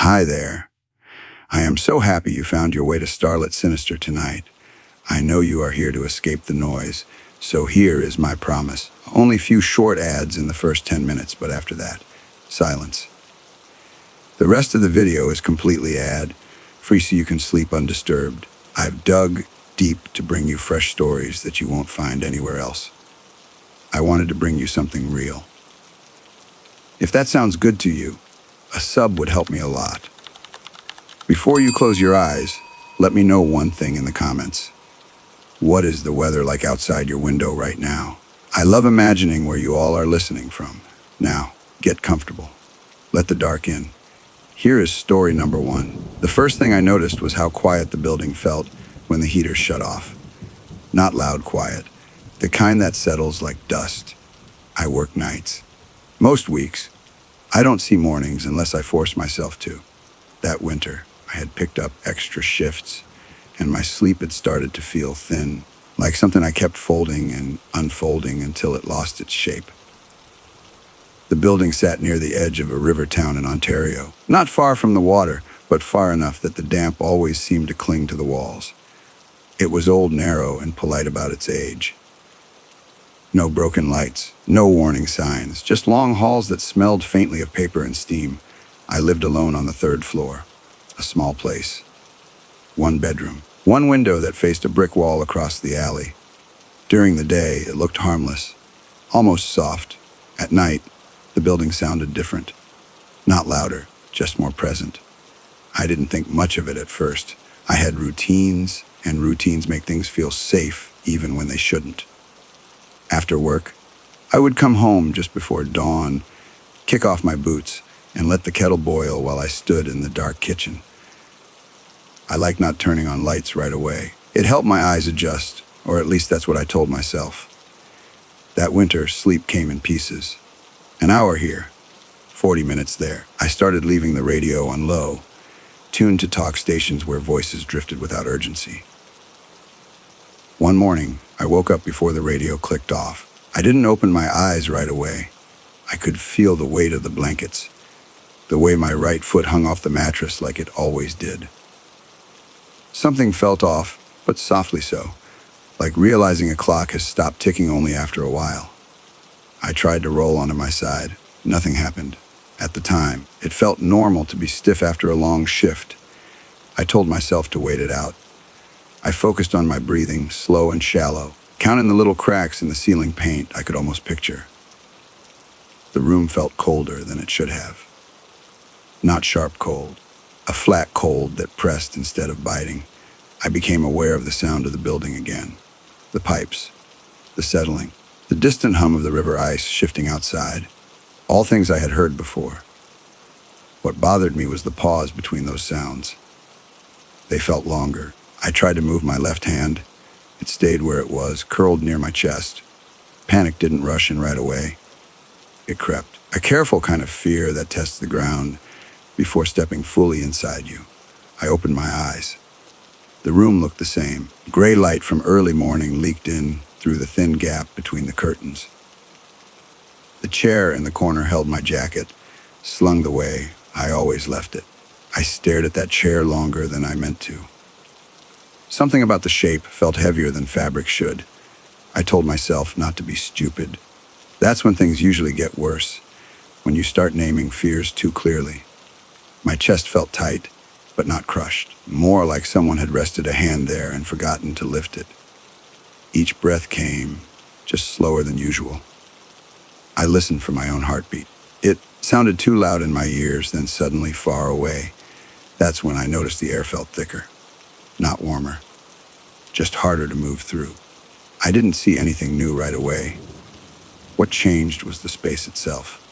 Hi there. I am so happy you found your way to Starlet Sinister tonight. I know you are here to escape the noise, so here is my promise. Only few short ads in the first 10 minutes, but after that, silence. The rest of the video is completely ad-free so you can sleep undisturbed. I've dug deep to bring you fresh stories that you won't find anywhere else. I wanted to bring you something real. If that sounds good to you, a sub would help me a lot. Before you close your eyes, let me know one thing in the comments. What is the weather like outside your window right now? I love imagining where you all are listening from. Now, get comfortable. Let the dark in. Here is story number 1. The first thing I noticed was how quiet the building felt when the heater shut off. Not loud quiet, the kind that settles like dust. I work nights. Most weeks, I don't see mornings unless I force myself to. That winter, I had picked up extra shifts, and my sleep had started to feel thin, like something I kept folding and unfolding until it lost its shape. The building sat near the edge of a river town in Ontario, not far from the water, but far enough that the damp always seemed to cling to the walls. It was old, narrow, and polite about its age. No broken lights, no warning signs, just long halls that smelled faintly of paper and steam. I lived alone on the 3rd floor, a small place. 1 bedroom, 1 window that faced a brick wall across the alley. During the day, it looked harmless, almost soft. At night, the building sounded different. Not louder, just more present. I didn't think much of it at first. I had routines, and routines make things feel safe even when they shouldn't. After work, I would come home just before dawn, kick off my boots, and let the kettle boil while I stood in the dark kitchen. I liked not turning on lights right away. It helped my eyes adjust, or at least that's what I told myself. That winter, sleep came in pieces. An hour here, 40 minutes there. I started leaving the radio on low, tuned to talk stations where voices drifted without urgency. One morning, I woke up before the radio clicked off. I didn't open my eyes right away. I could feel the weight of the blankets, the way my right foot hung off the mattress like it always did. Something felt off, but softly so, like realizing a clock has stopped ticking only after a while. I tried to roll onto my side. Nothing happened. At the time, it felt normal to be stiff after a long shift. I told myself to wait it out. I focused on my breathing, slow and shallow, counting the little cracks in the ceiling paint I could almost picture. The room felt colder than it should have. Not sharp cold, a flat cold that pressed instead of biting. I became aware of the sound of the building again. The pipes, the settling, the distant hum of the river ice shifting outside. All things I had heard before. What bothered me was the pause between those sounds. They felt longer. I tried to move my left hand. It stayed where it was, curled near my chest. Panic didn't rush in right away. It crept, a careful kind of fear that tests the ground before stepping fully inside you. I opened my eyes. The room looked the same. Gray light from early morning leaked in through the thin gap between the curtains. The chair in the corner held my jacket, slung the way I always left it. I stared at that chair longer than I meant to. Something about the shape felt heavier than fabric should. I told myself not to be stupid. That's when things usually get worse, when you start naming fears too clearly. My chest felt tight, but not crushed, more like someone had rested a hand there and forgotten to lift it. Each breath came, just slower than usual. I listened for my own heartbeat. It sounded too loud in my ears, then suddenly far away. That's when I noticed the air felt thicker. Not warmer, just harder to move through. I didn't see anything new right away. What changed was the space itself.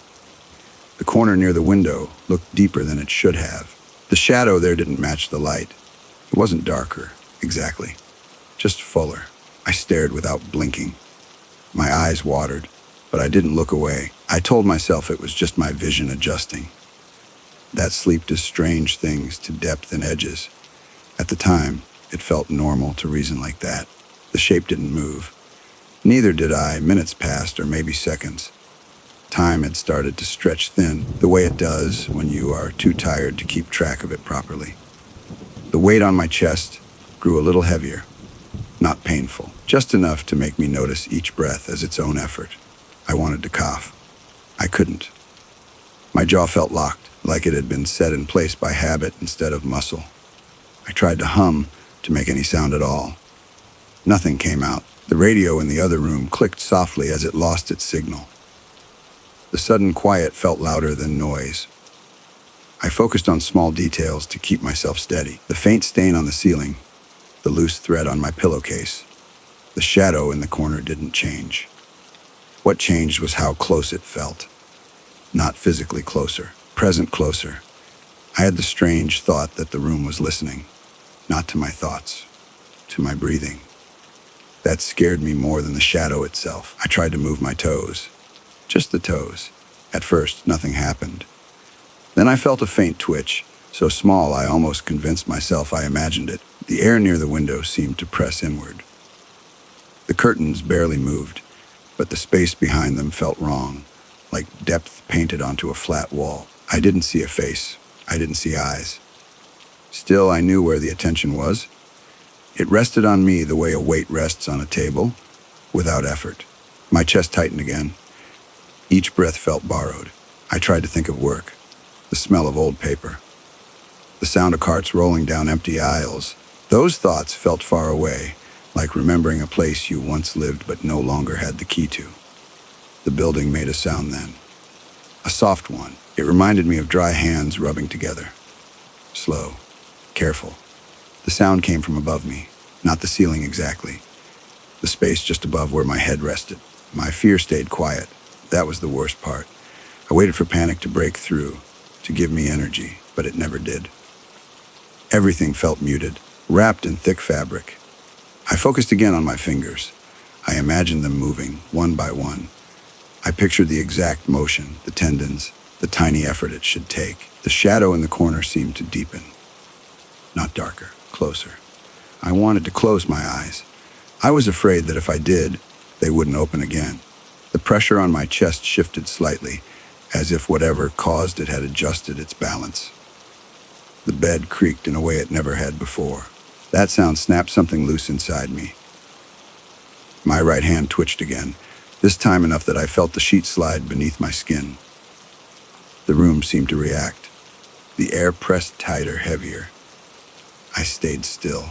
The corner near the window looked deeper than it should have. The shadow there didn't match the light. It wasn't darker, exactly, just fuller. I stared without blinking. My eyes watered, but I didn't look away. I told myself it was just my vision adjusting. That sleep does strange things to depth and edges. At the time, it felt normal to reason like that. The shape didn't move. Neither did I. Minutes passed, or maybe seconds. Time had started to stretch thin, the way it does when you are too tired to keep track of it properly. The weight on my chest grew a little heavier, not painful, just enough to make me notice each breath as its own effort. I wanted to cough. I couldn't. My jaw felt locked, like it had been set in place by habit instead of muscle. I tried to hum to make any sound at all. Nothing came out. The radio in the other room clicked softly as it lost its signal. The sudden quiet felt louder than noise. I focused on small details to keep myself steady. The faint stain on the ceiling, the loose thread on my pillowcase. The shadow in the corner didn't change. What changed was how close it felt. Not physically closer, present closer. I had the strange thought that the room was listening, not to my thoughts, to my breathing. That scared me more than the shadow itself. I tried to move my toes, just the toes. At first, nothing happened. Then I felt a faint twitch, so small I almost convinced myself I imagined it. The air near the window seemed to press inward. The curtains barely moved, but the space behind them felt wrong, like depth painted onto a flat wall. I didn't see a face. I didn't see eyes. Still, I knew where the attention was. It rested on me the way a weight rests on a table, without effort. My chest tightened again. Each breath felt borrowed. I tried to think of work, the smell of old paper, the sound of carts rolling down empty aisles. Those thoughts felt far away, like remembering a place you once lived but no longer had the key to. The building made a sound then, a soft one. It reminded me of dry hands rubbing together. Slow, careful. The sound came from above me, not the ceiling exactly. The space just above where my head rested. My fear stayed quiet. That was the worst part. I waited for panic to break through, to give me energy, but it never did. Everything felt muted, wrapped in thick fabric. I focused again on my fingers. I imagined them moving, one by one. I pictured the exact motion, the tendons, the tiny effort it should take. The shadow in the corner seemed to deepen. Not darker, closer. I wanted to close my eyes. I was afraid that if I did, they wouldn't open again. The pressure on my chest shifted slightly, as if whatever caused it had adjusted its balance. The bed creaked in a way it never had before. That sound snapped something loose inside me. My right hand twitched again, this time enough that I felt the sheet slide beneath my skin. The room seemed to react. The air pressed tighter, heavier. I stayed still.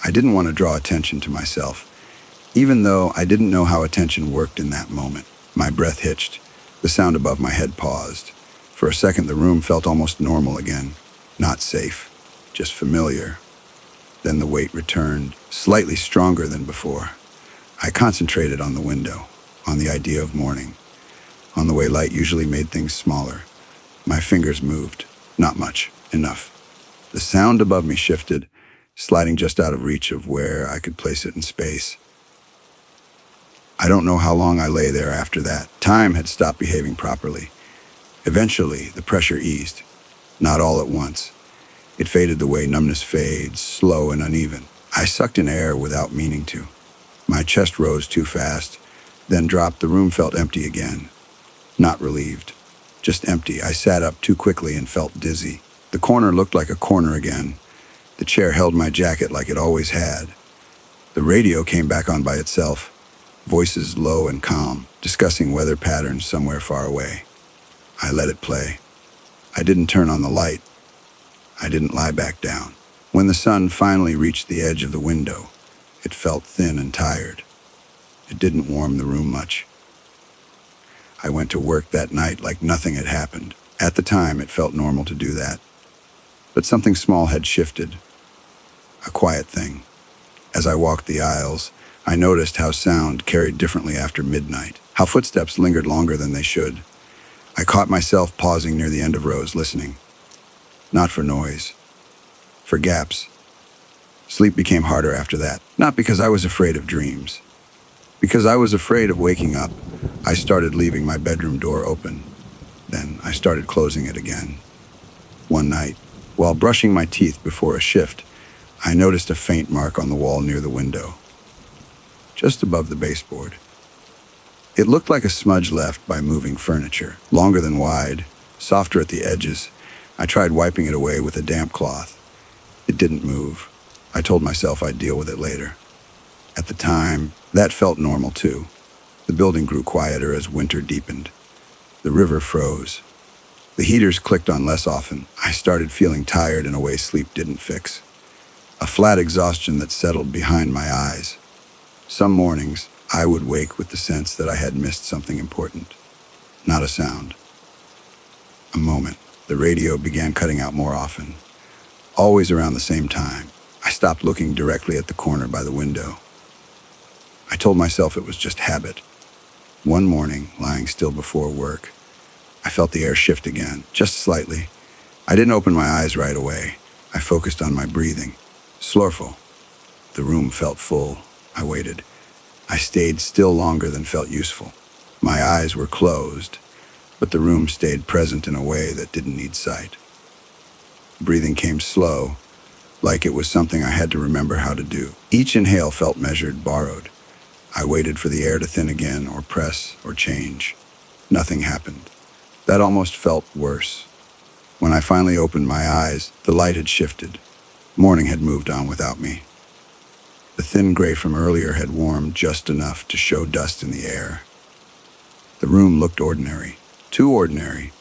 I didn't want to draw attention to myself, even though I didn't know how attention worked in that moment. My breath hitched. The sound above my head paused. For a second, the room felt almost normal again. Not safe, just familiar. Then the weight returned, slightly stronger than before. I concentrated on the window, on the idea of morning, on the way light usually made things smaller. My fingers moved. Not much. Enough. The sound above me shifted, sliding just out of reach of where I could place it in space. I don't know how long I lay there after that. Time had stopped behaving properly. Eventually, the pressure eased. Not all at once. It faded the way numbness fades, slow and uneven. I sucked in air without meaning to. My chest rose too fast, then dropped. The room felt empty again. Not relieved, just empty. I sat up too quickly and felt dizzy. The corner looked like a corner again. The chair held my jacket like it always had. The radio came back on by itself, voices low and calm, discussing weather patterns somewhere far away. I let it play. I didn't turn on the light. I didn't lie back down. When the sun finally reached the edge of the window, it felt thin and tired. It didn't warm the room much. I went to work that night like nothing had happened. At the time, it felt normal to do that. But something small had shifted. A quiet thing. As I walked the aisles, I noticed how sound carried differently after midnight, how footsteps lingered longer than they should. I caught myself pausing near the end of rows, listening. Not for noise, for gaps. Sleep became harder after that, not because I was afraid of dreams. Because I was afraid of waking up, I started leaving my bedroom door open. Then I started closing it again. One night, while brushing my teeth before a shift, I noticed a faint mark on the wall near the window, just above the baseboard. It looked like a smudge left by moving furniture, longer than wide, softer at the edges. I tried wiping it away with a damp cloth. It didn't move. I told myself I'd deal with it later. At the time, that felt normal too. The building grew quieter as winter deepened. The river froze. The heaters clicked on less often. I started feeling tired in a way sleep didn't fix. A flat exhaustion that settled behind my eyes. Some mornings, I would wake with the sense that I had missed something important. Not a sound. A moment. The radio began cutting out more often. Always around the same time. I stopped looking directly at the corner by the window. I told myself it was just habit. One morning, lying still before work, I felt the air shift again, just slightly. I didn't open my eyes right away. I focused on my breathing. Slurful. The room felt full. I waited. I stayed still longer than felt useful. My eyes were closed, but the room stayed present in a way that didn't need sight. Breathing came slow, like it was something I had to remember how to do. Each inhale felt measured, borrowed. I waited for the air to thin again, or press, or change. Nothing happened. That almost felt worse. When I finally opened my eyes, the light had shifted. Morning had moved on without me. The thin gray from earlier had warmed just enough to show dust in the air. The room looked ordinary, too ordinary.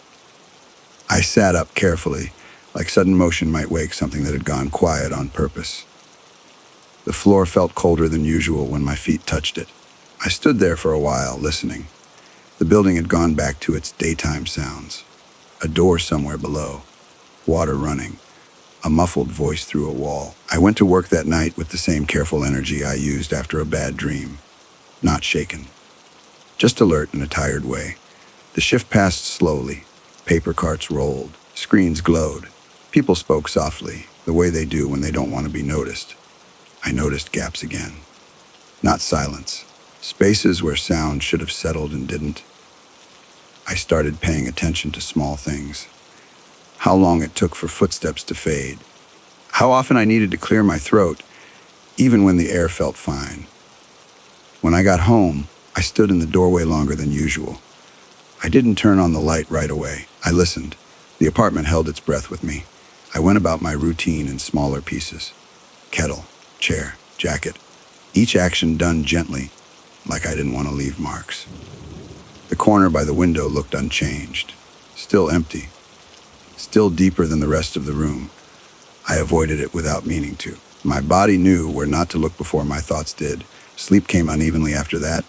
I sat up carefully, like sudden motion might wake something that had gone quiet on purpose. The floor felt colder than usual when my feet touched it. I stood there for a while, listening. The building had gone back to its daytime sounds. A door somewhere below, water running, a muffled voice through a wall. I went to work that night with the same careful energy I used after a bad dream. Not shaken. Just alert in a tired way. The shift passed slowly. Paper carts rolled. Screens glowed. People spoke softly, the way they do when they don't want to be noticed. I noticed gaps again. Not silence. Spaces where sound should have settled and didn't. I started paying attention to small things. How long it took for footsteps to fade. How often I needed to clear my throat, even when the air felt fine. When I got home, I stood in the doorway longer than usual. I didn't turn on the light right away. I listened. The apartment held its breath with me. I went about my routine in smaller pieces. Kettle, chair, jacket. Each action done gently, like I didn't want to leave marks. The corner by the window looked unchanged. Still empty. Still deeper than the rest of the room. I avoided it without meaning to. My body knew where not to look before my thoughts did. Sleep came unevenly after that.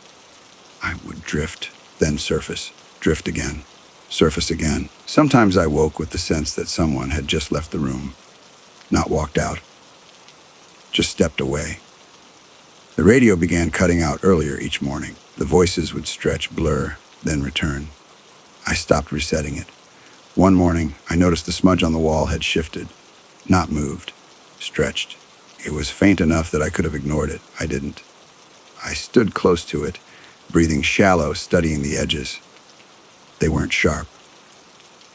I would drift, then surface, drift again, surface again. Sometimes I woke with the sense that someone had just left the room. Not walked out. Just stepped away. The radio began cutting out earlier each morning. The voices would stretch, blur, then return. I stopped resetting it. One morning, I noticed the smudge on the wall had shifted. Not moved. Stretched. It was faint enough that I could have ignored it. I didn't. I stood close to it, breathing shallow, studying the edges. They weren't sharp.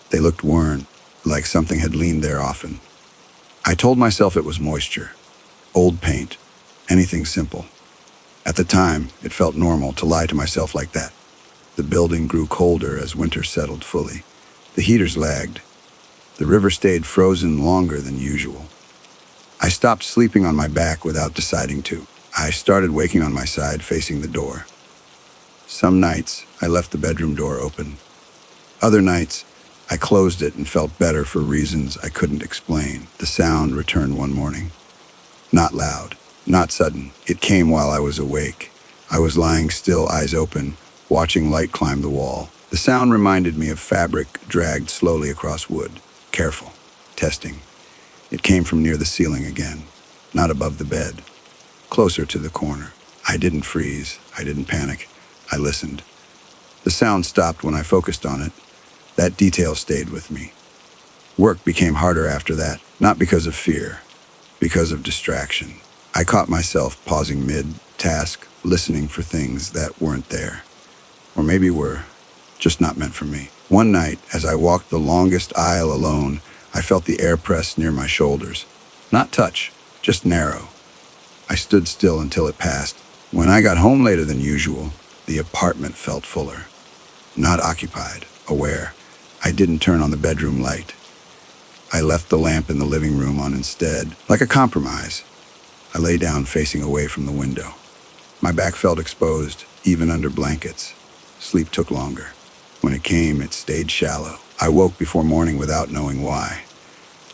They looked worn, like something had leaned there often. I told myself it was moisture. Old paint. Anything simple. At the time, it felt normal to lie to myself like that. The building grew colder as winter settled fully. The heaters lagged. The river stayed frozen longer than usual. I stopped sleeping on my back without deciding to. I started waking on my side, facing the door. Some nights, I left the bedroom door open. Other nights, I closed it and felt better for reasons I couldn't explain. The sound returned one morning. Not loud, not sudden. It came while I was awake. I was lying still, eyes open, watching light climb the wall. The sound reminded me of fabric dragged slowly across wood. Careful. Testing. It came from near the ceiling again, not above the bed. Closer to the corner. I didn't freeze. I didn't panic. I listened. The sound stopped when I focused on it. That detail stayed with me. Work became harder after that, not because of fear, because of distraction. I caught myself pausing mid-task, listening for things that weren't there. Or maybe were just not meant for me. One night, as I walked the longest aisle alone, I felt the air press near my shoulders. Not touch, just narrow. I stood still until it passed. When I got home later than usual, The apartment felt fuller. Not occupied, aware. I didn't turn on the bedroom light. I left the lamp in the living room on instead, like a compromise. I lay down facing away from the window. My back felt exposed, even under blankets. Sleep took longer. When it came, it stayed shallow. I woke before morning without knowing why.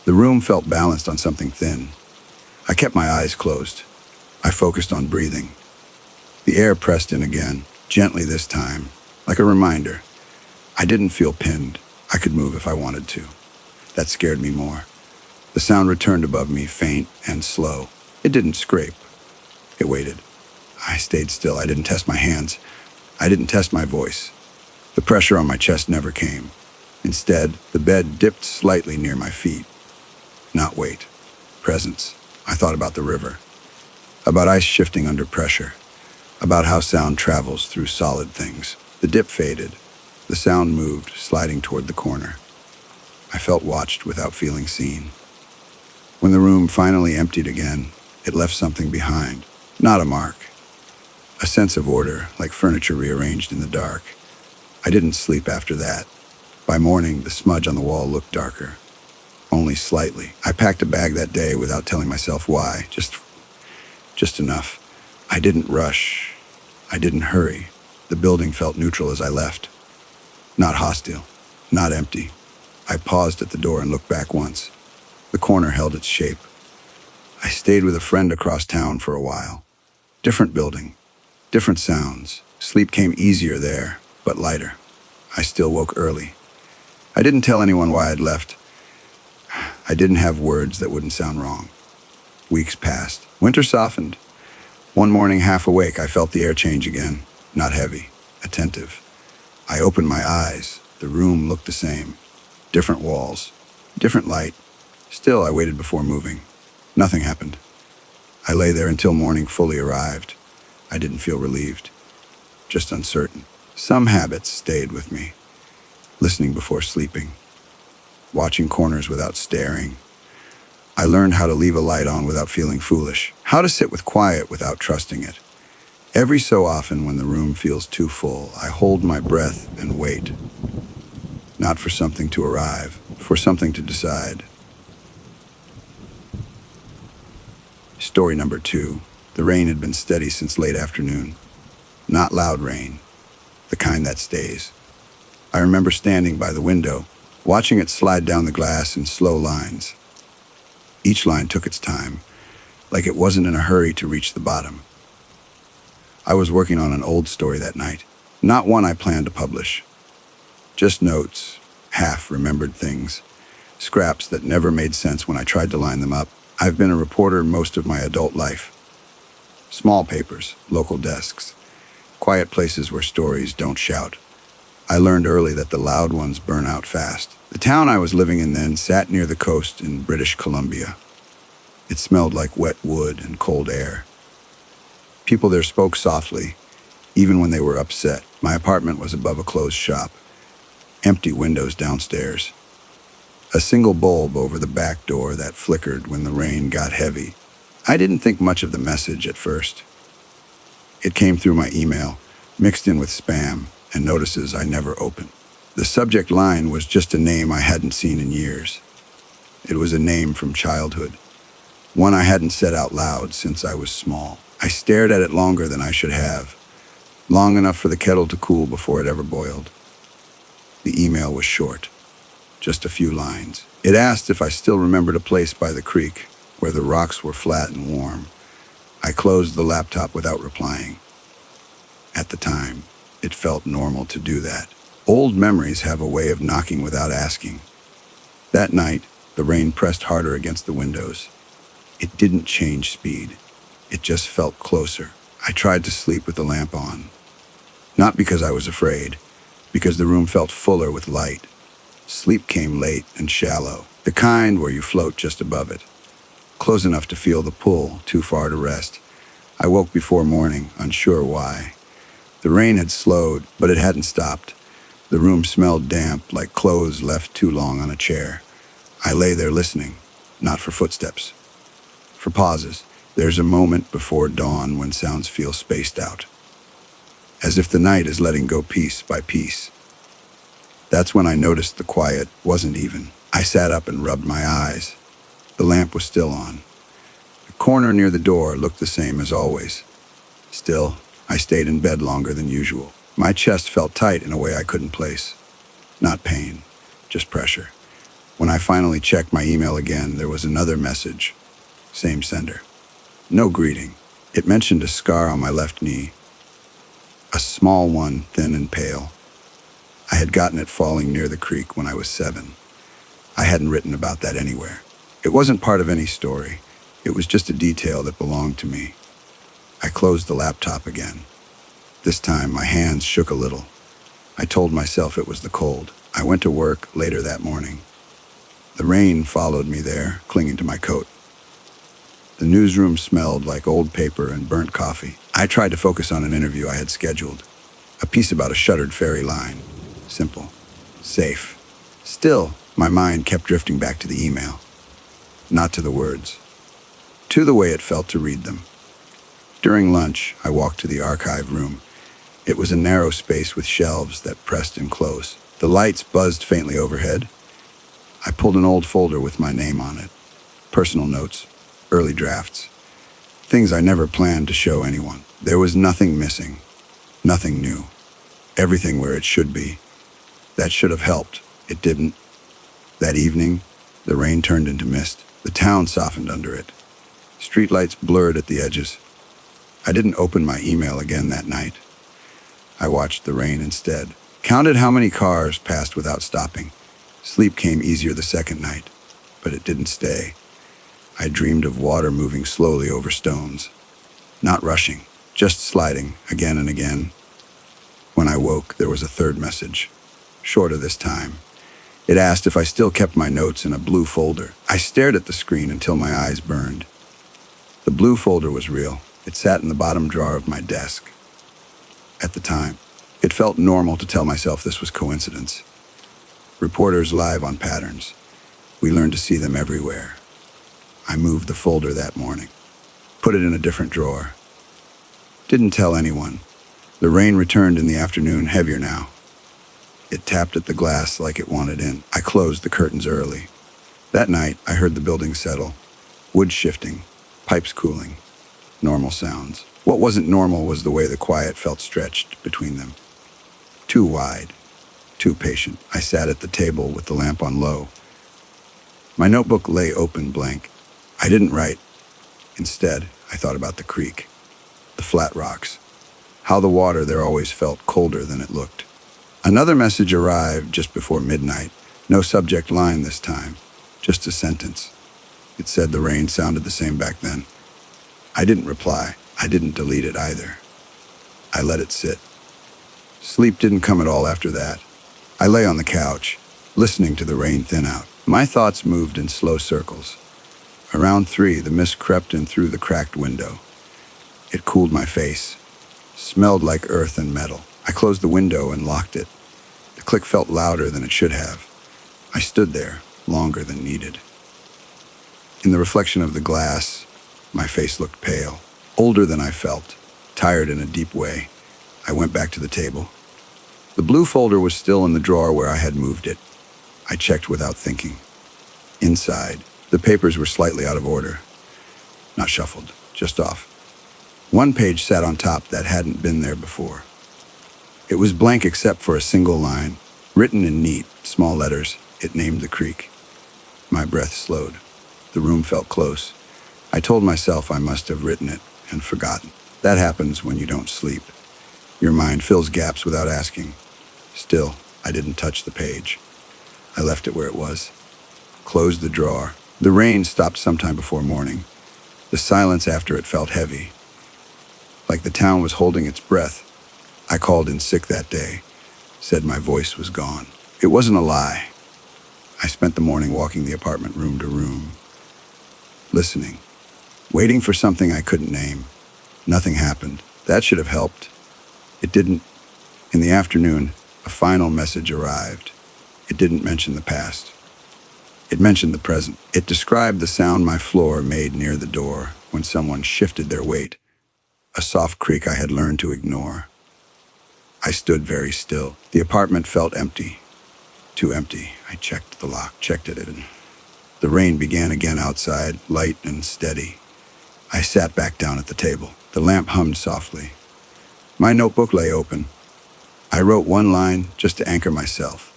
The room felt balanced on something thin. I kept my eyes closed. I focused on breathing. The air pressed in again, gently this time, like a reminder. I didn't feel pinned. I could move if I wanted to. That scared me more. The sound returned above me, faint and slow. It didn't scrape. It waited. I stayed still. I didn't test my hands. I didn't test my voice. The pressure on my chest never came. Instead, the bed dipped slightly near my feet. Not weight. Presence. I thought about the river. About ice shifting under pressure. About how sound travels through solid things. The dip faded. The sound moved, sliding toward the corner. I felt watched without feeling seen. When the room finally emptied again, it left something behind. Not a mark. A sense of order, like furniture rearranged in the dark. I didn't sleep after that. By morning, the smudge on the wall looked darker. Only slightly. I packed a bag that day without telling myself why. Just enough. I didn't rush. I didn't hurry. The building felt neutral as I left. Not hostile. Not empty. I paused at the door and looked back once. The corner held its shape. I stayed with a friend across town for a while. Different building. Different sounds. Sleep came easier there, but lighter. I still woke early. I didn't tell anyone why I'd left. I didn't have words that wouldn't sound wrong. Weeks passed. Winter softened. One morning, half awake, I felt the air change again. Not heavy. Attentive. I opened my eyes. The room looked the same. Different walls. Different light. Still, I waited before moving. Nothing happened. I lay there until morning fully arrived. I didn't feel relieved. Just uncertain. Some habits stayed with me. Listening before sleeping. Watching corners without staring. I learned how to leave a light on without feeling foolish. How to sit with quiet without trusting it. Every so often when the room feels too full, I hold my breath and wait. Not for something to arrive, for something to decide. Story number 2. The rain had been steady since late afternoon. Not loud rain, the kind that stays. I remember standing by the window, watching it slide down the glass in slow lines. Each line took its time, like it wasn't in a hurry to reach the bottom. I was working on an old story that night, not one I planned to publish. Just notes, half-remembered things, scraps that never made sense when I tried to line them up. I've been a reporter most of my adult life. Small papers, local desks, quiet places where stories don't shout. I learned early that the loud ones burn out fast. The town I was living in then sat near the coast in British Columbia. It smelled like wet wood and cold air. People there spoke softly, even when they were upset. My apartment was above a closed shop. Empty windows downstairs. A single bulb over the back door that flickered when the rain got heavy. I didn't think much of the message at first. It came through my email, mixed in with spam and notices I never opened. The subject line was just a name I hadn't seen in years. It was a name from childhood, one I hadn't said out loud since I was small. I stared at it longer than I should have, long enough for the kettle to cool before it ever boiled. The email was short, just a few lines. It asked if I still remembered a place by the creek, where the rocks were flat and warm. I closed the laptop without replying. At the time, it felt normal to do that. Old memories have a way of knocking without asking. That night, the rain pressed harder against the windows. It didn't change speed. It just felt closer. I tried to sleep with the lamp on. Not because I was afraid, because the room felt fuller with light. Sleep came late and shallow, the kind where you float just above it. Close enough to feel the pull, too far to rest. I woke before morning, unsure why. The rain had slowed, but it hadn't stopped. The room smelled damp, like clothes left too long on a chair. I lay there listening, not for footsteps, for pauses. There's a moment before dawn when sounds feel spaced out. as if the night is letting go piece by piece. That's when I noticed the quiet wasn't even. I sat up and rubbed my eyes. The lamp was still on. The corner near the door looked the same as always. Still, I stayed in bed longer than usual. My chest felt tight in a way I couldn't place. Not pain, just pressure. When I finally checked my email again, there was another message. Same sender. No greeting. It mentioned a scar on my left knee. A small one, thin and pale. I had gotten it falling near the creek when I was 7. I hadn't written about that anywhere. It wasn't part of any story. It was just a detail that belonged to me. I closed the laptop again. This time, my hands shook a little. I told myself it was the cold. I went to work later that morning. The rain followed me there, clinging to my coat. The newsroom smelled like old paper and burnt coffee. I tried to focus on an interview I had scheduled. A piece about a shuttered ferry line. Simple. Safe. Still, my mind kept drifting back to the email. Not to the words. To the way it felt to read them. During lunch, I walked to the archive room. It was a narrow space with shelves that pressed in close. The lights buzzed faintly overhead. I pulled an old folder with my name on it. Personal notes, early drafts. Things I never planned to show anyone. There was nothing missing. Nothing new. Everything where it should be. That should have helped. It didn't. That evening, the rain turned into mist. The town softened under it. Streetlights blurred at the edges. I didn't open my email again that night. I watched the rain instead. Counted how many cars passed without stopping. Sleep came easier the second night, but it didn't stay. I dreamed of water moving slowly over stones. Not rushing, just sliding again and again. When I woke, there was a third message. Shorter this time. It asked if I still kept my notes in a blue folder. I stared at the screen until my eyes burned. The blue folder was real. It sat in the bottom drawer of my desk. At the time, it felt normal to tell myself this was coincidence. Reporters live on patterns. We learned to see them everywhere. I moved the folder that morning. Put it in a different drawer. Didn't tell anyone. The rain returned in the afternoon, heavier now. It tapped at the glass like it wanted in. I closed the curtains early. That night, I heard the building settle. Wood shifting, pipes cooling, normal sounds. What wasn't normal was the way the quiet felt stretched between them. Too wide, too patient. I sat at the table with the lamp on low. My notebook lay open, blank. I didn't write. Instead, I thought about the creek, the flat rocks, how the water there always felt colder than it looked. Another message arrived just before midnight. No subject line this time, just a sentence. It said the rain sounded the same back then. I didn't reply. I didn't delete it either. I let it sit. Sleep didn't come at all after that. I lay on the couch, listening to the rain thin out. My thoughts moved in slow circles. Around 3, the mist crept in through the cracked window. It cooled my face, smelled like earth and metal. I closed the window and locked it. The click felt louder than it should have. I stood there, longer than needed. In the reflection of the glass, my face looked pale, older than I felt, tired in a deep way. I went back to the table. The blue folder was still in the drawer where I had moved it. I checked without thinking. Inside, the papers were slightly out of order. Not shuffled, just off. One page sat on top that hadn't been there before. It was blank except for a single line. Written in neat, small letters, it named the creek. My breath slowed. The room felt close. I told myself I must have written it and forgotten. That happens when you don't sleep. Your mind fills gaps without asking. Still, I didn't touch the page. I left it where it was. Closed the drawer. The rain stopped sometime before morning. The silence after it felt heavy, like the town was holding its breath. I called in sick that day, said my voice was gone. It wasn't a lie. I spent the morning walking the apartment room to room, listening, waiting for something I couldn't name. Nothing happened. That should have helped. It didn't. In the afternoon, a final message arrived. It didn't mention the past. It mentioned the present. It described the sound my floor made near the door when someone shifted their weight, a soft creak I had learned to ignore. I stood very still. The apartment felt empty. Too empty. I checked the lock, checked it in. The rain began again outside, light and steady. I sat back down at the table. The lamp hummed softly. My notebook lay open. I wrote one line just to anchor myself.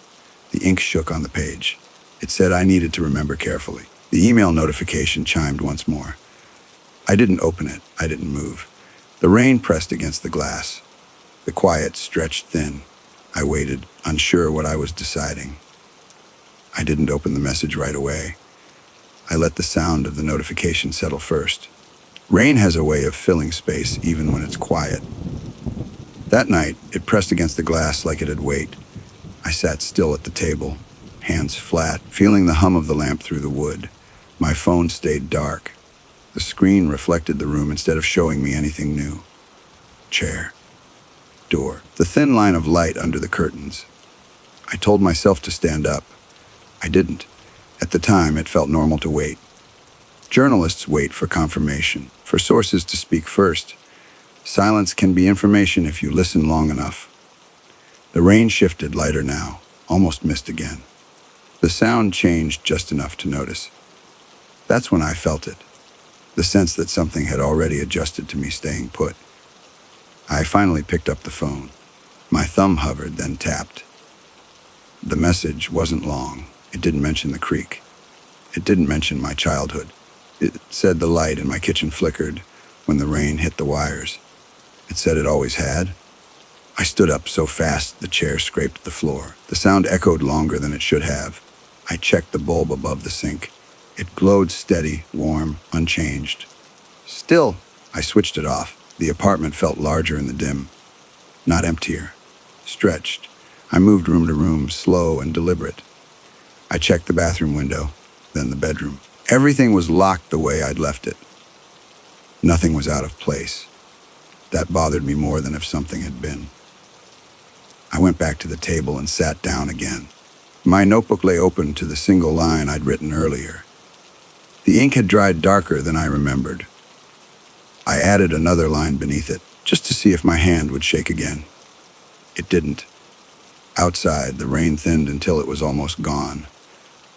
The ink shook on the page. It said I needed to remember carefully. The email notification chimed once more. I didn't open it. I didn't move. The rain pressed against the glass. The quiet stretched thin. I waited, unsure what I was deciding. I didn't open the message right away. I let the sound of the notification settle first. Rain has a way of filling space even when it's quiet. That night, it pressed against the glass like it had weight. I sat still at the table, hands flat, feeling the hum of the lamp through the wood. My phone stayed dark. The screen reflected the room instead of showing me anything new. Chair. Door. The thin line of light under the curtains. I told myself to stand up. I didn't. At the time, it felt normal to wait. Journalists wait for confirmation, for sources to speak first. Silence can be information if you listen long enough. The rain shifted lighter now, almost missed again. The sound changed just enough to notice. That's when I felt it, the sense that something had already adjusted to me staying put. I finally picked up the phone. My thumb hovered, then tapped. The message wasn't long. It didn't mention the creek. It didn't mention my childhood. It said the light in my kitchen flickered when the rain hit the wires. It said it always had. I stood up so fast the chair scraped the floor. The sound echoed longer than it should have. I checked the bulb above the sink. It glowed steady, warm, unchanged. Still, I switched it off. The apartment felt larger in the dim, not emptier, stretched. I moved room to room, slow and deliberate. I checked the bathroom window, then the bedroom. Everything was locked the way I'd left it. Nothing was out of place. That bothered me more than if something had been. I went back to the table and sat down again. My notebook lay open to the single line I'd written earlier. The ink had dried darker than I remembered. I added another line beneath it, just to see if my hand would shake again. It didn't. Outside, the rain thinned until it was almost gone.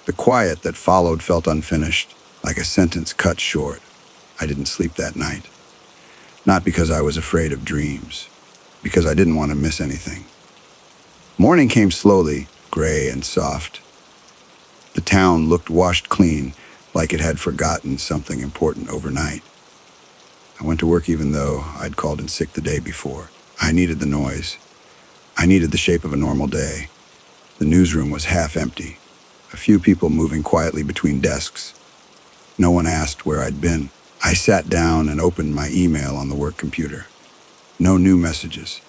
The quiet that followed felt unfinished, like a sentence cut short. I didn't sleep that night. Not because I was afraid of dreams, because I didn't want to miss anything. Morning came slowly, gray and soft. The town looked washed clean, like it had forgotten something important overnight. I went to work even though I'd called in sick the day before. I needed the noise. I needed the shape of a normal day. The newsroom was half empty. A few people moving quietly between desks. No one asked where I'd been. I sat down and opened my email on the work computer. No new messages.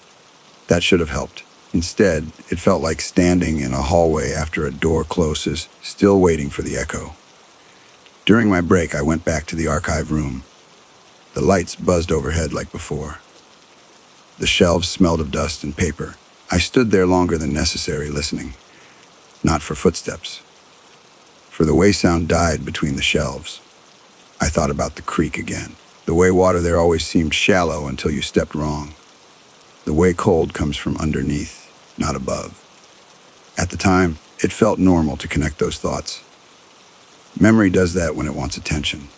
That should have helped. Instead, it felt like standing in a hallway after a door closes, still waiting for the echo. During my break, I went back to the archive room. The lights buzzed overhead like before. The shelves smelled of dust and paper. I stood there longer than necessary, listening. Not for footsteps. For the way sound died between the shelves. I thought about the creek again. The way water there always seemed shallow until you stepped wrong. The way cold comes from underneath, not above. At the time, it felt normal to connect those thoughts. Memory does that when it wants attention.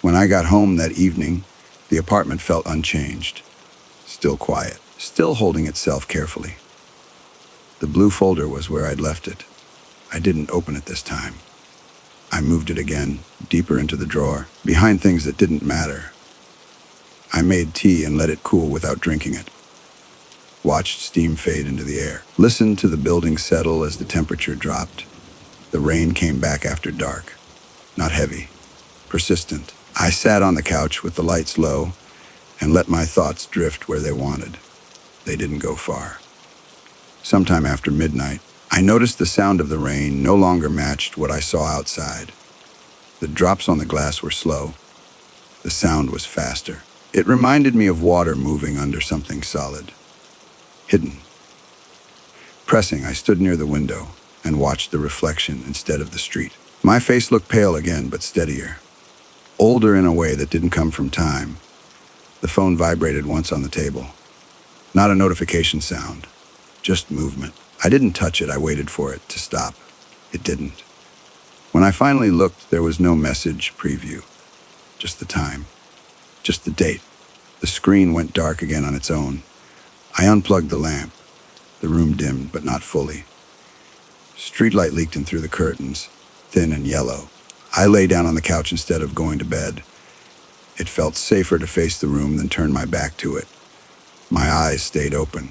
When I got home that evening, the apartment felt unchanged. Still quiet, still holding itself carefully. The blue folder was where I'd left it. I didn't open it this time. I moved it again, deeper into the drawer, behind things that didn't matter. I made tea and let it cool without drinking it. Watched steam fade into the air. Listened to the building settle as the temperature dropped. The rain came back after dark. Not heavy, persistent. I sat on the couch with the lights low and let my thoughts drift where they wanted. They didn't go far. Sometime after midnight, I noticed the sound of the rain no longer matched what I saw outside. The drops on the glass were slow. The sound was faster. It reminded me of water moving under something solid. Hidden. Pressing, I stood near the window and watched the reflection instead of the street. My face looked pale again, but steadier. Older in a way that didn't come from time. The phone vibrated once on the table. Not a notification sound, just movement. I didn't touch it, I waited for it to stop. It didn't. When I finally looked, there was no message preview, just the time, just the date. The screen went dark again on its own. I unplugged the lamp. The room dimmed, but not fully. Streetlight leaked in through the curtains, thin and yellow. I lay down on the couch instead of going to bed. It felt safer to face the room than turn my back to it. My eyes stayed open.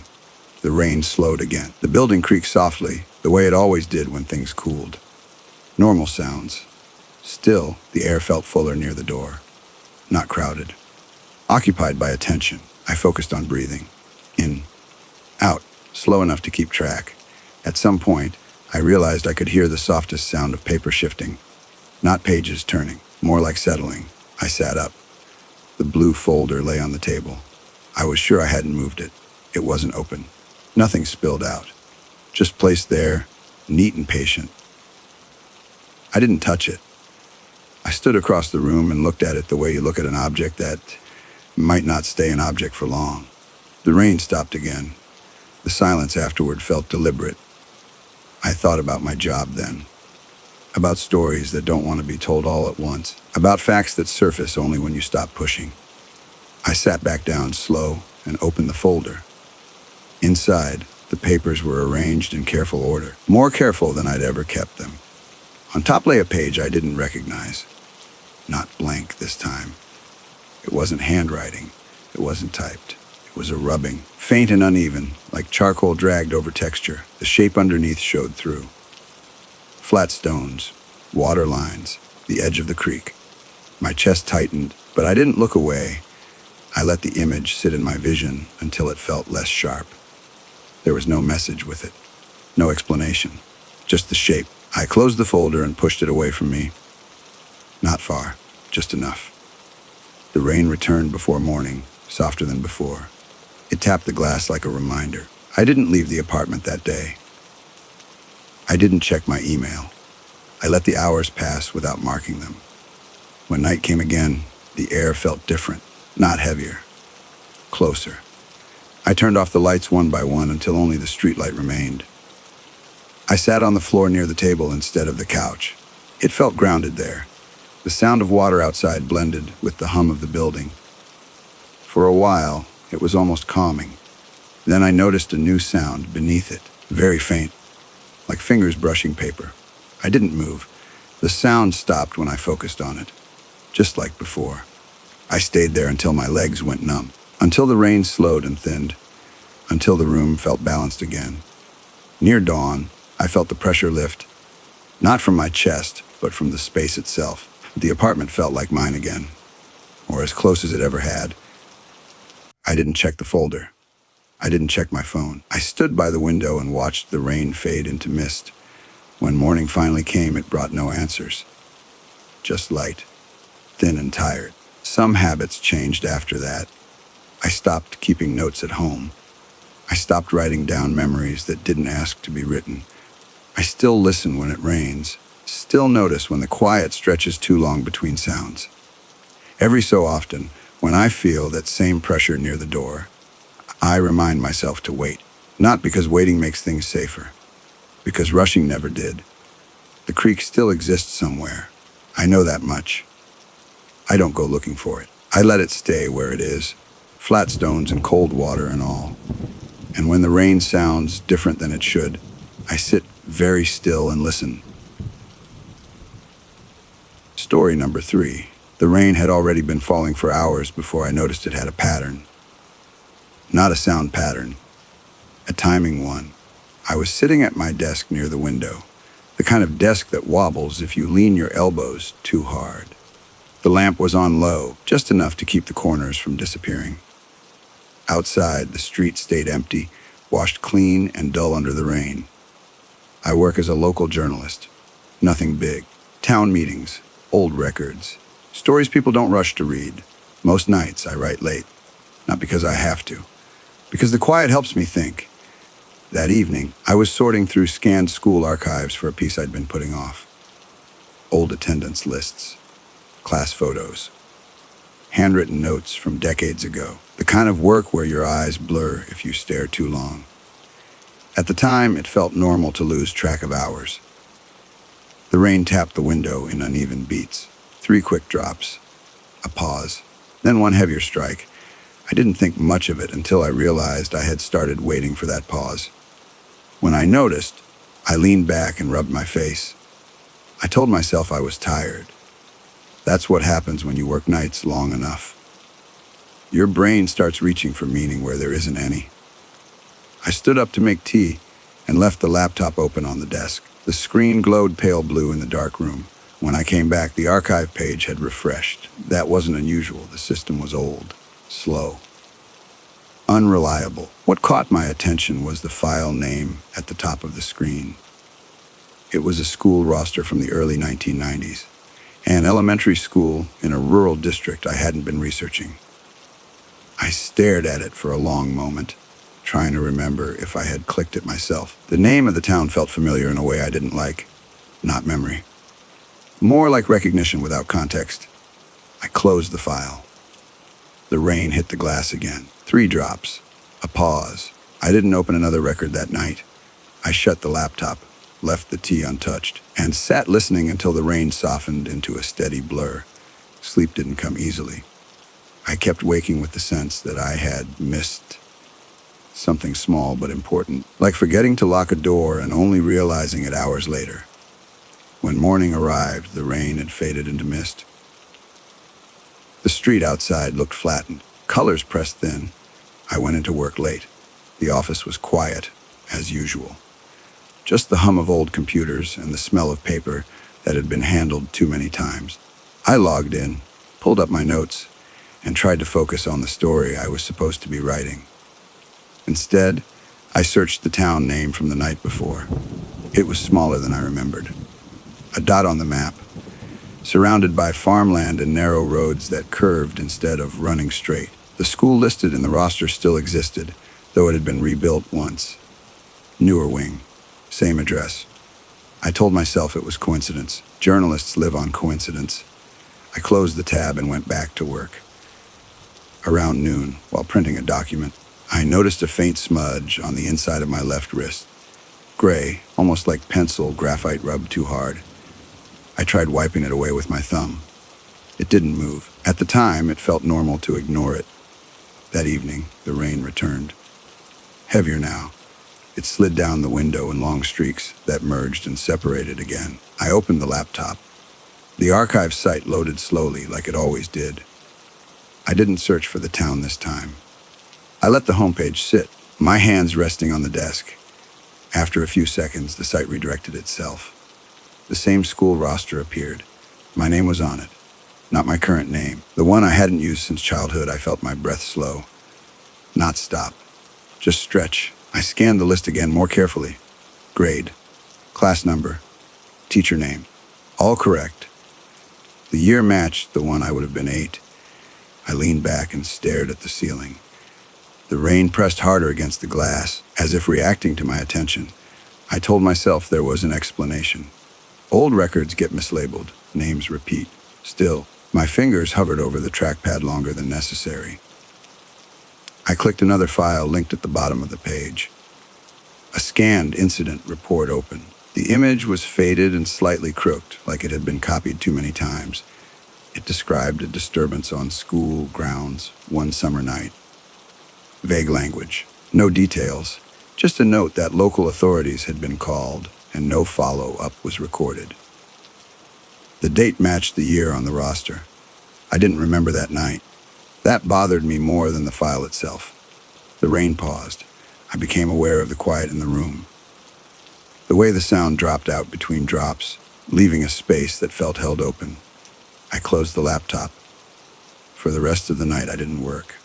The rain slowed again. The building creaked softly, the way it always did when things cooled. Normal sounds. Still, the air felt fuller near the door. Not crowded. Occupied by attention, I focused on breathing. In, out, slow enough to keep track. At some point, I realized I could hear the softest sound of paper shifting. Not pages turning, more like settling. I sat up. The blue folder lay on the table. I was sure I hadn't moved it. It wasn't open. Nothing spilled out. Just placed there, neat and patient. I didn't touch it. I stood across the room and looked at it the way you look at an object that might not stay an object for long. The rain stopped again. The silence afterward felt deliberate. I thought about my job then. About stories that don't want to be told all at once. About facts that surface only when you stop pushing. I sat back down slow and opened the folder. Inside, the papers were arranged in careful order. More careful than I'd ever kept them. On top lay a page I didn't recognize. Not blank this time. It wasn't handwriting. It wasn't typed. It was a rubbing, faint and uneven, like charcoal dragged over texture. The shape underneath showed through. Flat stones, water lines, the edge of the creek. My chest tightened, but I didn't look away. I let the image sit in my vision until it felt less sharp. There was no message with it, no explanation, just the shape. I closed the folder and pushed it away from me. Not far, just enough. The rain returned before morning, softer than before. It tapped the glass like a reminder. I didn't leave the apartment that day. I didn't check my email. I let the hours pass without marking them. When night came again, the air felt different, not heavier, closer. I turned off the lights one by one until only the streetlight remained. I sat on the floor near the table instead of the couch. It felt grounded there. The sound of water outside blended with the hum of the building. For a while, it was almost calming. Then I noticed a new sound beneath it, very faint, like fingers brushing paper. I didn't move. The sound stopped when I focused on it, just like before. I stayed there until my legs went numb, until the rain slowed and thinned, until the room felt balanced again. Near dawn, I felt the pressure lift, not from my chest, but from the space itself. The apartment felt like mine again, or as close as it ever had. I didn't check the folder. I didn't check my phone. I stood by the window and watched the rain fade into mist. When morning finally came, it brought no answers. Just light, thin and tired. Some habits changed after that. I stopped keeping notes at home. I stopped writing down memories that didn't ask to be written. I still listen when it rains, still notice when the quiet stretches too long between sounds. Every so often, when I feel that same pressure near the door, I remind myself to wait. Not because waiting makes things safer, because rushing never did. The creek still exists somewhere. I know that much. I don't go looking for it. I let it stay where it is, flat stones and cold water and all. And when the rain sounds different than it should, I sit very still and listen. Story number 3. The rain had already been falling for hours before I noticed it had a pattern. Not a sound pattern, a timing one. I was sitting at my desk near the window, the kind of desk that wobbles if you lean your elbows too hard. The lamp was on low, just enough to keep the corners from disappearing. Outside, the street stayed empty, washed clean and dull under the rain. I work as a local journalist. Nothing big. Town meetings, old records, stories people don't rush to read. Most nights I write late, not because I have to, because the quiet helps me think. That evening, I was sorting through scanned school archives for a piece I'd been putting off. Old attendance lists, class photos, handwritten notes from decades ago. The kind of work where your eyes blur if you stare too long. At the time, it felt normal to lose track of hours. The rain tapped the window in uneven beats. 3 quick drops, a pause, then one heavier strike. I didn't think much of it until I realized I had started waiting for that pause. When I noticed, I leaned back and rubbed my face. I told myself I was tired. That's what happens when you work nights long enough. Your brain starts reaching for meaning where there isn't any. I stood up to make tea and left the laptop open on the desk. The screen glowed pale blue in the dark room. When I came back, the archive page had refreshed. That wasn't unusual. The system was old, slow, unreliable. What caught my attention was the file name at the top of the screen. It was a school roster from the early 1990s, an elementary school in a rural district I hadn't been researching. I stared at it for a long moment, trying to remember if I had clicked it myself. The name of the town felt familiar in a way I didn't like, not memory. More like recognition without context. I closed the file. The rain hit the glass again. 3 drops, a pause. I didn't open another record that night. I shut the laptop, left the tea untouched, and sat listening until the rain softened into a steady blur. Sleep didn't come easily. I kept waking with the sense that I had missed something small but important, like forgetting to lock a door and only realizing it hours later. When morning arrived, the rain had faded into mist. The street outside looked flattened, colors pressed thin. I went into work late. The office was quiet, as usual. Just the hum of old computers and the smell of paper that had been handled too many times. I logged in, pulled up my notes, and tried to focus on the story I was supposed to be writing. Instead, I searched the town name from the night before. It was smaller than I remembered. A dot on the map, surrounded by farmland and narrow roads that curved instead of running straight. The school listed in the roster still existed, though it had been rebuilt once. Newer wing, same address. I told myself it was coincidence. Journalists live on coincidence. I closed the tab and went back to work. Around noon, while printing a document, I noticed a faint smudge on the inside of my left wrist. Gray, almost like pencil graphite rubbed too hard. I tried wiping it away with my thumb. It didn't move. At the time, it felt normal to ignore it. That evening, the rain returned. Heavier now. It slid down the window in long streaks that merged and separated again. I opened the laptop. The archive site loaded slowly, like it always did. I didn't search for the town this time. I let the homepage sit, my hands resting on the desk. After a few seconds, the site redirected itself. The same school roster appeared. My name was on it. Not my current name. The one I hadn't used since childhood. I felt my breath slow. Not stop. Just stretch. I scanned the list again more carefully. Grade. Class number. Teacher name. All correct. The year matched the one I would have been 8. I leaned back and stared at the ceiling. The rain pressed harder against the glass, as if reacting to my attention. I told myself there was an explanation. Old records get mislabeled, names repeat. Still, my fingers hovered over the trackpad longer than necessary. I clicked another file linked at the bottom of the page. A scanned incident report opened. The image was faded and slightly crooked, like it had been copied too many times. It described a disturbance on school grounds one summer night. Vague language, no details, just a note that local authorities had been called and no follow-up was recorded. The date matched the year on the roster. I didn't remember that night. That bothered me more than the file itself. The rain paused. I became aware of the quiet in the room. The way the sound dropped out between drops, leaving a space that felt held open. I closed the laptop. For the rest of the night, I didn't work.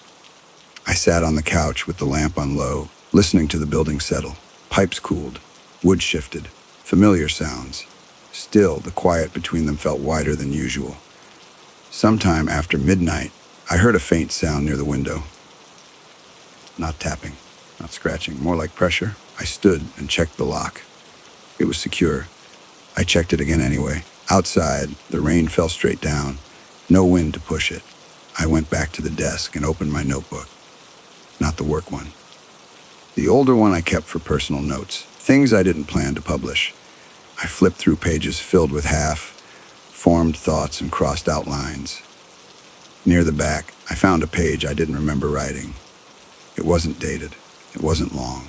I sat on the couch with the lamp on low, listening to the building settle. Pipes cooled, wood shifted, familiar sounds. Still, the quiet between them felt wider than usual. Sometime after midnight, I heard a faint sound near the window. Not tapping, not scratching, more like pressure. I stood and checked the lock. It was secure. I checked it again anyway. Outside, the rain fell straight down. No wind to push it. I went back to the desk and opened my notebook. Not the work one. The older one I kept for personal notes, things I didn't plan to publish. I flipped through pages filled with half-formed thoughts and crossed out lines. Near the back, I found a page I didn't remember writing. It wasn't dated. It wasn't long.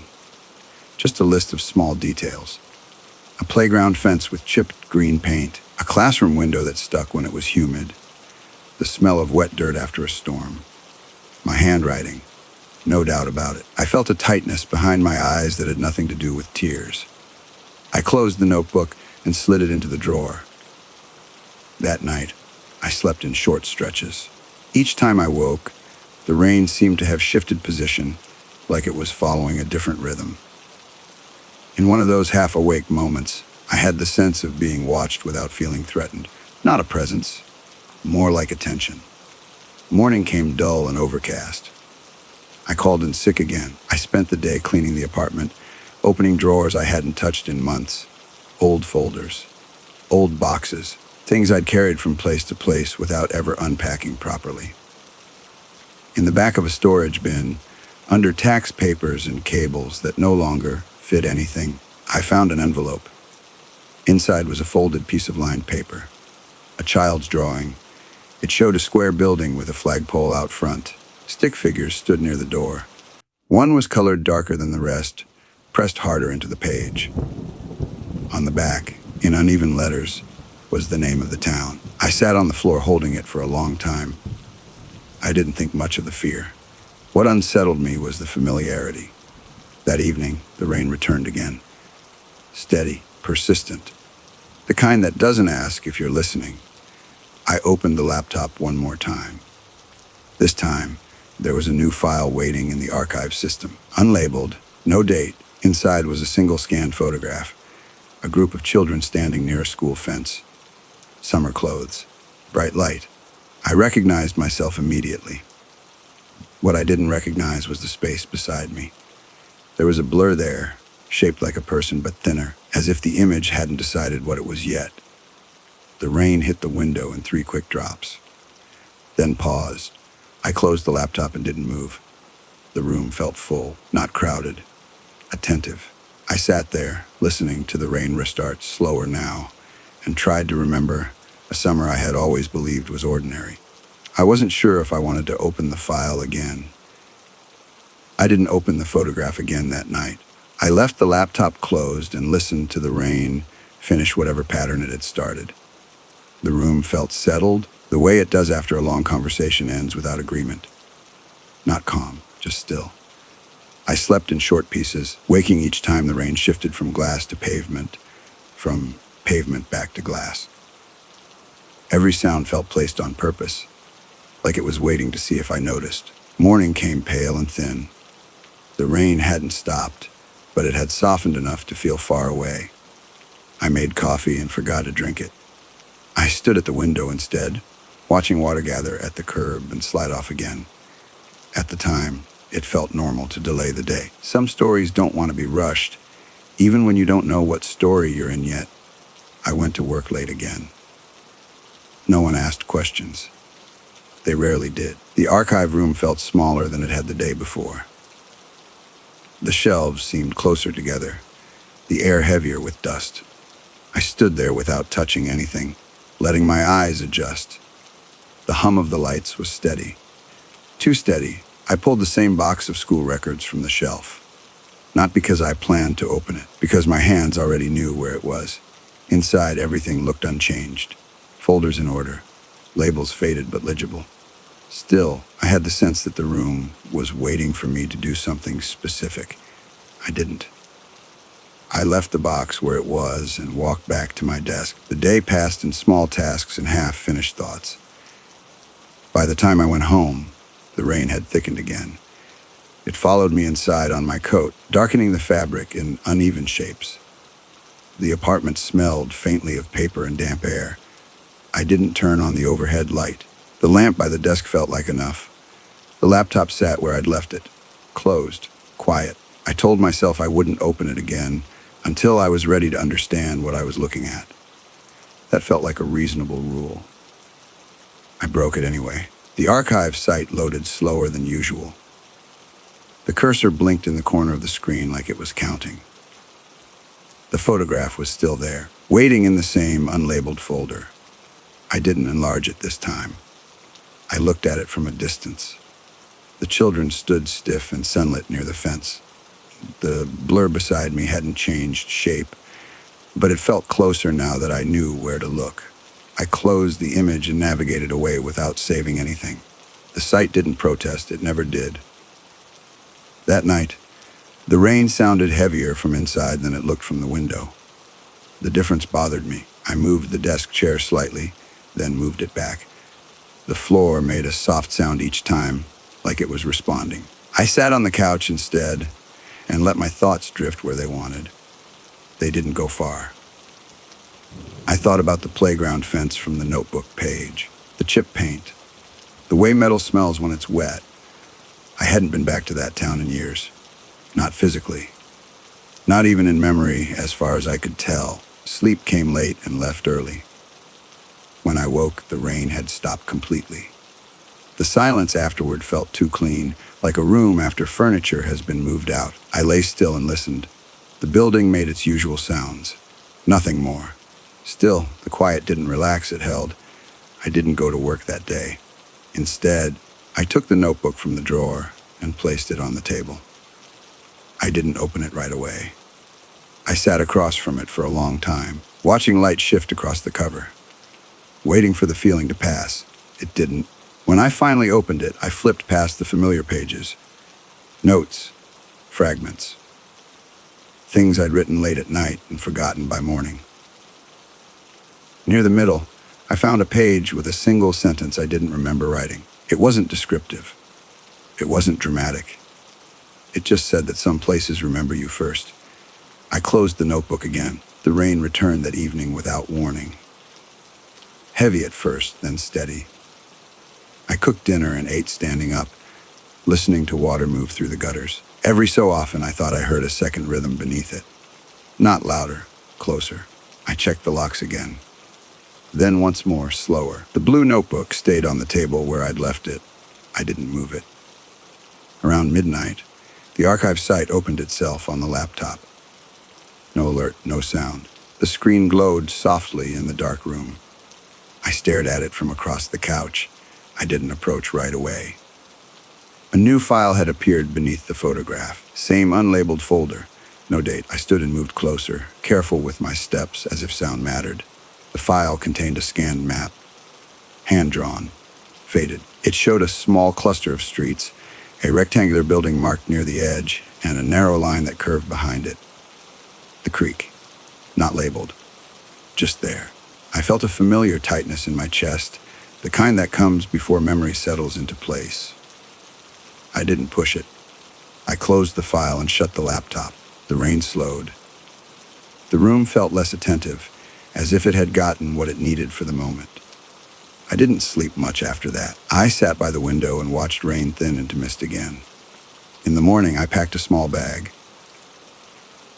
Just a list of small details. A playground fence with chipped green paint, a classroom window that stuck when it was humid, the smell of wet dirt after a storm. My handwriting, no doubt about it. I felt a tightness behind my eyes that had nothing to do with tears. I closed the notebook and slid it into the drawer. That night, I slept in short stretches. Each time I woke, the rain seemed to have shifted position, like it was following a different rhythm. In one of those half-awake moments, I had the sense of being watched without feeling threatened. Not a presence, more like attention. Morning came dull and overcast. I called in sick again. I spent the day cleaning the apartment, opening drawers I hadn't touched in months, old folders, old boxes, things I'd carried from place to place without ever unpacking properly. In the back of a storage bin, under tax papers and cables that no longer fit anything, I found an envelope. Inside was a folded piece of lined paper, a child's drawing. It showed a square building with a flagpole out front. Stick figures stood near the door. One was colored darker than the rest, pressed harder into the page. On the back, in uneven letters, was the name of the town. I sat on the floor holding it for a long time. I didn't think much of the fear. What unsettled me was the familiarity. That evening, the rain returned again. Steady, persistent. The kind that doesn't ask if you're listening. I opened the laptop one more time. This time, there was a new file waiting in the archive system. Unlabeled, no date. Inside was a single scanned photograph. A group of children standing near a school fence. Summer clothes. Bright light. I recognized myself immediately. What I didn't recognize was the space beside me. There was a blur there, shaped like a person but thinner, as if the image hadn't decided what it was yet. The rain hit the window in 3 quick drops. Then paused. I closed the laptop and didn't move. The room felt full, not crowded, attentive. I sat there, listening to the rain restart slower now, and tried to remember a summer I had always believed was ordinary. I wasn't sure if I wanted to open the file again. I didn't open the photograph again that night. I left the laptop closed and listened to the rain finish whatever pattern it had started. The room felt settled, the way it does after a long conversation ends without agreement. Not calm, just still. I slept in short pieces, waking each time the rain shifted from glass to pavement, from pavement back to glass. Every sound felt placed on purpose, like it was waiting to see if I noticed. Morning came pale and thin. The rain hadn't stopped, but it had softened enough to feel far away. I made coffee and forgot to drink it. I stood at the window instead, watching water gather at the curb and slide off again. At the time, it felt normal to delay the day. Some stories don't want to be rushed, even when you don't know what story you're in yet. I went to work late again. No one asked questions. They rarely did. The archive room felt smaller than it had the day before. The shelves seemed closer together, the air heavier with dust. I stood there without touching anything, letting my eyes adjust. The hum of the lights was steady. Too steady. I pulled the same box of school records from the shelf. Not because I planned to open it, because my hands already knew where it was. Inside, everything looked unchanged. Folders in order, labels faded but legible. Still, I had the sense that the room was waiting for me to do something specific. I didn't. I left the box where it was and walked back to my desk. The day passed in small tasks and half-finished thoughts. By the time I went home, the rain had thickened again. It followed me inside on my coat, darkening the fabric in uneven shapes. The apartment smelled faintly of paper and damp air. I didn't turn on the overhead light. The lamp by the desk felt like enough. The laptop sat where I'd left it, closed, quiet. I told myself I wouldn't open it again until I was ready to understand what I was looking at. That felt like a reasonable rule. I broke it anyway. The archive site loaded slower than usual. The cursor blinked in the corner of the screen like it was counting. The photograph was still there, waiting in the same unlabeled folder. I didn't enlarge it this time. I looked at it from a distance. The children stood stiff and sunlit near the fence. The blur beside me hadn't changed shape, but it felt closer now that I knew where to look. I closed the image and navigated away without saving anything. The site didn't protest, it never did. That night, the rain sounded heavier from inside than it looked from the window. The difference bothered me. I moved the desk chair slightly, then moved it back. The floor made a soft sound each time, like it was responding. I sat on the couch instead and let my thoughts drift where they wanted. They didn't go far. I thought about the playground fence from the notebook page, the chip paint, the way metal smells when it's wet. I hadn't been back to that town in years. Not physically. Not even in memory, as far as I could tell. Sleep came late and left early. When I woke, the rain had stopped completely. The silence afterward felt too clean, like a room after furniture has been moved out. I lay still and listened. The building made its usual sounds. Nothing more. Still, the quiet didn't relax it held. I didn't go to work that day. Instead, I took the notebook from the drawer and placed it on the table. I didn't open it right away. I sat across from it for a long time, watching light shift across the cover, waiting for the feeling to pass. It didn't. When I finally opened it, I flipped past the familiar pages. Notes, fragments, things I'd written late at night and forgotten by morning. Near the middle, I found a page with a single sentence I didn't remember writing. It wasn't descriptive. It wasn't dramatic. It just said that some places remember you first. I closed the notebook again. The rain returned that evening without warning. Heavy at first, then steady. I cooked dinner and ate standing up, listening to water move through the gutters. Every so often, I thought I heard a second rhythm beneath it. Not louder, closer. I checked the locks again. Then once more, slower. The blue notebook stayed on the table where I'd left it. I didn't move it. Around midnight, the archive site opened itself on the laptop. No alert, no sound. The screen glowed softly in the dark room. I stared at it from across the couch. I didn't approach right away. A new file had appeared beneath the photograph. Same unlabeled folder. No date. I stood and moved closer, careful with my steps as if sound mattered. The file contained a scanned map. Hand-drawn. Faded. It showed a small cluster of streets, a rectangular building marked near the edge, and a narrow line that curved behind it. The creek. Not labeled. Just there. I felt a familiar tightness in my chest, the kind that comes before memory settles into place. I didn't push it. I closed the file and shut the laptop. The rain slowed. The room felt less attentive, as if it had gotten what it needed for the moment. I didn't sleep much after that. I sat by the window and watched rain thin into mist again. In the morning, I packed a small bag.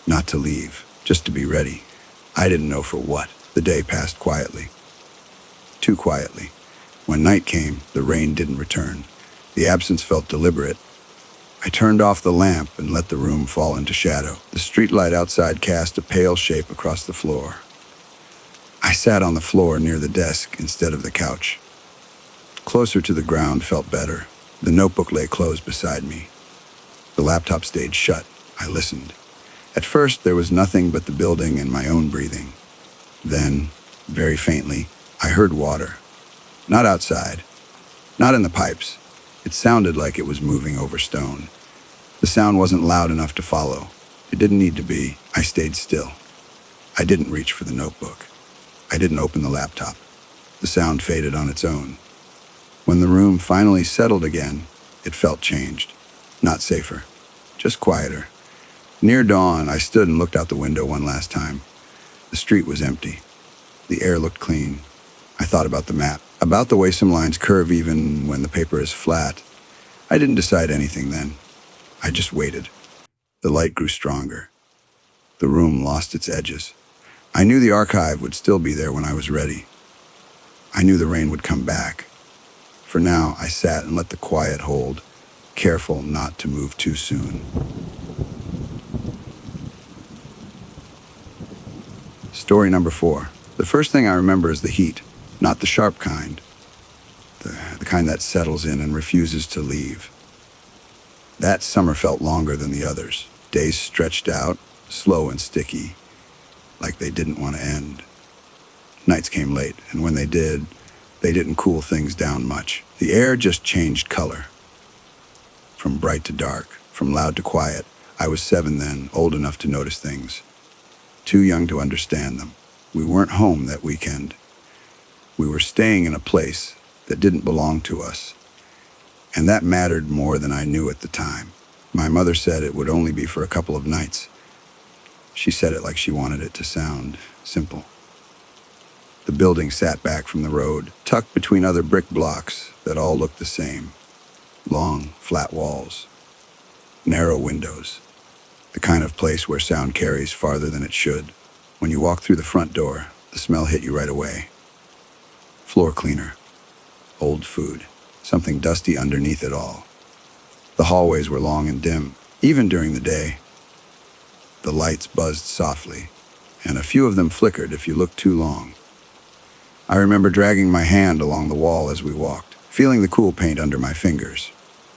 Not to leave, just to be ready. I didn't know for what. The day passed quietly. Too quietly. When night came, the rain didn't return. The absence felt deliberate. I turned off the lamp and let the room fall into shadow. The streetlight outside cast a pale shape across the floor. I sat on the floor near the desk instead of the couch. Closer to the ground felt better. The notebook lay closed beside me. The laptop stayed shut. I listened. At first, there was nothing but the building and my own breathing. Then, very faintly, I heard water. Not outside. Not in the pipes. It sounded like it was moving over stone. The sound wasn't loud enough to follow. It didn't need to be. I stayed still. I didn't reach for the notebook. I didn't open the laptop. The sound faded on its own. When the room finally settled again, it felt changed. Not safer. Just quieter. Near dawn, I stood and looked out the window one last time. The street was empty. The air looked clean. I thought about the map, about the way some lines curve even when the paper is flat. I didn't decide anything then. I just waited. The light grew stronger. The room lost its edges. I knew the archive would still be there when I was ready. I knew the rain would come back. For now, I sat and let the quiet hold, careful not to move too soon. Story number 4. The first thing I remember is the heat, not the sharp kind, the kind that settles in and refuses to leave. That summer felt longer than the others. Days stretched out, slow and sticky, like they didn't want to end. Nights came late, and when they did, they didn't cool things down much. The air just changed color, from bright to dark, from loud to quiet. I was 7 then, old enough to notice things, too young to understand them. We weren't home that weekend. We were staying in a place that didn't belong to us, and that mattered more than I knew at the time. My mother said it would only be for a couple of nights. She said it like she wanted it to sound simple. The building sat back from the road, tucked between other brick blocks that all looked the same. Long, flat walls, narrow windows, the kind of place where sound carries farther than it should. When you walked through the front door, the smell hit you right away. Floor cleaner, old food, something dusty underneath it all. The hallways were long and dim, even during the day. The lights buzzed softly, and a few of them flickered if you looked too long. I remember dragging my hand along the wall as we walked, feeling the cool paint under my fingers.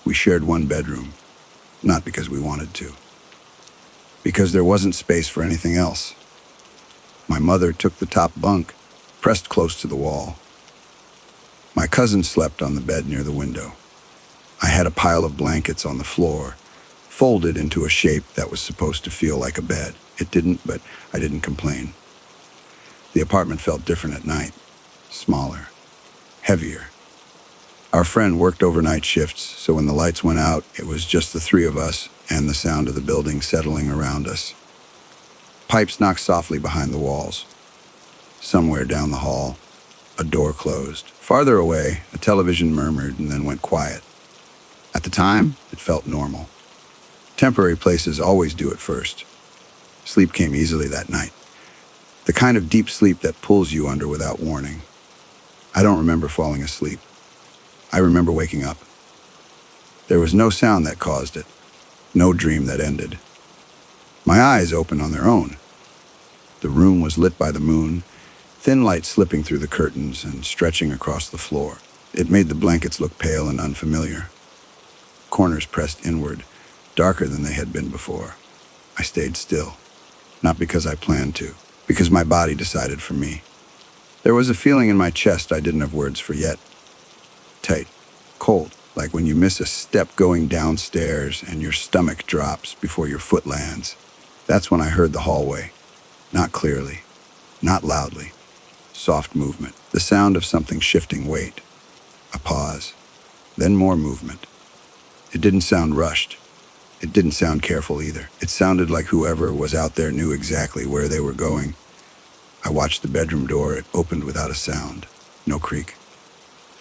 We shared one bedroom, not because we wanted to, because there wasn't space for anything else. My mother took the top bunk, pressed close to the wall. My cousin slept on the bed near the window. I had a pile of blankets on the floor, folded into a shape that was supposed to feel like a bed. It didn't, but I didn't complain. The apartment felt different at night, smaller, heavier. Our friend worked overnight shifts, so when the lights went out, it was just the 3 of us and the sound of the building settling around us. Pipes knocked softly behind the walls. Somewhere down the hall, a door closed. Farther away, a television murmured and then went quiet. At the time, it felt normal. Temporary places always do at first. Sleep came easily that night. The kind of deep sleep that pulls you under without warning. I don't remember falling asleep. I remember waking up. There was no sound that caused it, no dream that ended. My eyes opened on their own. The room was lit by the moon, thin light slipping through the curtains and stretching across the floor. It made the blankets look pale and unfamiliar. Corners pressed inward, darker than they had been before. I stayed still, not because I planned to, because my body decided for me. There was a feeling in my chest I didn't have words for yet. Tight, cold, like when you miss a step going downstairs and your stomach drops before your foot lands. That's when I heard the hallway. Not clearly, not loudly. Soft movement, the sound of something shifting weight. A pause, then more movement. It didn't sound rushed. It didn't sound careful either. It sounded like whoever was out there knew exactly where they were going. I watched the bedroom door. It opened without a sound. No creak,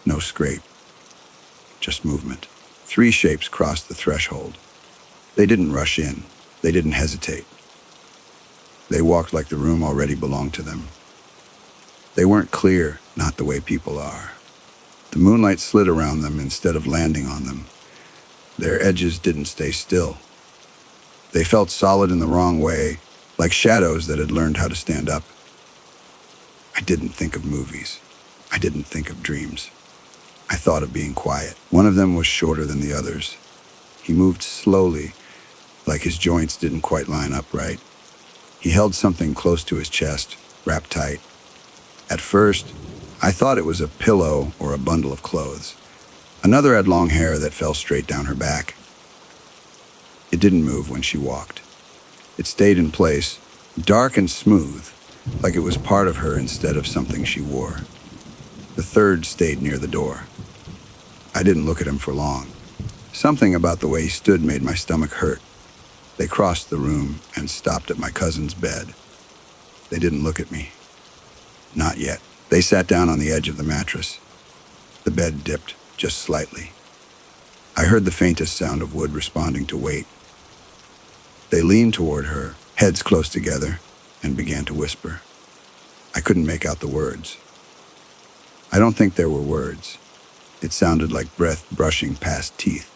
no scrape, just movement. 3 shapes crossed the threshold. They didn't rush in. They didn't hesitate. They walked like the room already belonged to them. They weren't clear, not the way people are. The moonlight slid around them instead of landing on them. Their edges didn't stay still. They felt solid in the wrong way, like shadows that had learned how to stand up. I didn't think of movies. I didn't think of dreams. I thought of being quiet. One of them was shorter than the others. He moved slowly, like his joints didn't quite line up right. He held something close to his chest, wrapped tight. At first, I thought it was a pillow or a bundle of clothes. Another had long hair that fell straight down her back. It didn't move when she walked. It stayed in place, dark and smooth, like it was part of her instead of something she wore. The third stayed near the door. I didn't look at him for long. Something about the way he stood made my stomach hurt. They crossed the room and stopped at my cousin's bed. They didn't look at me. Not yet. They sat down on the edge of the mattress. The bed dipped just slightly. I heard the faintest sound of wood responding to weight. They leaned toward her, heads close together, and began to whisper. I couldn't make out the words. I don't think there were words. It sounded like breath brushing past teeth,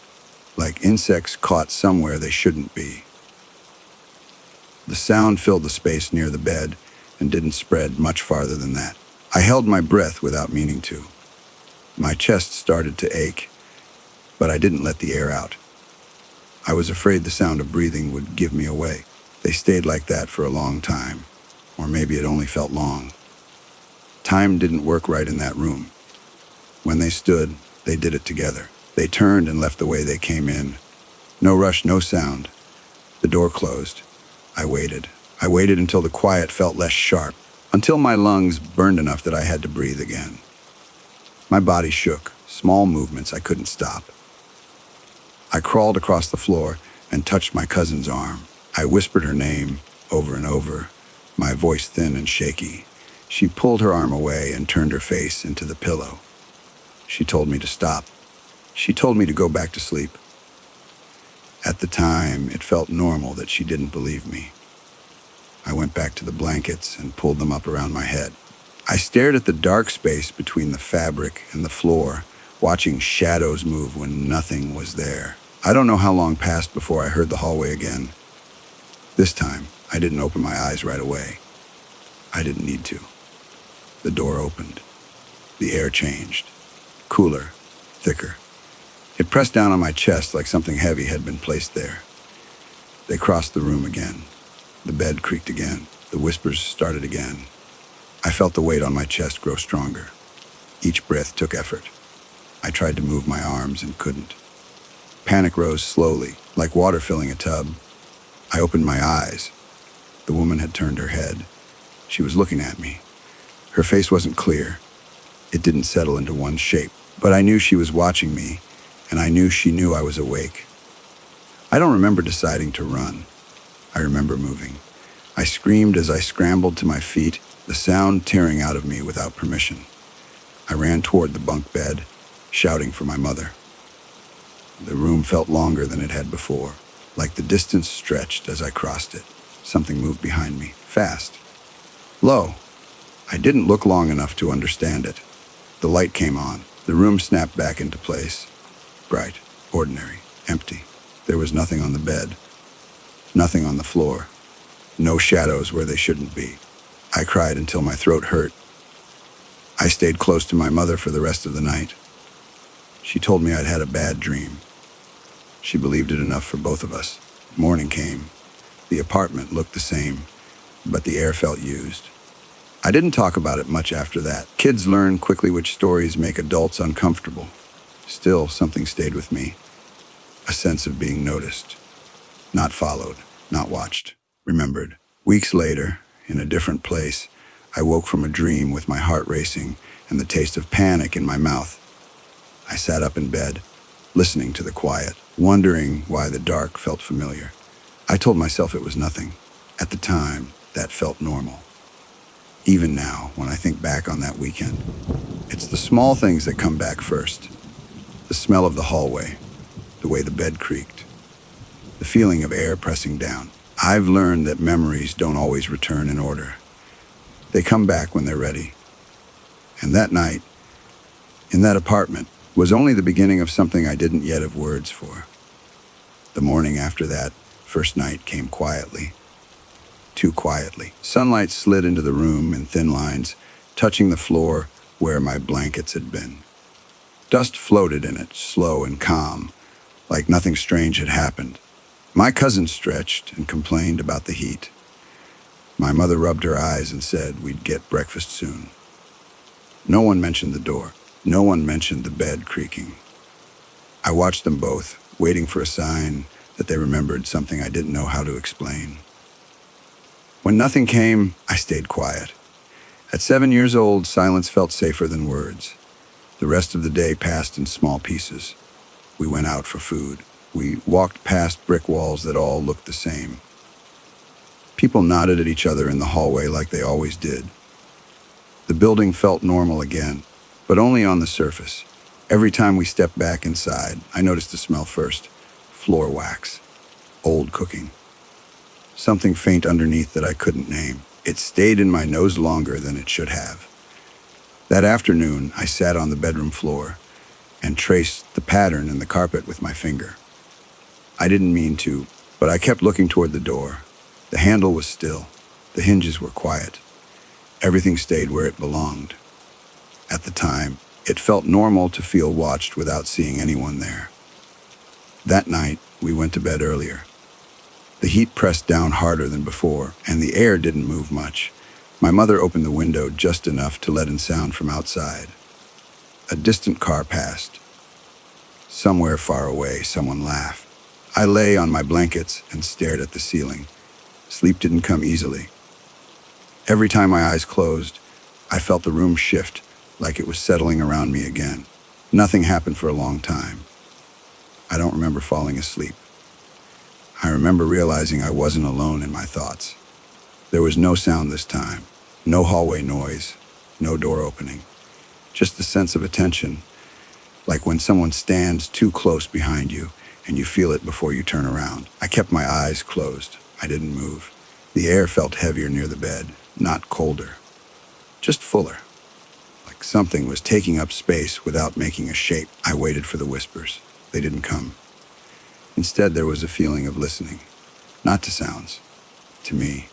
like insects caught somewhere they shouldn't be. The sound filled the space near the bed and didn't spread much farther than that. I held my breath without meaning to. My chest started to ache, but I didn't let the air out. I was afraid the sound of breathing would give me away. They stayed like that for a long time, or maybe it only felt long. Time didn't work right in that room. When they stood, they did it together. They turned and left the way they came in. No rush, no sound. The door closed. I waited. I waited until the quiet felt less sharp, until my lungs burned enough that I had to breathe again. My body shook, small movements I couldn't stop. I crawled across the floor and touched my cousin's arm. I whispered her name over and over, my voice thin and shaky. She pulled her arm away and turned her face into the pillow. She told me to stop. She told me to go back to sleep. At the time, it felt normal that she didn't believe me. I went back to the blankets and pulled them up around my head. I stared at the dark space between the fabric and the floor, watching shadows move when nothing was there. I don't know how long passed before I heard the hallway again. This time, I didn't open my eyes right away. I didn't need to. The door opened. The air changed. Cooler, thicker. It pressed down on my chest like something heavy had been placed there. They crossed the room again. The bed creaked again. The whispers started again. I felt the weight on my chest grow stronger. Each breath took effort. I tried to move my arms and couldn't. Panic rose slowly, like water filling a tub. I opened my eyes. The woman had turned her head. She was looking at me. Her face wasn't clear. It didn't settle into one shape, but I knew she was watching me, and I knew she knew I was awake. I don't remember deciding to run. I remember moving. I screamed as I scrambled to my feet, the sound tearing out of me without permission. I ran toward the bunk bed, shouting for my mother. The room felt longer than it had before, like the distance stretched as I crossed it. Something moved behind me, fast. Low. I didn't look long enough to understand it. The light came on. The room snapped back into place. Bright, ordinary, empty. There was nothing on the bed. Nothing on the floor. No shadows where they shouldn't be. I cried until my throat hurt. I stayed close to my mother for the rest of the night. She told me I'd had a bad dream. She believed it enough for both of us. Morning came. The apartment looked the same, but the air felt used. I didn't talk about it much after that. Kids learn quickly which stories make adults uncomfortable. Still, something stayed with me. A sense of being noticed. Not followed, not watched, remembered. Weeks later, in a different place, I woke from a dream with my heart racing and the taste of panic in my mouth. I sat up in bed, listening to the quiet, wondering why the dark felt familiar. I told myself it was nothing. At the time, that felt normal. Even now, when I think back on that weekend, it's the small things that come back first. The smell of the hallway, the way the bed creaked, the feeling of air pressing down. I've learned that memories don't always return in order. They come back when they're ready. And that night, in that apartment, was only the beginning of something I didn't yet have words for. The morning after that first night came quietly. Too quietly. Sunlight slid into the room in thin lines, touching the floor where my blankets had been. Dust floated in it, slow and calm, like nothing strange had happened. My cousin stretched and complained about the heat. My mother rubbed her eyes and said we'd get breakfast soon. No one mentioned the door. No one mentioned the bed creaking. I watched them both, waiting for a sign that they remembered something I didn't know how to explain. When nothing came, I stayed quiet. At 7 years old, silence felt safer than words. The rest of the day passed in small pieces. We went out for food. We walked past brick walls that all looked the same. People nodded at each other in the hallway like they always did. The building felt normal again, but only on the surface. Every time we stepped back inside, I noticed the smell first. Floor wax. Old cooking. Something faint underneath that I couldn't name. It stayed in my nose longer than it should have. That afternoon, I sat on the bedroom floor, and traced the pattern in the carpet with my finger. I didn't mean to, but I kept looking toward the door. The handle was still. The hinges were quiet. Everything stayed where it belonged. At the time, it felt normal to feel watched without seeing anyone there. That night, we went to bed earlier. The heat pressed down harder than before, and the air didn't move much. My mother opened the window just enough to let in sound from outside. A distant car passed. Somewhere far away, someone laughed. I lay on my blankets and stared at the ceiling. Sleep didn't come easily. Every time my eyes closed, I felt the room shift, like it was settling around me again. Nothing happened for a long time. I don't remember falling asleep. I remember realizing I wasn't alone in my thoughts. There was no sound this time, no hallway noise, no door opening. Just the sense of attention, like when someone stands too close behind you and you feel it before you turn around. I kept my eyes closed. I didn't move. The air felt heavier near the bed, not colder, just fuller. Like something was taking up space without making a shape. I waited for the whispers. They didn't come. Instead, there was a feeling of listening, not to sounds, to me.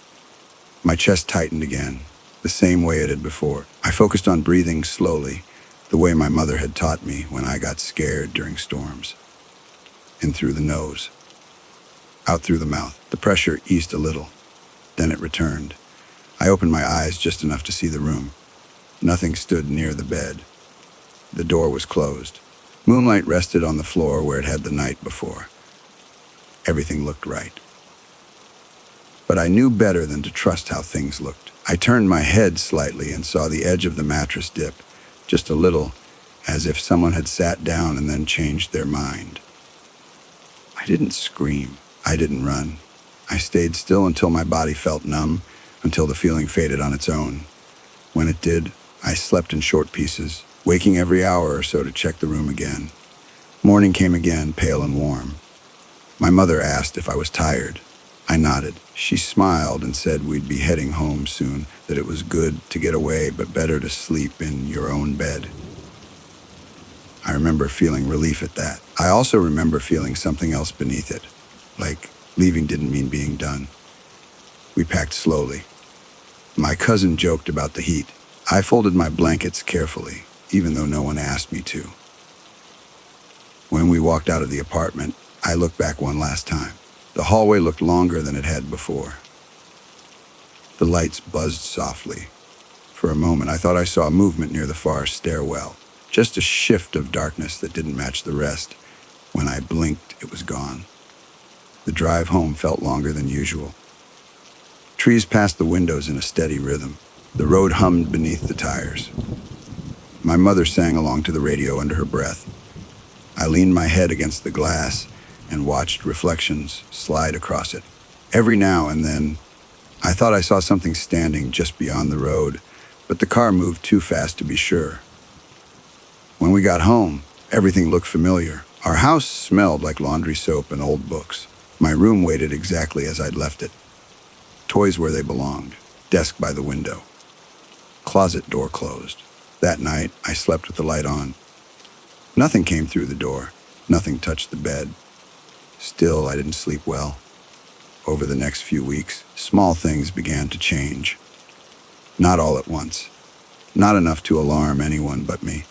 My chest tightened again, the same way it had before. I focused on breathing slowly, the way my mother had taught me when I got scared during storms. In through the nose, out through the mouth. The pressure eased a little. Then it returned. I opened my eyes just enough to see the room. Nothing stood near the bed. The door was closed. Moonlight rested on the floor where it had the night before. Everything looked right. But I knew better than to trust how things looked. I turned my head slightly and saw the edge of the mattress dip, just a little, as if someone had sat down and then changed their mind. I didn't scream. I didn't run. I stayed still until my body felt numb, until the feeling faded on its own. When it did, I slept in short pieces, waking every hour or so to check the room again. Morning came again, pale and warm. My mother asked if I was tired. I nodded. She smiled and said we'd be heading home soon, that it was good to get away, but better to sleep in your own bed. I remember feeling relief at that. I also remember feeling something else beneath it, like leaving didn't mean being done. We packed slowly. My cousin joked about the heat. I folded my blankets carefully, even though no one asked me to. When we walked out of the apartment, I looked back one last time. The hallway looked longer than it had before. The lights buzzed softly. For a moment, I thought I saw movement near the far stairwell, just a shift of darkness that didn't match the rest. When I blinked, it was gone. The drive home felt longer than usual. Trees passed the windows in a steady rhythm. The road hummed beneath the tires. My mother sang along to the radio under her breath. I leaned my head against the glass and watched reflections slide across it. Every now and then, I thought I saw something standing just beyond the road, but the car moved too fast to be sure. When we got home, everything looked familiar. Our house smelled like laundry soap and old books. My room waited exactly as I'd left it. Toys where they belonged, desk by the window, closet door closed. That night, I slept with the light on. Nothing came through the door. Nothing touched the bed. Still, I didn't sleep well. Over the next few weeks, small things began to change. Not all at once. Not enough to alarm anyone but me.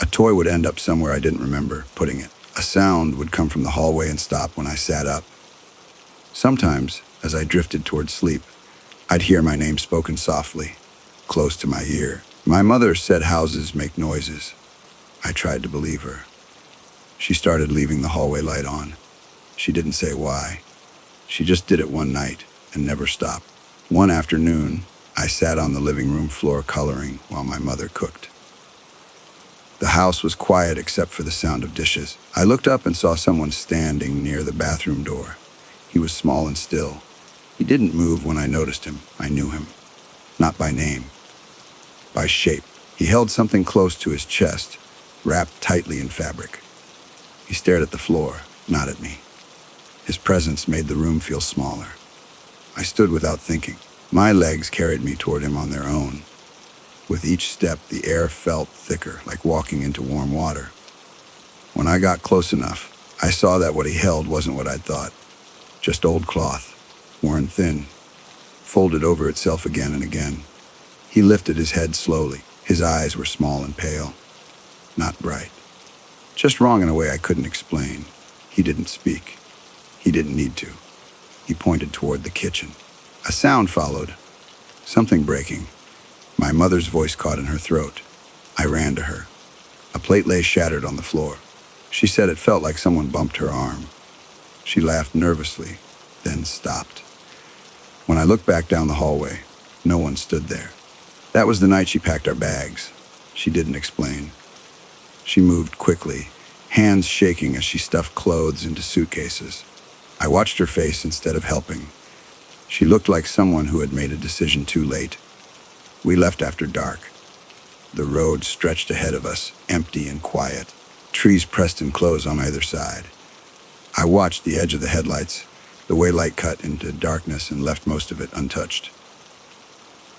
A toy would end up somewhere I didn't remember putting it. A sound would come from the hallway and stop when I sat up. Sometimes, as I drifted toward sleep, I'd hear my name spoken softly, close to my ear. My mother said houses make noises. I tried to believe her. She started leaving the hallway light on. She didn't say why. She just did it one night and never stopped. One afternoon, I sat on the living room floor coloring while my mother cooked. The house was quiet except for the sound of dishes. I looked up and saw someone standing near the bathroom door. He was small and still. He didn't move when I noticed him. I knew him. Not by name. By shape. He held something close to his chest, wrapped tightly in fabric. He stared at the floor, not at me. His presence made the room feel smaller. I stood without thinking. My legs carried me toward him on their own. With each step, the air felt thicker, like walking into warm water. When I got close enough, I saw that what he held wasn't what I'd thought. Just old cloth, worn thin, folded over itself again and again. He lifted his head slowly. His eyes were small and pale, not bright. Just wrong in a way I couldn't explain. He didn't speak. He didn't need to. He pointed toward the kitchen. A sound followed, something breaking. My mother's voice caught in her throat. I ran to her. A plate lay shattered on the floor. She said it felt like someone bumped her arm. She laughed nervously, then stopped. When I looked back down the hallway, no one stood there. That was the night she packed our bags. She didn't explain. She moved quickly, hands shaking as she stuffed clothes into suitcases. I watched her face instead of helping. She looked like someone who had made a decision too late. We left after dark. The road stretched ahead of us, empty and quiet. Trees pressed in close on either side. I watched the edge of the headlights, the way light cut into darkness and left most of it untouched.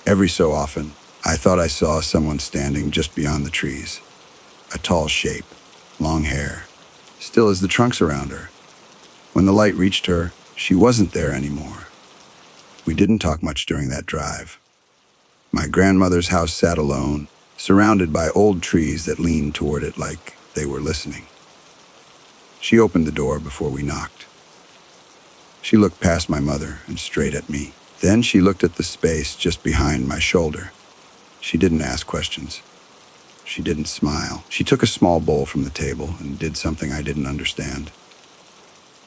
Every so often, I thought I saw someone standing just beyond the trees. A tall shape, long hair, still as the trunks around her. When the light reached her, she wasn't there anymore. We didn't talk much during that drive. My grandmother's house sat alone, surrounded by old trees that leaned toward it like they were listening. She opened the door before we knocked. She looked past my mother and straight at me. Then she looked at the space just behind my shoulder. She didn't ask questions. She didn't smile. She took a small bowl from the table and did something I didn't understand.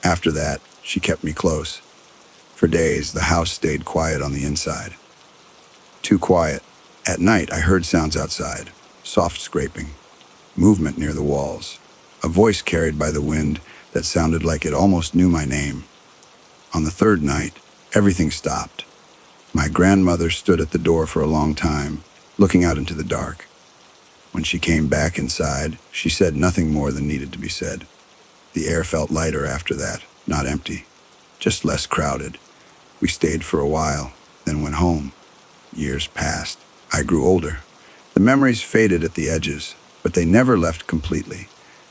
After that, she kept me close. For days, the house stayed quiet on the inside. Too quiet. At night, I heard sounds outside, soft scraping, movement near the walls, a voice carried by the wind that sounded like it almost knew my name. On the third night, everything stopped. My grandmother stood at the door for a long time, looking out into the dark. When she came back inside, she said nothing more than needed to be said. The air felt lighter after that, not empty, just less crowded. We stayed for a while, then went home. Years passed. I grew older. The memories faded at the edges, but they never left completely.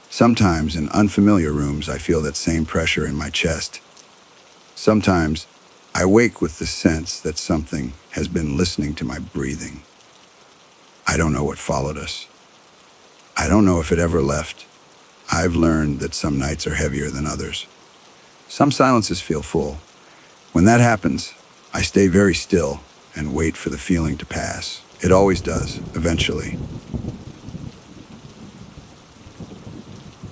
Sometimes in unfamiliar rooms, I feel that same pressure in my chest. Sometimes I wake with the sense that something has been listening to my breathing. I don't know what followed us. I don't know if it ever left. I've learned that some nights are heavier than others. Some silences feel full. When that happens, I stay very still and wait for the feeling to pass. It always does, eventually.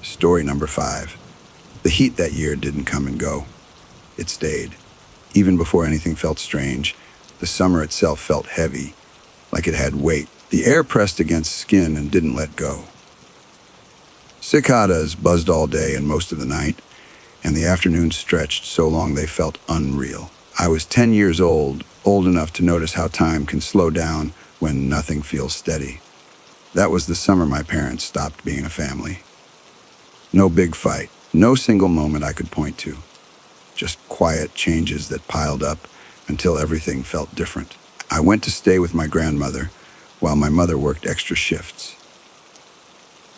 Story number 5. The heat that year didn't come and go. It stayed. Even before anything felt strange, the summer itself felt heavy, like it had weight. The air pressed against skin and didn't let go. Cicadas buzzed all day and most of the night, and the afternoons stretched so long they felt unreal. I was 10 years old enough to notice how time can slow down when nothing feels steady. That was the summer my parents stopped being a family. No big fight, no single moment I could point to. Just quiet changes that piled up until everything felt different. I went to stay with my grandmother while my mother worked extra shifts.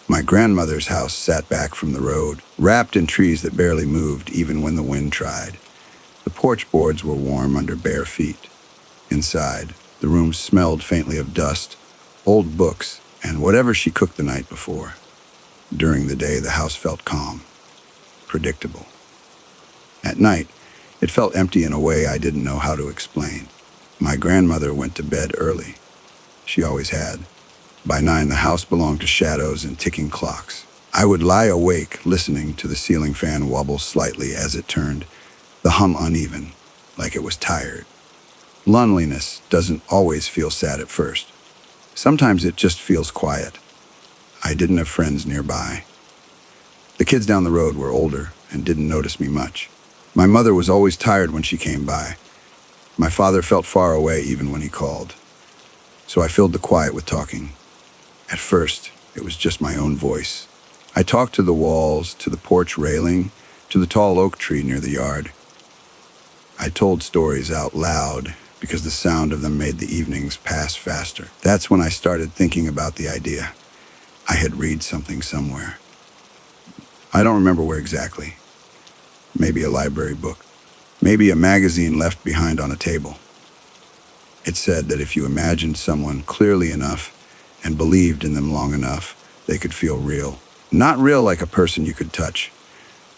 My grandmother's house sat back from the road, wrapped in trees that barely moved even when the wind tried. The porch boards were warm under bare feet. Inside, the room smelled faintly of dust, old books, and whatever she cooked the night before. During the day, the house felt calm, predictable. At night, it felt empty in a way I didn't know how to explain. My grandmother went to bed early. She always had. By 9, the house belonged to shadows and ticking clocks. I would lie awake, listening to the ceiling fan wobble slightly as it turned, the hum uneven, like it was tired. Loneliness doesn't always feel sad at first. Sometimes it just feels quiet. I didn't have friends nearby. The kids down the road were older and didn't notice me much. My mother was always tired when she came by. My father felt far away even when he called. So I filled the quiet with talking. At first, it was just my own voice. I talked to the walls, to the porch railing, to the tall oak tree near the yard. I told stories out loud because the sound of them made the evenings pass faster. That's when I started thinking about the idea. I had read something somewhere. I don't remember where exactly. Maybe a library book. Maybe a magazine left behind on a table. It said that if you imagined someone clearly enough and believed in them long enough, they could feel real. Not real like a person you could touch,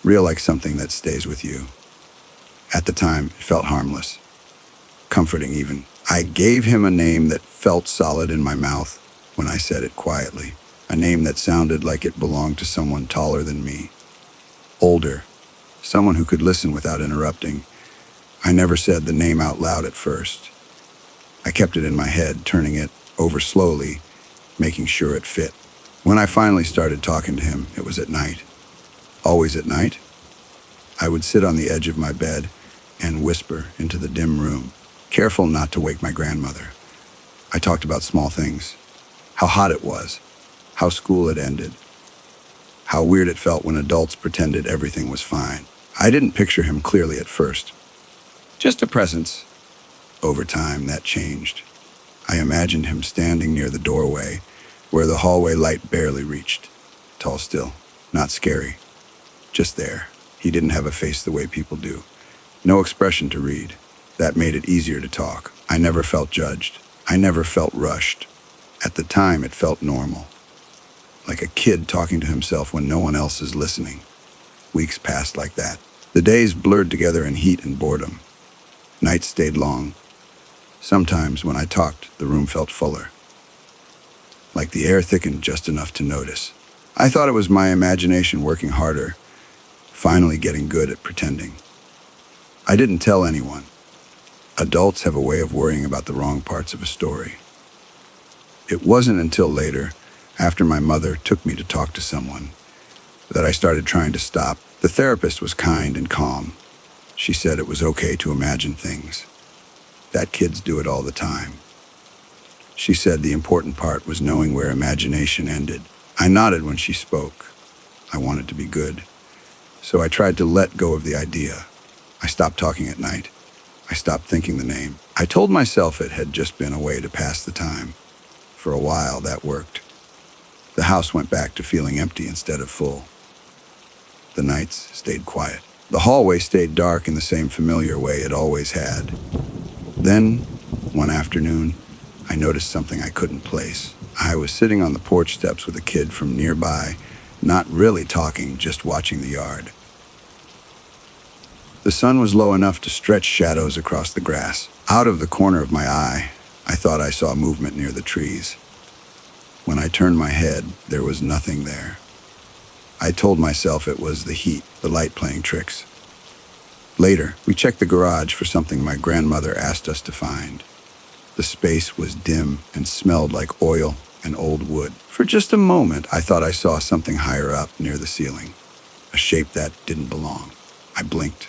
real like something that stays with you. At the time, it felt harmless, comforting even. I gave him a name that felt solid in my mouth when I said it quietly, a name that sounded like it belonged to someone taller than me, older, someone who could listen without interrupting. I never said the name out loud at first. I kept it in my head, turning it over slowly, making sure it fit. When I finally started talking to him, it was at night. Always at night. I would sit on the edge of my bed and whisper into the dim room, careful not to wake my grandmother. I talked about small things, how hot it was, how school had ended, how weird it felt when adults pretended everything was fine. I didn't picture him clearly at first, just a presence. Over time, that changed. I imagined him standing near the doorway, where the hallway light barely reached. Tall still, not scary, just there. He didn't have a face the way people do. No expression to read. That made it easier to talk. I never felt judged. I never felt rushed. At the time, it felt normal. Like a kid talking to himself when no one else is listening. Weeks passed like that. The days blurred together in heat and boredom. Nights stayed long. Sometimes, when I talked, the room felt fuller. Like the air thickened just enough to notice. I thought it was my imagination working harder, finally getting good at pretending. I didn't tell anyone. Adults have a way of worrying about the wrong parts of a story. It wasn't until later, after my mother took me to talk to someone, that I started trying to stop. The therapist was kind and calm. She said it was okay to imagine things, that kids do it all the time. She said the important part was knowing where imagination ended. I nodded when she spoke. I wanted to be good. So I tried to let go of the idea. I stopped talking at night. I stopped thinking the name. I told myself it had just been a way to pass the time. For a while, that worked. The house went back to feeling empty instead of full. The nights stayed quiet. The hallway stayed dark in the same familiar way it always had. Then, one afternoon, I noticed something I couldn't place. I was sitting on the porch steps with a kid from nearby, not really talking, just watching the yard. The sun was low enough to stretch shadows across the grass. Out of the corner of my eye, I thought I saw movement near the trees. When I turned my head, there was nothing there. I told myself it was the heat, the light playing tricks. Later, we checked the garage for something my grandmother asked us to find. The space was dim and smelled like oil and old wood. For just a moment, I thought I saw something higher up near the ceiling, a shape that didn't belong. I blinked.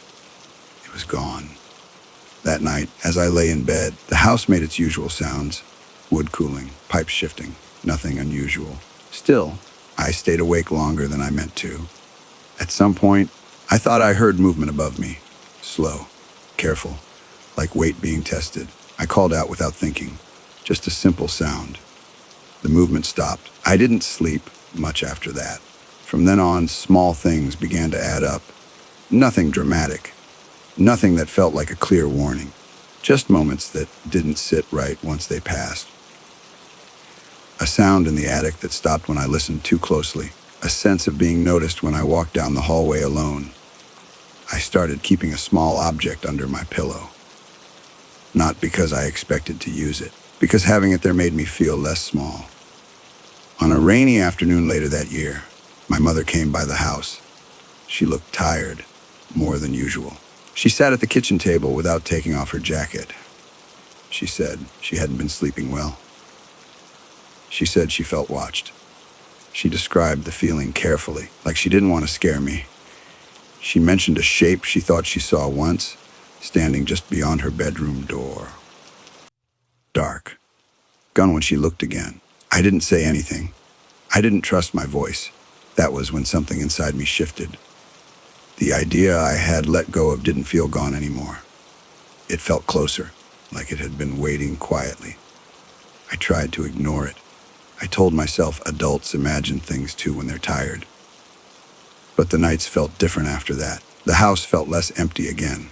It was gone. That night, as I lay in bed, the house made its usual sounds, wood cooling, pipes shifting, nothing unusual. Still, I stayed awake longer than I meant to. At some point, I thought I heard movement above me. Slow, careful, like weight being tested. I called out without thinking, just a simple sound. The movement stopped. I didn't sleep much after that. From then on, small things began to add up. Nothing dramatic, nothing that felt like a clear warning, just moments that didn't sit right once they passed. A sound in the attic that stopped when I listened too closely, a sense of being noticed when I walked down the hallway alone. I started keeping a small object under my pillow. Not because I expected to use it, because having it there made me feel less small. On a rainy afternoon later that year, my mother came by the house. She looked tired, more than usual. She sat at the kitchen table without taking off her jacket. She said she hadn't been sleeping well. She said she felt watched. She described the feeling carefully, like she didn't want to scare me. She mentioned a shape she thought she saw once, standing just beyond her bedroom door. Dark. Gone when she looked again. I didn't say anything. I didn't trust my voice. That was when something inside me shifted. The idea I had let go of didn't feel gone anymore. It felt closer, like it had been waiting quietly. I tried to ignore it. I told myself adults imagine things too when they're tired. But the nights felt different after that. The house felt less empty again.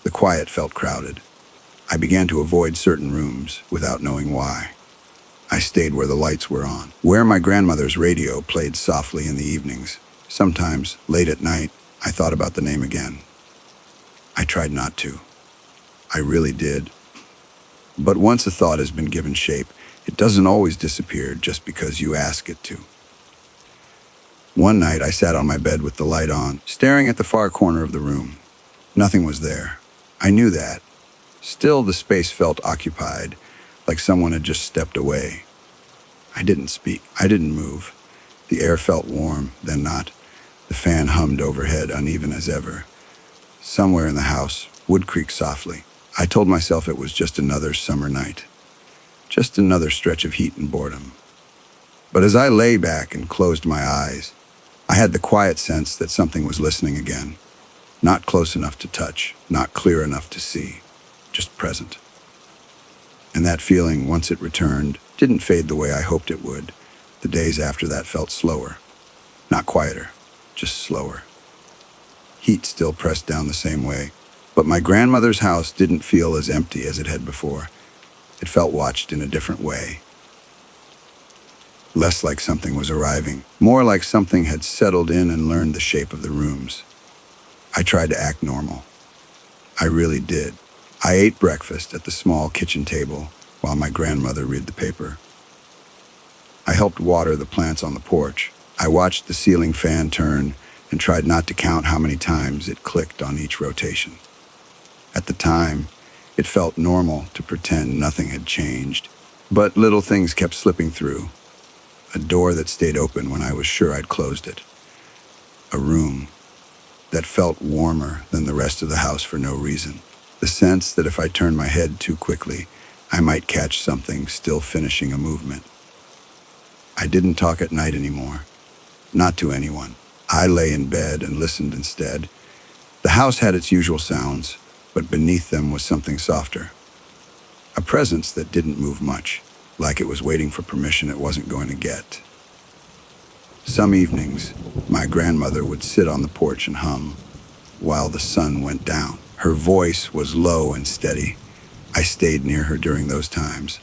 The quiet felt crowded. I began to avoid certain rooms without knowing why. I stayed where the lights were on, where my grandmother's radio played softly in the evenings. Sometimes, late at night, I thought about the name again. I tried not to. I really did. But once a thought has been given shape, it doesn't always disappear just because you ask it to. One night, I sat on my bed with the light on, staring at the far corner of the room. Nothing was there. I knew that. Still, the space felt occupied, like someone had just stepped away. I didn't speak. I didn't move. The air felt warm, then not. The fan hummed overhead, uneven as ever. Somewhere in the house, wood creaked softly. I told myself it was just another summer night. Just another stretch of heat and boredom. But as I lay back and closed my eyes, I had the quiet sense that something was listening again. Not close enough to touch, not clear enough to see, just present. And that feeling, once it returned, didn't fade the way I hoped it would. The days after that felt slower. Not quieter, just slower. Heat still pressed down the same way, but my grandmother's house didn't feel as empty as it had before. It felt watched in a different way. Less like something was arriving, more like something had settled in and learned the shape of the rooms. I tried to act normal. I really did. I ate breakfast at the small kitchen table while my grandmother read the paper. I helped water the plants on the porch. I watched the ceiling fan turn and tried not to count how many times it clicked on each rotation. At the time, it felt normal to pretend nothing had changed, but little things kept slipping through. A door that stayed open when I was sure I'd closed it. A room that felt warmer than the rest of the house for no reason. The sense that if I turned my head too quickly, I might catch something still finishing a movement. I didn't talk at night anymore. Not to anyone. I lay in bed and listened instead. The house had its usual sounds, but beneath them was something softer. A presence that didn't move much, like it was waiting for permission it wasn't going to get. Some evenings, my grandmother would sit on the porch and hum while the sun went down. Her voice was low and steady. I stayed near her during those times.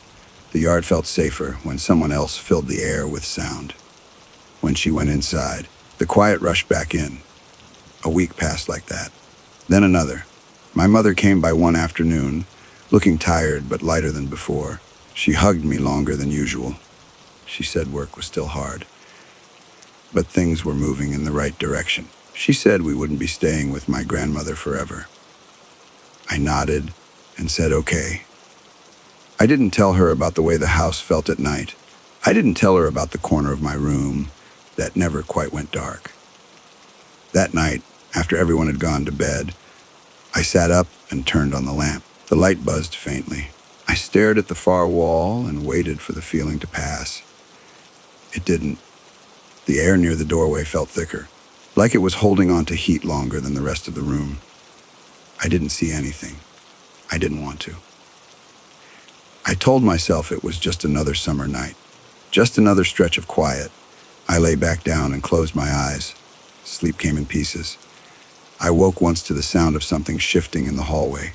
The yard felt safer when someone else filled the air with sound. When she went inside, the quiet rushed back in. A week passed like that. Then another. My mother came by one afternoon, looking tired but lighter than before. She hugged me longer than usual. She said work was still hard, but things were moving in the right direction. She said we wouldn't be staying with my grandmother forever. I nodded and said okay. I didn't tell her about the way the house felt at night. I didn't tell her about the corner of my room that never quite went dark. That night, after everyone had gone to bed, I sat up and turned on the lamp. The light buzzed faintly. I stared at the far wall and waited for the feeling to pass. It didn't. The air near the doorway felt thicker, like it was holding on to heat longer than the rest of the room. I didn't see anything. I didn't want to. I told myself it was just another summer night, just another stretch of quiet. I lay back down and closed my eyes. Sleep came in pieces. I woke once to the sound of something shifting in the hallway.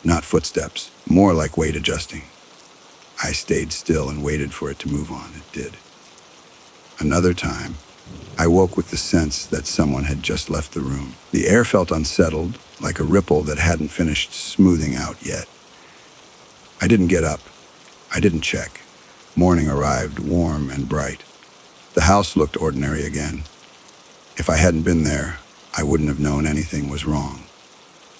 Not footsteps, more like weight adjusting. I stayed still and waited for it to move on. It did. Another time, I woke with the sense that someone had just left the room. The air felt unsettled, like a ripple that hadn't finished smoothing out yet. I didn't get up. I didn't check. Morning arrived, warm and bright. The house looked ordinary again. If I hadn't been there, I wouldn't have known anything was wrong.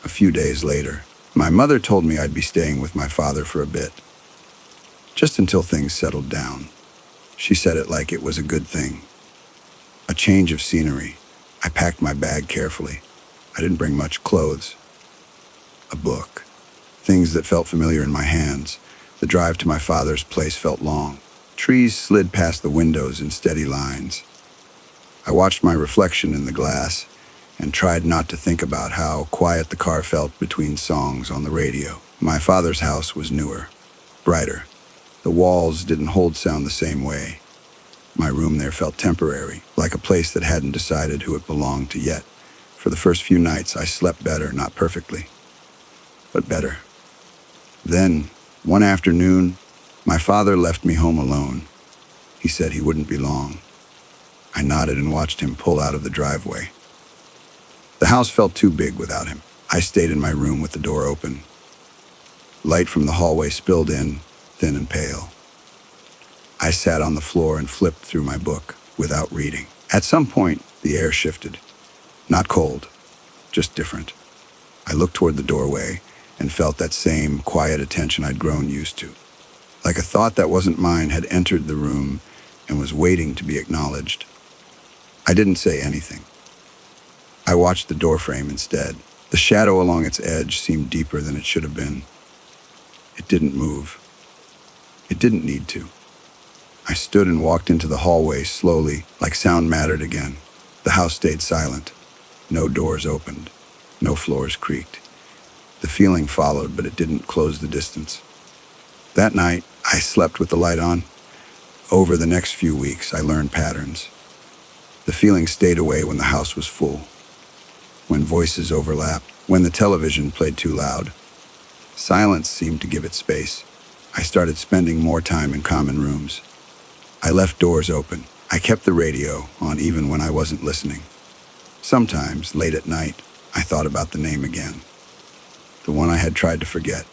A few days later, my mother told me I'd be staying with my father for a bit, just until things settled down. She said it like it was a good thing. A change of scenery. I packed my bag carefully. I didn't bring much clothes. A book. Things that felt familiar in my hands. The drive to my father's place felt long. Trees slid past the windows in steady lines. I watched my reflection in the glass and tried not to think about how quiet the car felt between songs on the radio. My father's house was newer, brighter. The walls didn't hold sound the same way. My room there felt temporary, like a place that hadn't decided who it belonged to yet. For the first few nights, I slept better, not perfectly, but better. Then, one afternoon, my father left me home alone. He said he wouldn't be long. I nodded and watched him pull out of the driveway. The house felt too big without him. I stayed in my room with the door open. Light from the hallway spilled in, thin and pale. I sat on the floor and flipped through my book without reading. At some point, the air shifted. Not cold, just different. I looked toward the doorway and felt that same quiet attention I'd grown used to. Like a thought that wasn't mine had entered the room and was waiting to be acknowledged. I didn't say anything. I watched the doorframe instead. The shadow along its edge seemed deeper than it should have been. It didn't move. It didn't need to. I stood and walked into the hallway slowly, like sound mattered again. The house stayed silent. No doors opened. No floors creaked. The feeling followed, but it didn't close the distance. That night, I slept with the light on. Over the next few weeks, I learned patterns. The feeling stayed away when the house was full, when voices overlapped, when the television played too loud. Silence seemed to give it space. I started spending more time in common rooms. I left doors open. I kept the radio on even when I wasn't listening. Sometimes, late at night, I thought about the name again. The one I had tried to forget.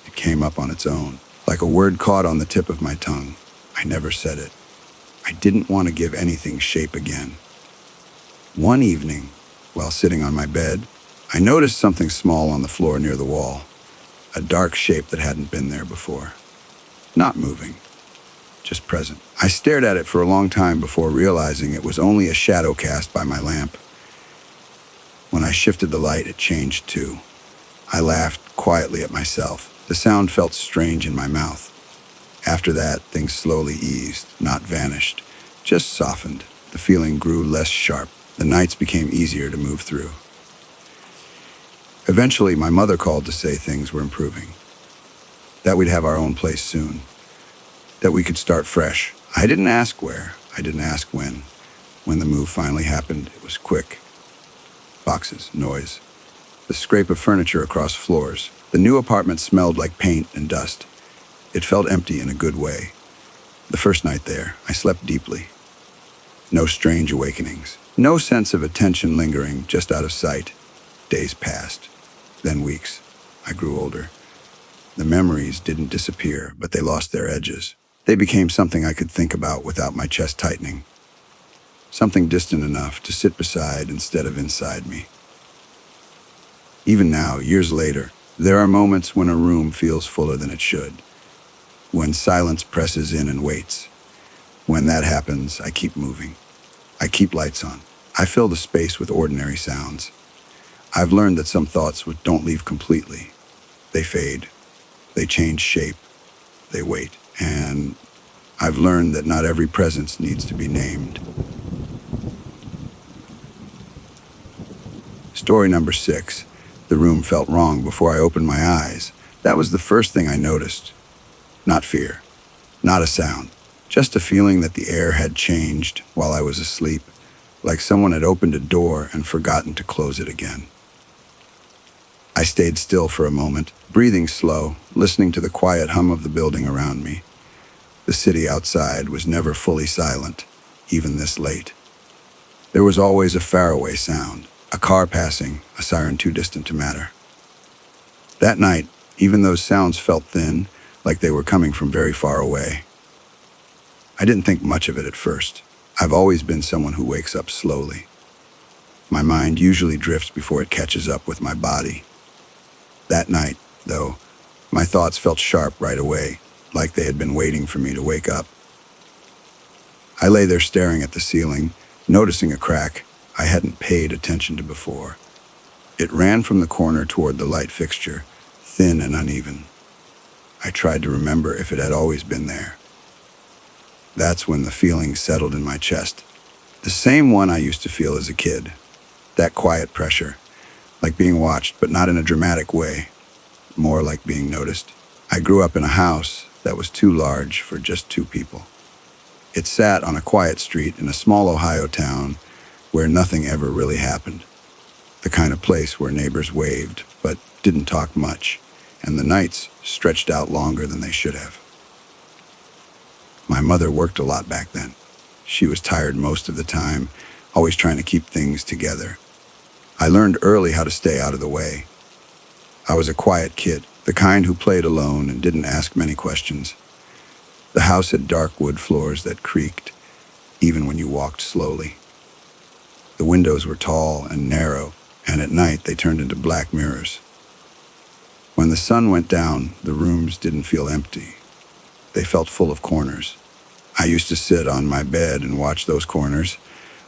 It came up on its own, like a word caught on the tip of my tongue. I never said it. I didn't want to give anything shape again. One evening, while sitting on my bed, I noticed something small on the floor near the wall. A dark shape that hadn't been there before. Not moving, just present. I stared at it for a long time before realizing it was only a shadow cast by my lamp. When I shifted the light, it changed too. I laughed quietly at myself. The sound felt strange in my mouth. After that, things slowly eased, not vanished, just softened. The feeling grew less sharp. The nights became easier to move through. Eventually, my mother called to say things were improving. That we'd have our own place soon. That we could start fresh. I didn't ask where. I didn't ask when. When the move finally happened, it was quick. Boxes, noise. The scrape of furniture across floors. The new apartment smelled like paint and dust. It felt empty in a good way. The first night there, I slept deeply. No strange awakenings. No sense of attention lingering just out of sight. Days passed. Then weeks. I grew older. The memories didn't disappear, but they lost their edges. They became something I could think about without my chest tightening. Something distant enough to sit beside instead of inside me. Even now, years later, there are moments when a room feels fuller than it should. When silence presses in and waits. When that happens, I keep moving. I keep lights on. I fill the space with ordinary sounds. I've learned that some thoughts don't leave completely. They fade. They change shape. They wait. And I've learned that not every presence needs to be named. Story number 6. The room felt wrong before I opened my eyes. That was the first thing I noticed. Not fear. Not a sound. Just a feeling that the air had changed while I was asleep, like someone had opened a door and forgotten to close it again. I stayed still for a moment, breathing slow, listening to the quiet hum of the building around me. The city outside was never fully silent, even this late. There was always a faraway sound, a car passing, a siren too distant to matter. That night, even those sounds felt thin, like they were coming from very far away. I didn't think much of it at first. I've always been someone who wakes up slowly. My mind usually drifts before it catches up with my body. That night, though, my thoughts felt sharp right away, like they had been waiting for me to wake up. I lay there staring at the ceiling, noticing a crack I hadn't paid attention to before. It ran from the corner toward the light fixture, thin and uneven. I tried to remember if it had always been there. That's when the feeling settled in my chest. The same one I used to feel as a kid. That quiet pressure, like being watched, but not in a dramatic way, more like being noticed. I grew up in a house that was too large for just 2 people. It sat on a quiet street in a small Ohio town where nothing ever really happened. The kind of place where neighbors waved but didn't talk much, and the nights stretched out longer than they should have. My mother worked a lot back then. She was tired most of the time, always trying to keep things together. I learned early how to stay out of the way. I was a quiet kid, the kind who played alone and didn't ask many questions. The house had dark wood floors that creaked, even when you walked slowly. The windows were tall and narrow, and at night they turned into black mirrors. When the sun went down, the rooms didn't feel empty. They felt full of corners. I used to sit on my bed and watch those corners,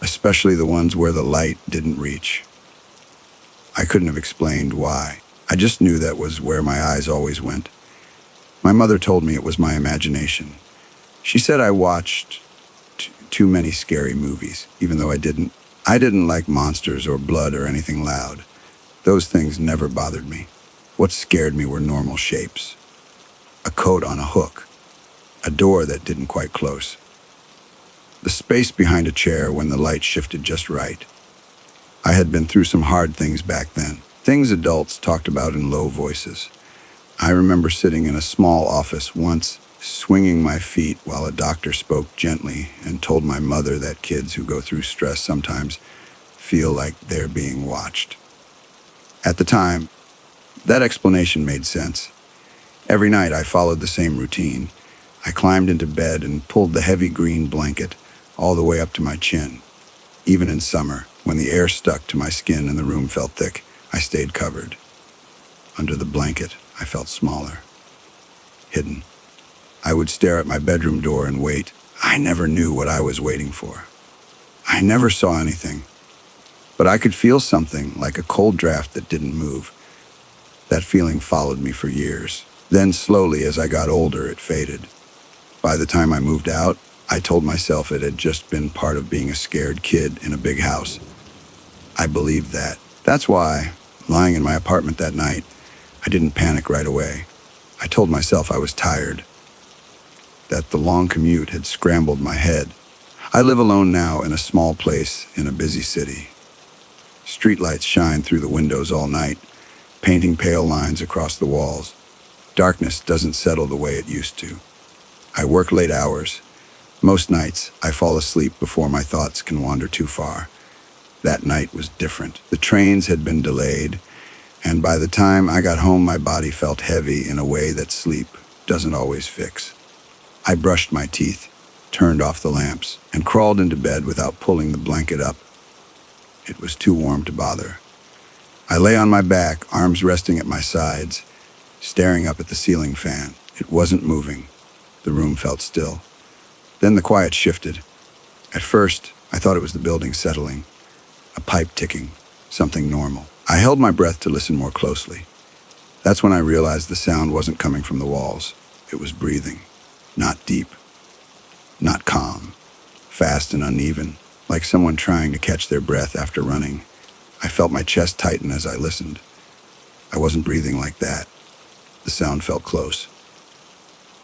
especially the ones where the light didn't reach. I couldn't have explained why. I just knew that was where my eyes always went. My mother told me it was my imagination. She said I watched too many scary movies, even though I didn't. I didn't like monsters or blood or anything loud. Those things never bothered me. What scared me were normal shapes. A coat on a hook. A door that didn't quite close. The space behind a chair when the light shifted just right. I had been through some hard things back then, things adults talked about in low voices. I remember sitting in a small office once, swinging my feet while a doctor spoke gently and told my mother that kids who go through stress sometimes feel like they're being watched. At the time, that explanation made sense. Every night I followed the same routine. I climbed into bed and pulled the heavy green blanket all the way up to my chin. Even in summer, when the air stuck to my skin and the room felt thick, I stayed covered. Under the blanket, I felt smaller, hidden. I would stare at my bedroom door and wait. I never knew what I was waiting for. I never saw anything, but I could feel something like a cold draft that didn't move. That feeling followed me for years. Then slowly, as I got older, it faded. By the time I moved out, I told myself it had just been part of being a scared kid in a big house. I believed that. That's why, lying in my apartment that night, I didn't panic right away. I told myself I was tired, that the long commute had scrambled my head. I live alone now in a small place in a busy city. Streetlights shine through the windows all night, painting pale lines across the walls. Darkness doesn't settle the way it used to. I work late hours. Most nights, I fall asleep before my thoughts can wander too far. That night was different. The trains had been delayed, and by the time I got home, my body felt heavy in a way that sleep doesn't always fix. I brushed my teeth, turned off the lamps, and crawled into bed without pulling the blanket up. It was too warm to bother. I lay on my back, arms resting at my sides, staring up at the ceiling fan. It wasn't moving. The room felt still. Then the quiet shifted. At first, I thought it was the building settling, a pipe ticking, something normal. I held my breath to listen more closely. That's when I realized the sound wasn't coming from the walls. It was breathing. Not deep, not calm, fast and uneven, like someone trying to catch their breath after running. I felt my chest tighten as I listened. I wasn't breathing like that. The sound felt close.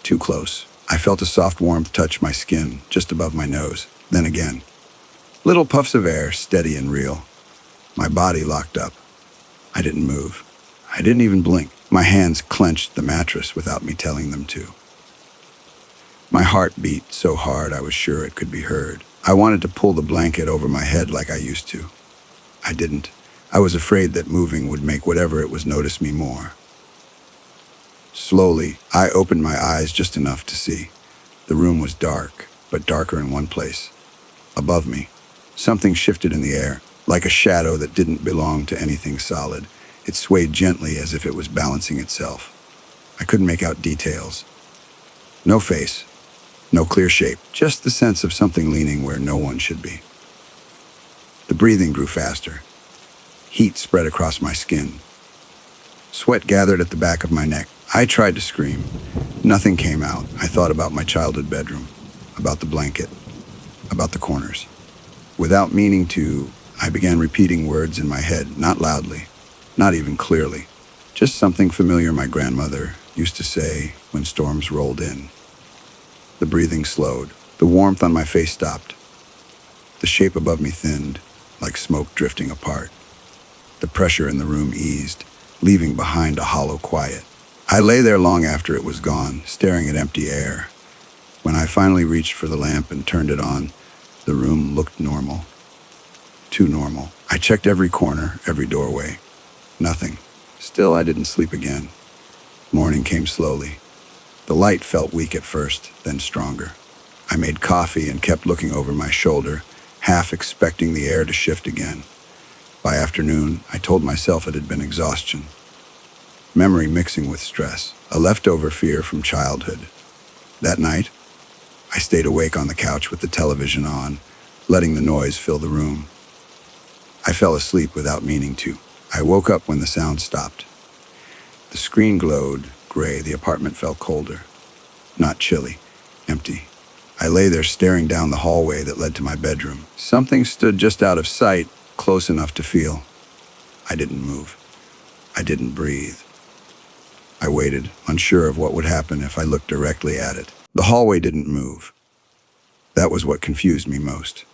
Too close. I felt a soft warmth touch my skin, just above my nose. Then again. Little puffs of air, steady and real. My body locked up. I didn't move. I didn't even blink. My hands clenched the mattress without me telling them to. My heart beat so hard I was sure it could be heard. I wanted to pull the blanket over my head like I used to. I didn't. I was afraid that moving would make whatever it was notice me more. Slowly, I opened my eyes just enough to see. The room was dark, but darker in one place. Above me, something shifted in the air, like a shadow that didn't belong to anything solid. It swayed gently as if it was balancing itself. I couldn't make out details. No face, no clear shape, just the sense of something leaning where no one should be. The breathing grew faster. Heat spread across my skin. Sweat gathered at the back of my neck. I tried to scream. Nothing came out. I thought about my childhood bedroom, about the blanket, about the corners. Without meaning to, I began repeating words in my head, not loudly, not even clearly, just something familiar my grandmother used to say when storms rolled in. The breathing slowed. The warmth on my face stopped. The shape above me thinned, like smoke drifting apart. The pressure in the room eased, leaving behind a hollow quiet. I lay there long after it was gone, staring at empty air. When I finally reached for the lamp and turned it on, the room looked normal. Too normal. I checked every corner, every doorway. Nothing. Still, I didn't sleep again. Morning came slowly. The light felt weak at first, then stronger. I made coffee and kept looking over my shoulder, half expecting the air to shift again. By afternoon, I told myself it had been exhaustion. Memory mixing with stress, a leftover fear from childhood. That night, I stayed awake on the couch with the television on, letting the noise fill the room. I fell asleep without meaning to. I woke up when the sound stopped. The screen glowed gray. The apartment felt colder. Not chilly, empty. I lay there staring down the hallway that led to my bedroom. Something stood just out of sight, close enough to feel. I didn't move. I didn't breathe. I waited, unsure of what would happen if I looked directly at it. The hallway didn't move. That was what confused me most.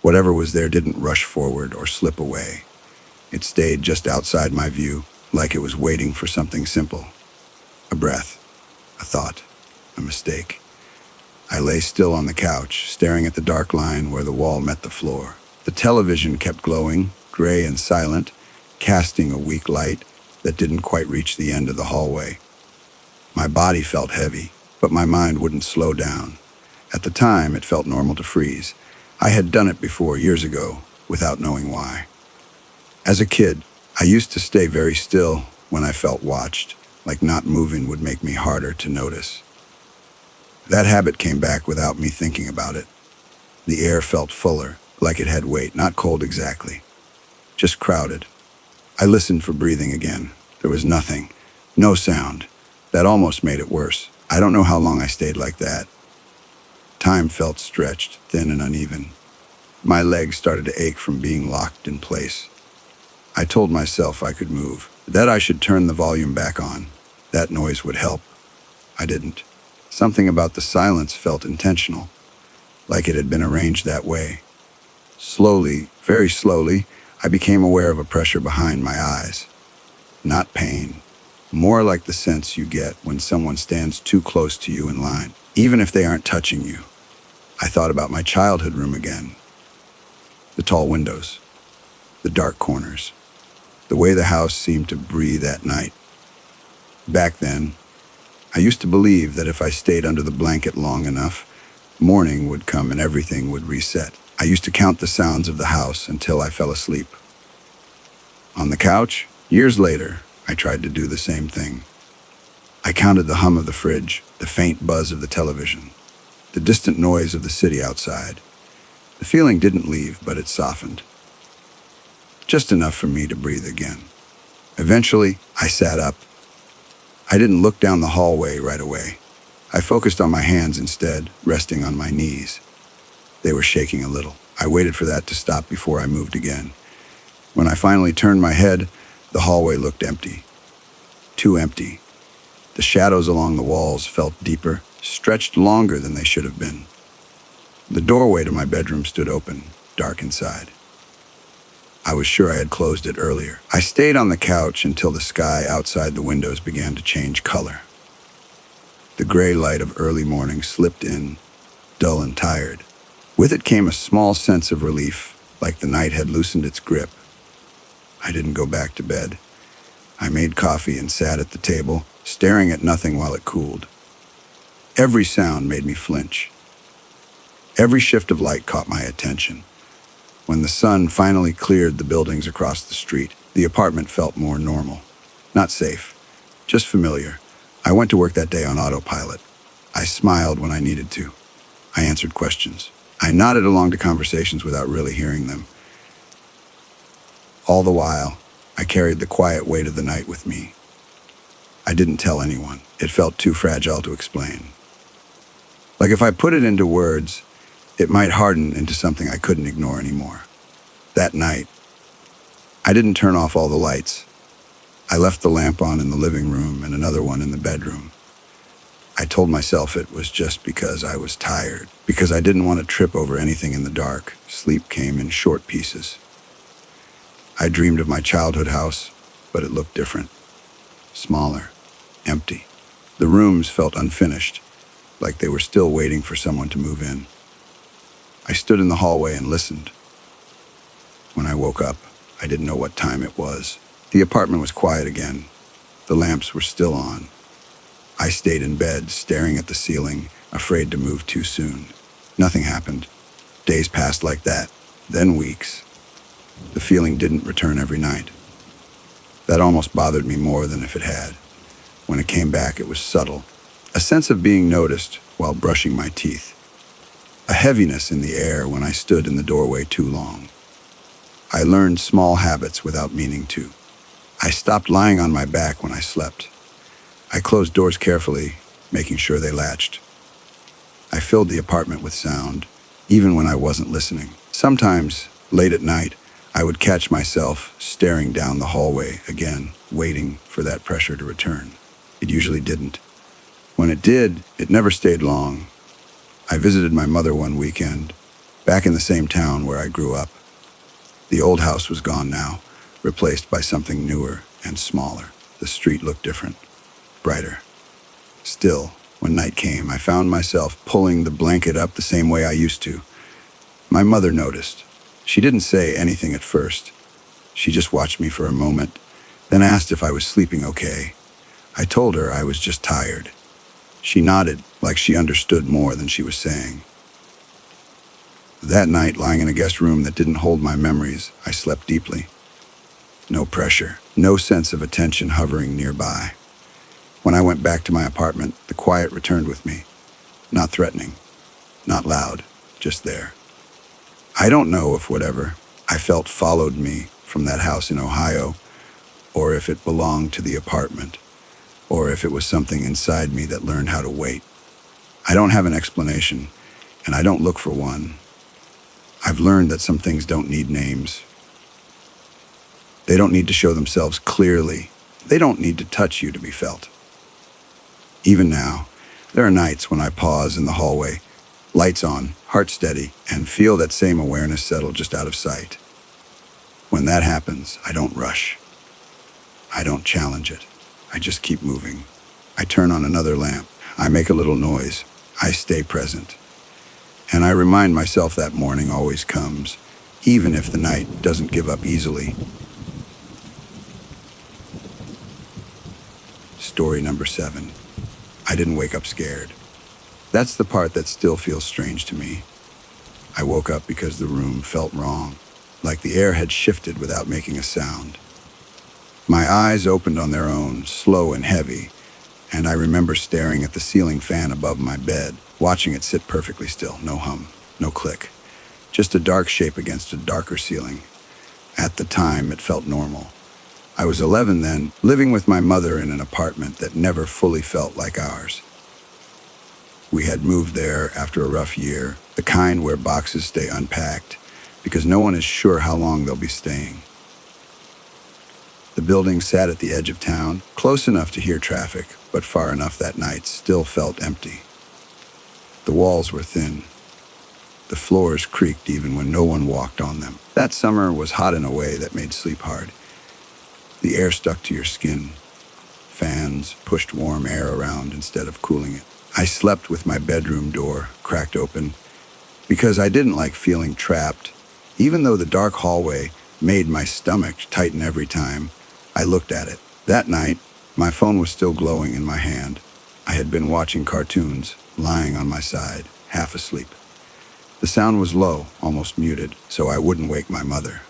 Whatever was there didn't rush forward or slip away. It stayed just outside my view, like it was waiting for something simple. A breath, a thought, a mistake. I lay still on the couch, staring at the dark line where the wall met the floor. The television kept glowing, gray and silent, casting a weak light that didn't quite reach the end of the hallway. My body felt heavy, but my mind wouldn't slow down. At the time, it felt normal to freeze. I had done it before, years ago, without knowing why. As a kid, I used to stay very still when I felt watched, like not moving would make me harder to notice. That habit came back without me thinking about it. The air felt fuller, like it had weight, not cold exactly, just crowded. I listened for breathing again. There was nothing, no sound. That almost made it worse. I don't know how long I stayed like that. Time felt stretched, thin and uneven. My legs started to ache from being locked in place. I told myself I could move, that I should turn the volume back on. That noise would help. I didn't. Something about the silence felt intentional, like it had been arranged that way. Slowly, very slowly, I became aware of a pressure behind my eyes. Not pain, more like the sense you get when someone stands too close to you in line, even if they aren't touching you. I thought about my childhood room again. The tall windows, the dark corners, the way the house seemed to breathe at night. Back then, I used to believe that if I stayed under the blanket long enough, morning would come and everything would reset. I used to count the sounds of the house until I fell asleep. On the couch, years later, I tried to do the same thing. I counted the hum of the fridge, the faint buzz of the television, the distant noise of the city outside. The feeling didn't leave, but it softened. Just enough for me to breathe again. Eventually, I sat up. I didn't look down the hallway right away. I focused on my hands instead, resting on my knees. They were shaking a little. I waited for that to stop before I moved again. When I finally turned my head, the hallway looked empty. Too empty. The shadows along the walls felt deeper, stretched longer than they should have been. The doorway to my bedroom stood open, dark inside. I was sure I had closed it earlier. I stayed on the couch until the sky outside the windows began to change color. The gray light of early morning slipped in, dull and tired. With it came a small sense of relief, like the night had loosened its grip. I didn't go back to bed. I made coffee and sat at the table, staring at nothing while it cooled. Every sound made me flinch. Every shift of light caught my attention. When the sun finally cleared the buildings across the street, the apartment felt more normal. Not safe, just familiar. I went to work that day on autopilot. I smiled when I needed to. I answered questions. I nodded along to conversations without really hearing them. All the while, I carried the quiet weight of the night with me. I didn't tell anyone. It felt too fragile to explain. Like if I put it into words, it might harden into something I couldn't ignore anymore. That night, I didn't turn off all the lights. I left the lamp on in the living room and another one in the bedroom. I told myself it was just because I was tired, because I didn't want to trip over anything in the dark. Sleep came in short pieces. I dreamed of my childhood house, but it looked different. Smaller, empty. The rooms felt unfinished, like they were still waiting for someone to move in. I stood in the hallway and listened. When I woke up, I didn't know what time it was. The apartment was quiet again. The lamps were still on. I stayed in bed, staring at the ceiling, afraid to move too soon. Nothing happened. Days passed like that, then weeks. The feeling didn't return every night. That almost bothered me more than if it had. When it came back, it was subtle. A sense of being noticed while brushing my teeth. A heaviness in the air when I stood in the doorway too long. I learned small habits without meaning to. I stopped lying on my back when I slept. I closed doors carefully, making sure they latched. I filled the apartment with sound, even when I wasn't listening. Sometimes, late at night, I would catch myself staring down the hallway again, waiting for that pressure to return. It usually didn't. When it did, it never stayed long. I visited my mother one weekend, back in the same town where I grew up. The old house was gone now, replaced by something newer and smaller. The street looked different, brighter. Still, when night came, I found myself pulling the blanket up the same way I used to. My mother noticed. She didn't say anything at first. She just watched me for a moment, then asked if I was sleeping okay. I told her I was just tired. She nodded, like she understood more than she was saying. That night, lying in a guest room that didn't hold my memories, I slept deeply. No pressure, no sense of attention hovering nearby. When I went back to my apartment, the quiet returned with me. Not threatening, not loud, just there. I don't know if whatever I felt followed me from that house in Ohio, or if it belonged to the apartment, or if it was something inside me that learned how to wait. I don't have an explanation, and I don't look for one. I've learned that some things don't need names. They don't need to show themselves clearly. They don't need to touch you to be felt. Even now, there are nights when I pause in the hallway, lights on, heart steady, and feel that same awareness settle just out of sight. When that happens, I don't rush. I don't challenge it. I just keep moving. I turn on another lamp. I make a little noise. I stay present. And I remind myself that morning always comes, even if the night doesn't give up easily. Story number 7. I didn't wake up scared. That's the part that still feels strange to me. I woke up because the room felt wrong, like the air had shifted without making a sound. My eyes opened on their own, slow and heavy, and I remember staring at the ceiling fan above my bed, watching it sit perfectly still, no hum, no click, just a dark shape against a darker ceiling. At the time, it felt normal. I was 11 then, living with my mother in an apartment that never fully felt like ours. We had moved there after a rough year, the kind where boxes stay unpacked, because no one is sure how long they'll be staying. The building sat at the edge of town, close enough to hear traffic, but far enough that night still felt empty. The walls were thin. The floors creaked even when no one walked on them. That summer was hot in a way that made sleep hard. The air stuck to your skin. Fans pushed warm air around instead of cooling it. I slept with my bedroom door cracked open because I didn't like feeling trapped. Even though the dark hallway made my stomach tighten every time I looked at it. That night, my phone was still glowing in my hand. I had been watching cartoons, lying on my side, half asleep. The sound was low, almost muted, so I wouldn't wake my mother.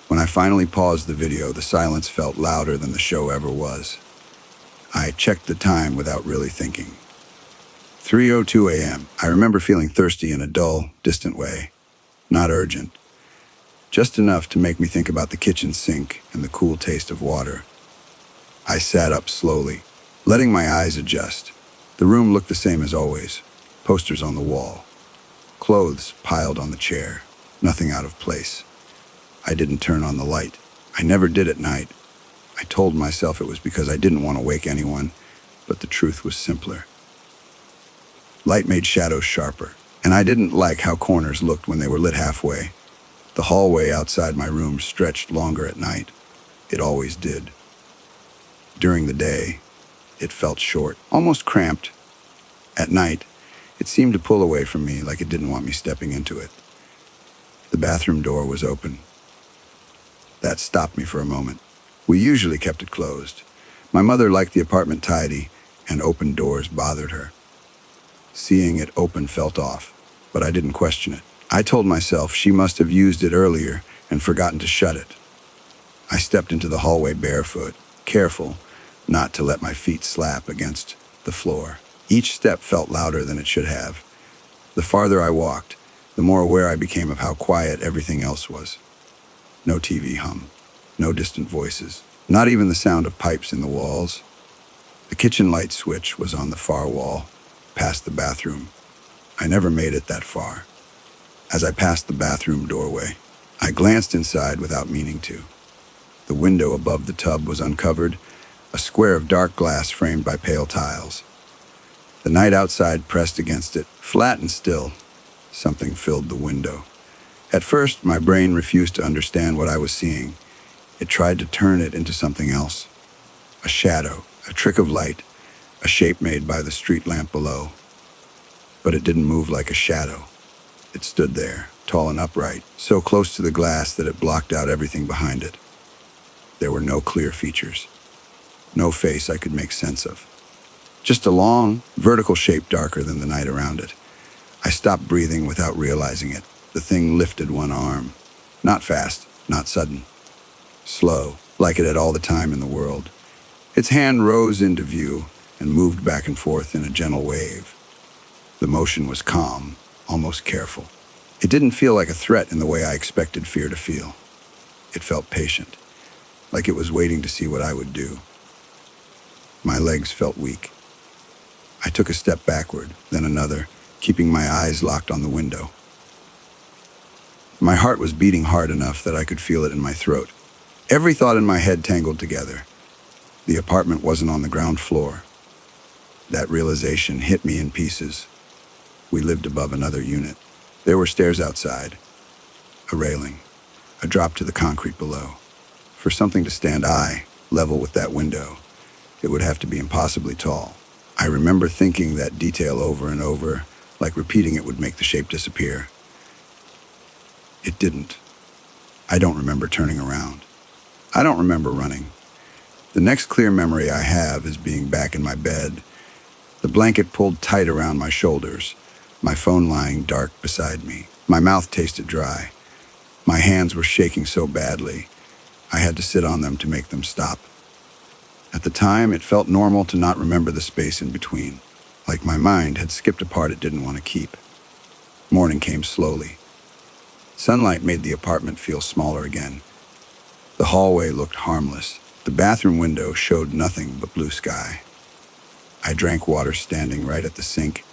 When I finally paused the video, the silence felt louder than the show ever was. I checked the time without really thinking. 3:02 a.m. I remember feeling thirsty in a dull, distant way. Not urgent. Just enough to make me think about the kitchen sink and the cool taste of water. I sat up slowly, letting my eyes adjust. The room looked the same as always. Posters on the wall. Clothes piled on the chair. Nothing out of place. I didn't turn on the light. I never did at night. I told myself it was because I didn't want to wake anyone, but the truth was simpler. Light made shadows sharper, and I didn't like how corners looked when they were lit halfway. The hallway outside my room stretched longer at night. It always did. During the day, it felt short, almost cramped. At night, it seemed to pull away from me like it didn't want me stepping into it. The bathroom door was open. That stopped me for a moment. We usually kept it closed. My mother liked the apartment tidy, and open doors bothered her. Seeing it open felt off, but I didn't question it. I told myself she must have used it earlier and forgotten to shut it. I stepped into the hallway barefoot, careful not to let my feet slap against the floor. Each step felt louder than it should have. The farther I walked, the more aware I became of how quiet everything else was. No TV hum, no distant voices, not even the sound of pipes in the walls. The kitchen light switch was on the far wall, past the bathroom. I never made it that far. As I passed the bathroom doorway, I glanced inside without meaning to. The window above the tub was uncovered, a square of dark glass framed by pale tiles. The night outside pressed against it, flat and still. Something filled the window. At first, my brain refused to understand what I was seeing. It tried to turn it into something else. A shadow, a trick of light, a shape made by the street lamp below. But it didn't move like a shadow. It stood there, tall and upright, so close to the glass that it blocked out everything behind it. There were no clear features. No face I could make sense of. Just a long, vertical shape darker than the night around it. I stopped breathing without realizing it. The thing lifted one arm. Not fast, not sudden. Slow, like it had all the time in the world. Its hand rose into view and moved back and forth in a gentle wave. The motion was calm, almost careful. It didn't feel like a threat in the way I expected fear to feel. It felt patient, like it was waiting to see what I would do. My legs felt weak. I took a step backward, then another, keeping my eyes locked on the window. My heart was beating hard enough that I could feel it in my throat. Every thought in my head tangled together. The apartment wasn't on the ground floor. That realization hit me in pieces. We lived above another unit. There were stairs outside, a railing, a drop to the concrete below. For something to stand eye level with that window, it would have to be impossibly tall. I remember thinking that detail over and over, like repeating it would make the shape disappear. It didn't. I don't remember turning around. I don't remember running. The next clear memory I have is being back in my bed, the blanket pulled tight around my shoulders, my phone lying dark beside me. My mouth tasted dry. My hands were shaking so badly, I had to sit on them to make them stop. At the time, it felt normal to not remember the space in between, like my mind had skipped a part it didn't want to keep. Morning came slowly. Sunlight made the apartment feel smaller again. The hallway looked harmless. The bathroom window showed nothing but blue sky. I drank water standing right at the sink,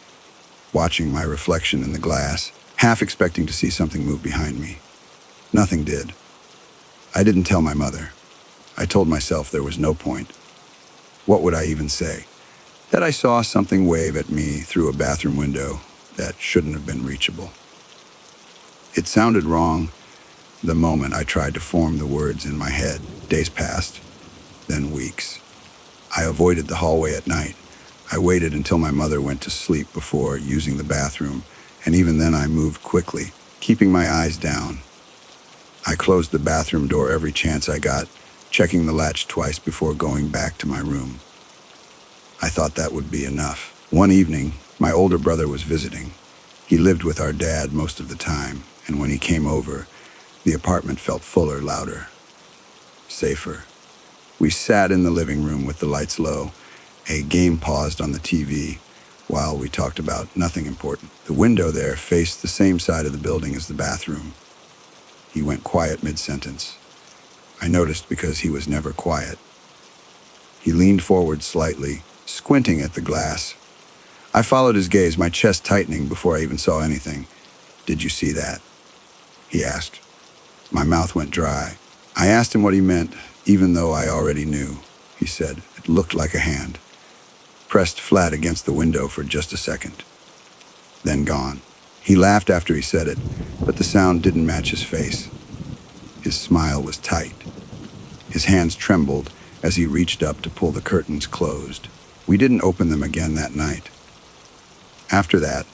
watching my reflection in the glass, half expecting to see something move behind me. Nothing did. I didn't tell my mother. I told myself there was no point. What would I even say? That I saw something wave at me through a bathroom window that shouldn't have been reachable. It sounded wrong the moment I tried to form the words in my head. Days passed, then weeks. I avoided the hallway at night. I waited until my mother went to sleep before using the bathroom, and even then I moved quickly, keeping my eyes down. I closed the bathroom door every chance I got, checking the latch twice before going back to my room. I thought that would be enough. One evening, my older brother was visiting. He lived with our dad most of the time, and when he came over, the apartment felt fuller, louder, safer. We sat in the living room with the lights low. A game paused on the TV while we talked about nothing important. The window there faced the same side of the building as the bathroom. He went quiet mid-sentence. I noticed because he was never quiet. He leaned forward slightly, squinting at the glass. I followed his gaze, my chest tightening before I even saw anything. "Did you see that?" he asked. My mouth went dry. I asked him what he meant, even though I already knew. He said, "It looked like a hand." Pressed flat against the window for just a second. then gone. He laughed after he said it, but the sound didn't match his face. His smile was tight. His hands trembled as he reached up to pull the curtains closed. We didn't open them again that night. After that,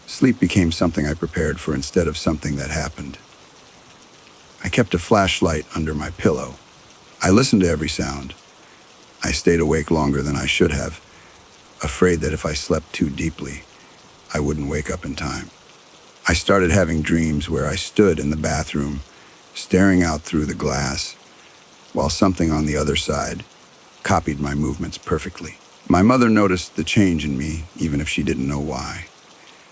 sleep became something I prepared for instead of something that happened. I kept a flashlight under my pillow. I listened to every sound. I stayed awake longer than I should have, afraid that if I slept too deeply, I wouldn't wake up in time. I started having dreams where I stood in the bathroom, staring out through the glass, while something on the other side copied my movements perfectly. My mother noticed the change in me, even if she didn't know why.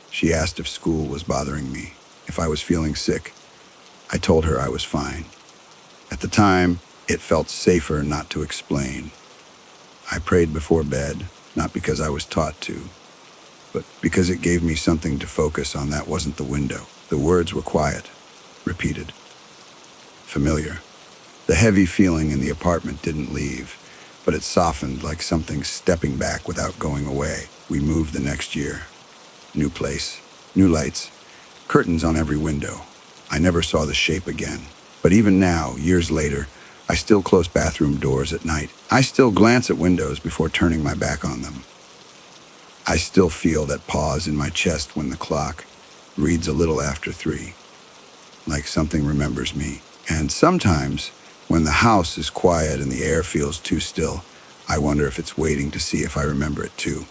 She asked if school was bothering me, if I was feeling sick. I told her I was fine. At the time, it felt safer not to explain. I prayed before bed, not because I was taught to, but because it gave me something to focus on that wasn't the window. The words were quiet, repeated, familiar. The heavy feeling in the apartment didn't leave, but it softened like something stepping back without going away. We moved the next year. New place, new lights, curtains on every window. I never saw the shape again. But even now, years later, I still close bathroom doors at night. I still glance at windows before turning my back on them. I still feel that pause in my chest when the clock reads a little after 3, like something remembers me. And sometimes, when the house is quiet and the air feels too still, I wonder if it's waiting to see if I remember it too.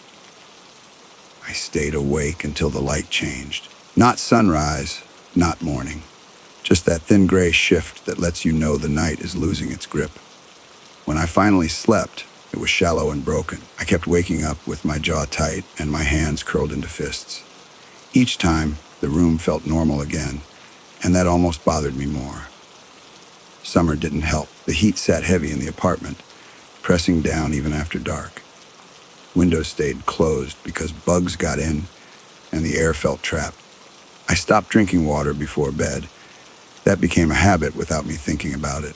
I stayed awake until the light changed. Not sunrise, not morning. Just that thin gray shift that lets you know the night is losing its grip. When I finally slept, it was shallow and broken. I kept waking up with my jaw tight and my hands curled into fists. Each time, the room felt normal again, and that almost bothered me more. Summer didn't help. The heat sat heavy in the apartment, pressing down even after dark. Windows stayed closed because bugs got in and the air felt trapped. I stopped drinking water before bed. That became a habit without me thinking about it.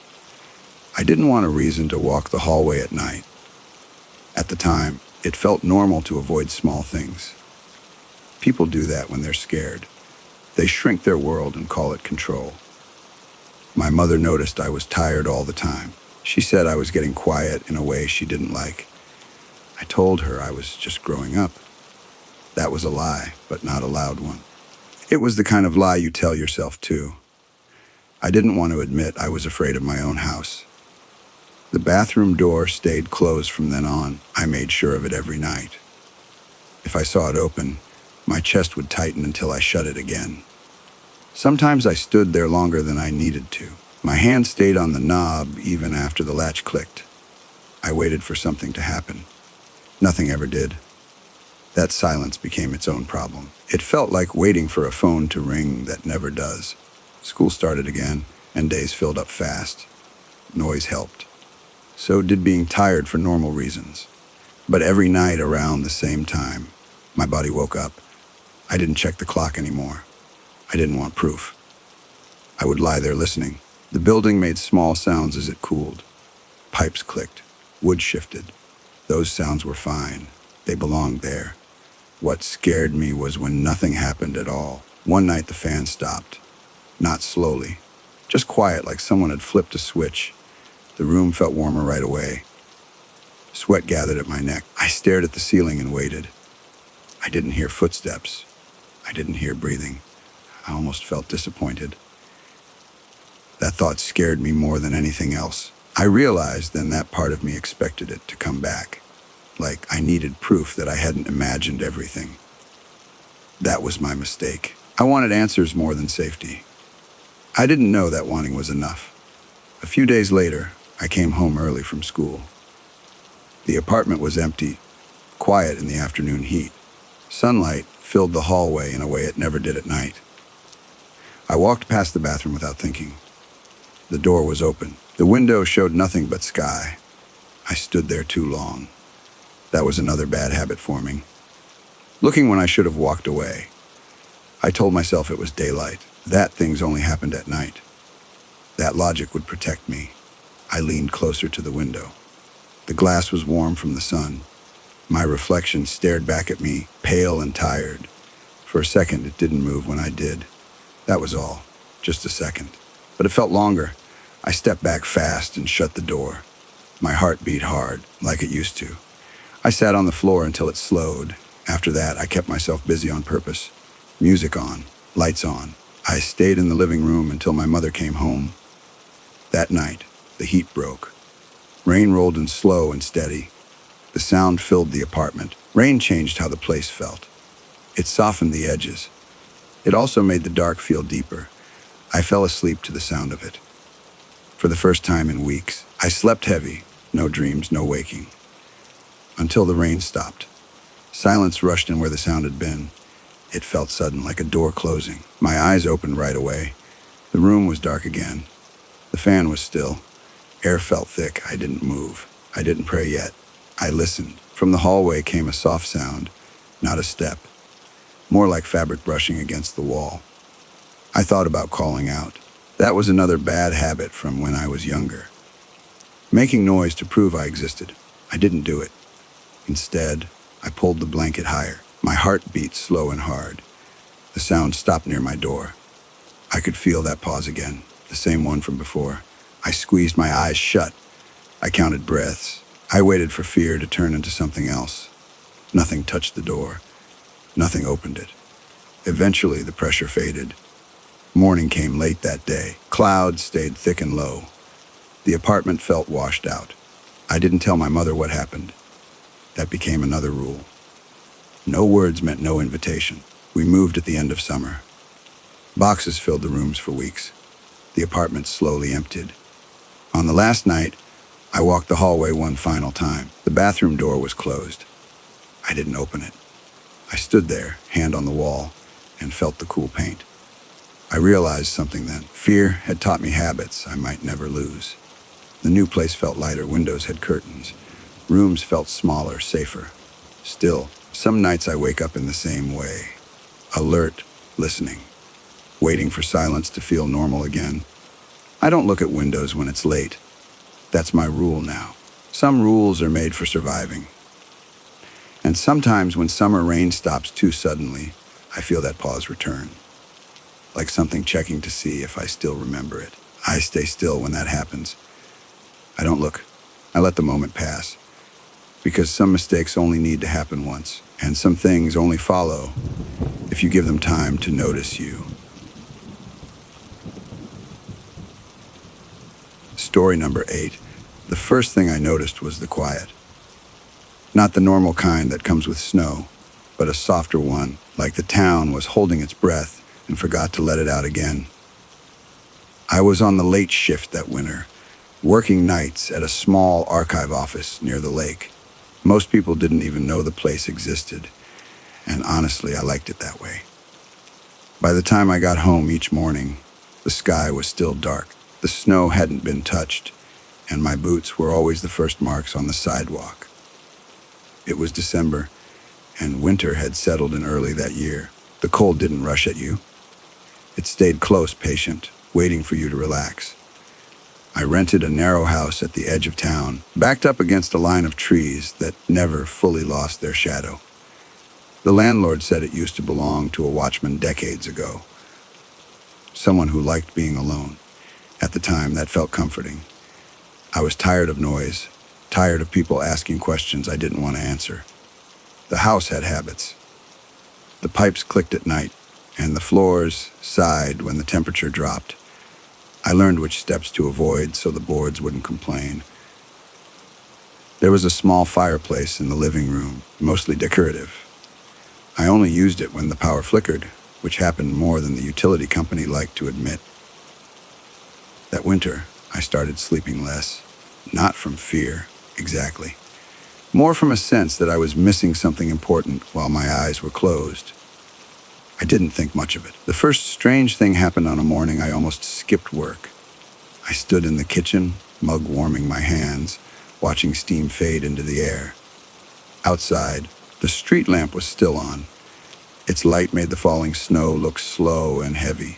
I didn't want a reason to walk the hallway at night. At the time, it felt normal to avoid small things. People do that when they're scared. They shrink their world and call it control. My mother noticed I was tired all the time. She said I was getting quiet in a way she didn't like. I told her I was just growing up. That was a lie, but not a loud one. It was the kind of lie you tell yourself too. I didn't want to admit I was afraid of my own house. The bathroom door stayed closed from then on. I made sure of it every night. If I saw it open, my chest would tighten until I shut it again. Sometimes I stood there longer than I needed to. My hand stayed on the knob even after the latch clicked. I waited for something to happen. Nothing ever did. That silence became its own problem. It felt like waiting for a phone to ring that never does. School started again, and days filled up fast. Noise helped. So did being tired for normal reasons. But every night around the same time, my body woke up. I didn't check the clock anymore. I didn't want proof. I would lie there listening. The building made small sounds as it cooled. Pipes clicked. Wood shifted. Those sounds were fine. They belonged there. What scared me was when nothing happened at all. One night the fan stopped. Not slowly. Just quiet, like someone had flipped a switch. The room felt warmer right away. Sweat gathered at my neck. I stared at the ceiling and waited. I didn't hear footsteps. I didn't hear breathing. I almost felt disappointed. That thought scared me more than anything else. I realized then that part of me expected it to come back. Like I needed proof that I hadn't imagined everything. That was my mistake. I wanted answers more than safety. I didn't know that wanting was enough. A few days later, I came home early from school. The apartment was empty, quiet in the afternoon heat. Sunlight filled the hallway in a way it never did at night. I walked past the bathroom without thinking. The door was open. The window showed nothing but sky. I stood there too long. That was another bad habit forming. Looking when I should have walked away. I told myself it was daylight, that things only happened at night. That logic would protect me. I leaned closer to the window. The glass was warm from the sun. My reflection stared back at me, pale and tired. For a second, it didn't move when I did. That was all. Just a second. But it felt longer. I stepped back fast and shut the door. My heart beat hard, like it used to. I sat on the floor until it slowed. After that, I kept myself busy on purpose. Music on, lights on. I stayed in the living room until my mother came home. That night, the heat broke. Rain rolled in slow and steady. The sound filled the apartment. Rain changed how the place felt. It softened the edges. It also made the dark feel deeper. I fell asleep to the sound of it. For the first time in weeks, I slept heavy, no dreams, no waking. Until the rain stopped. Silence rushed in where the sound had been. It felt sudden, like a door closing. My eyes opened right away. The room was dark again. The fan was still. Air felt thick. I didn't move. I didn't pray yet. I listened. From the hallway came a soft sound, not a step. More like fabric brushing against the wall. I thought about calling out. That was another bad habit from when I was younger. Making noise to prove I existed. I didn't do it. Instead, I pulled the blanket higher. My heart beat slow and hard. The sound stopped near my door. I could feel that pause again, the same one from before. I squeezed my eyes shut. I counted breaths. I waited for fear to turn into something else. Nothing touched the door. Nothing opened it. Eventually, the pressure faded. Morning came late that day. Clouds stayed thick and low. The apartment felt washed out. I didn't tell my mother what happened. That became another rule. No words meant no invitation. We moved at the end of summer. Boxes filled the rooms for weeks. The apartment slowly emptied. On the last night, I walked the hallway one final time. The bathroom door was closed. I didn't open it. I stood there, hand on the wall, and felt the cool paint. I realized something then. Fear had taught me habits I might never lose. The new place felt lighter. Windows had curtains. Rooms felt smaller, safer. Still, some nights I wake up in the same way. Alert, listening, waiting for silence to feel normal again. I don't look at windows when it's late. That's my rule now. Some rules are made for surviving. And sometimes when summer rain stops too suddenly, I feel that pause return. Like something checking to see if I still remember it. I stay still when that happens. I don't look. I let the moment pass. Because some mistakes only need to happen once, and some things only follow if you give them time to notice you. Story number 8. The first thing I noticed was the quiet. Not the normal kind that comes with snow, but a softer one, like the town was holding its breath and forgot to let it out again. I was on the late shift that winter, working nights at a small archive office near the lake. Most people didn't even know the place existed, and honestly, I liked it that way. By the time I got home each morning, the sky was still dark. The snow hadn't been touched, and my boots were always the first marks on the sidewalk. It was December, and winter had settled in early that year. The cold didn't rush at you. It stayed close, patient, waiting for you to relax. I rented a narrow house at the edge of town, backed up against a line of trees that never fully lost their shadow. The landlord said it used to belong to a watchman decades ago, someone who liked being alone. At the time, that felt comforting. I was tired of noise, tired of people asking questions I didn't want to answer. The house had habits. The pipes clicked at night, and the floors sighed when the temperature dropped. I learned which steps to avoid so the boards wouldn't complain. There was a small fireplace in the living room, mostly decorative. I only used it when the power flickered, which happened more than the utility company liked to admit. That winter, I started sleeping less. Not from fear, exactly. More from a sense that I was missing something important while my eyes were closed. I didn't think much of it. The first strange thing happened on a morning I almost skipped work. I stood in the kitchen, mug warming my hands, watching steam fade into the air. Outside, the street lamp was still on. Its light made the falling snow look slow and heavy.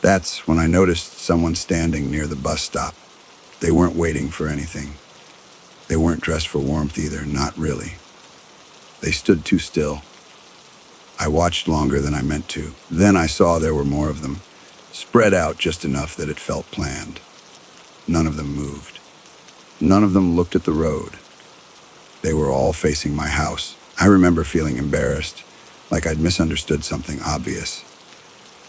That's when I noticed someone standing near the bus stop. They weren't waiting for anything. They weren't dressed for warmth either, not really. They stood too still. I watched longer than I meant to. Then I saw there were more of them, spread out just enough that it felt planned. None of them moved. None of them looked at the road. They were all facing my house. I remember feeling embarrassed, like I'd misunderstood something obvious.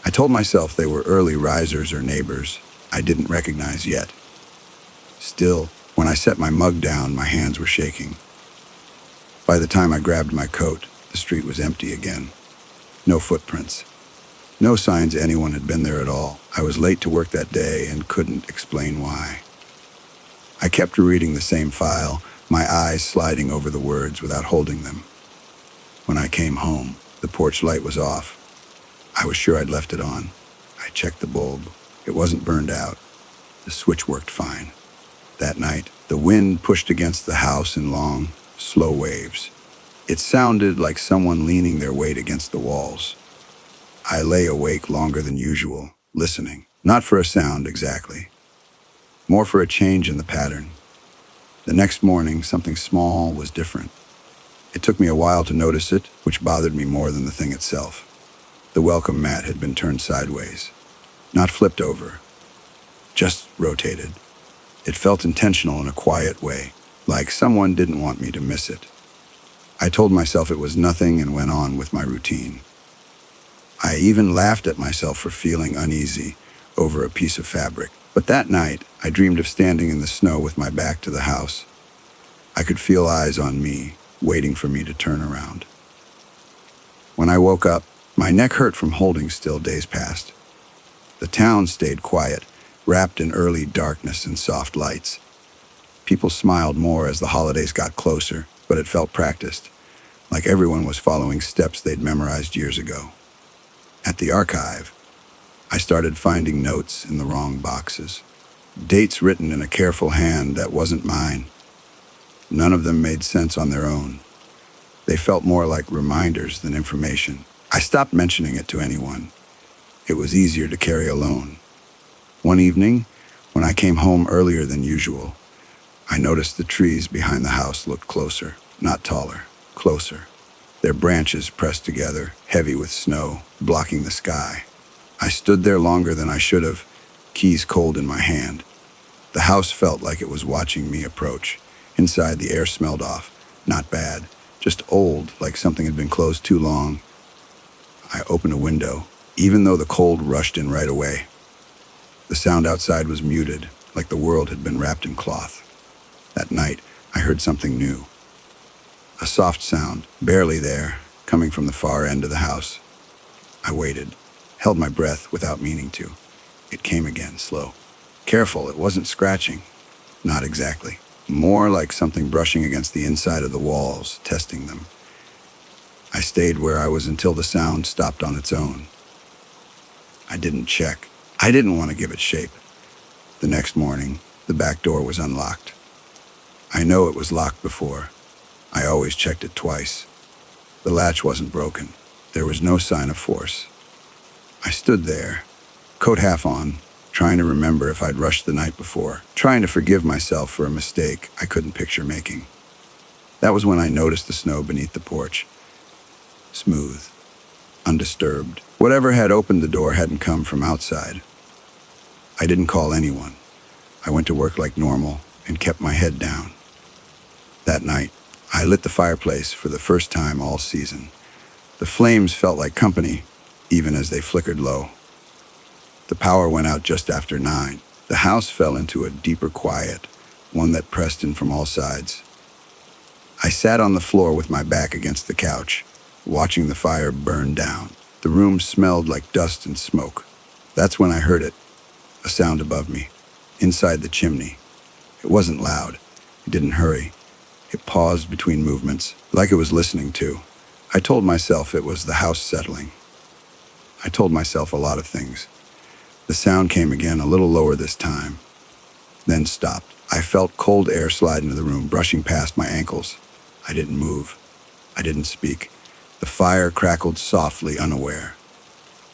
I told myself they were early risers or neighbors I didn't recognize yet. Still, when I set my mug down, my hands were shaking. By the time I grabbed my coat, the street was empty again. No footprints. No signs anyone had been there at all. I was late to work that day and couldn't explain why. I kept reading the same file, my eyes sliding over the words without holding them. When I came home, the porch light was off. I was sure I'd left it on. I checked the bulb. It wasn't burned out. The switch worked fine. That night, the wind pushed against the house in long, slow waves. It sounded like someone leaning their weight against the walls. I lay awake longer than usual, listening. Not for a sound exactly, more for a change in the pattern. The next morning, something small was different. It took me a while to notice it, which bothered me more than the thing itself. The welcome mat had been turned sideways, not flipped over, just rotated. It felt intentional in a quiet way, like someone didn't want me to miss it. I told myself it was nothing and went on with my routine. I even laughed at myself for feeling uneasy over a piece of fabric. But that night, I dreamed of standing in the snow with my back to the house. I could feel eyes on me, waiting for me to turn around. When I woke up, my neck hurt from holding still. Days passed. The town stayed quiet, wrapped in early darkness and soft lights. People smiled more as the holidays got closer, but it felt practiced, like everyone was following steps they'd memorized years ago. At the archive, I started finding notes in the wrong boxes. Dates written in a careful hand that wasn't mine. None of them made sense on their own. They felt more like reminders than information. I stopped mentioning it to anyone. It was easier to carry alone. One evening, when I came home earlier than usual, I noticed the trees behind the house looked closer, not taller, closer. Their branches pressed together, heavy with snow, blocking the sky. I stood there longer than I should have, keys cold in my hand. The house felt like it was watching me approach. Inside, the air smelled off. Not bad, just old, like something had been closed too long. I opened a window, even though the cold rushed in right away. The sound outside was muted, like the world had been wrapped in cloth. That night, I heard something new. A soft sound, barely there, coming from the far end of the house. I waited, held my breath without meaning to. It came again, slow. Careful, it wasn't scratching. Not exactly. More like something brushing against the inside of the walls, testing them. I stayed where I was until the sound stopped on its own. I didn't check. I didn't want to give it shape. The next morning, the back door was unlocked. I know it was locked before. I always checked it twice. The latch wasn't broken. There was no sign of force. I stood there, coat half on, trying to remember if I'd rushed the night before, trying to forgive myself for a mistake I couldn't picture making. That was when I noticed the snow beneath the porch. Smooth, undisturbed. Whatever had opened the door hadn't come from outside. I didn't call anyone. I went to work like normal and kept my head down. That night, I lit the fireplace for the first time all season. The flames felt like company, even as they flickered low. The power went out just after 9. The house fell into a deeper quiet, one that pressed in from all sides. I sat on the floor with my back against the couch, watching the fire burn down. The room smelled like dust and smoke. That's when I heard it, a sound above me, inside the chimney. It wasn't loud. It didn't hurry. It paused between movements, like it was listening to. I told myself it was the house settling. I told myself a lot of things. The sound came again, a little lower this time, then stopped. I felt cold air slide into the room, brushing past my ankles. I didn't move. I didn't speak. The fire crackled softly, unaware.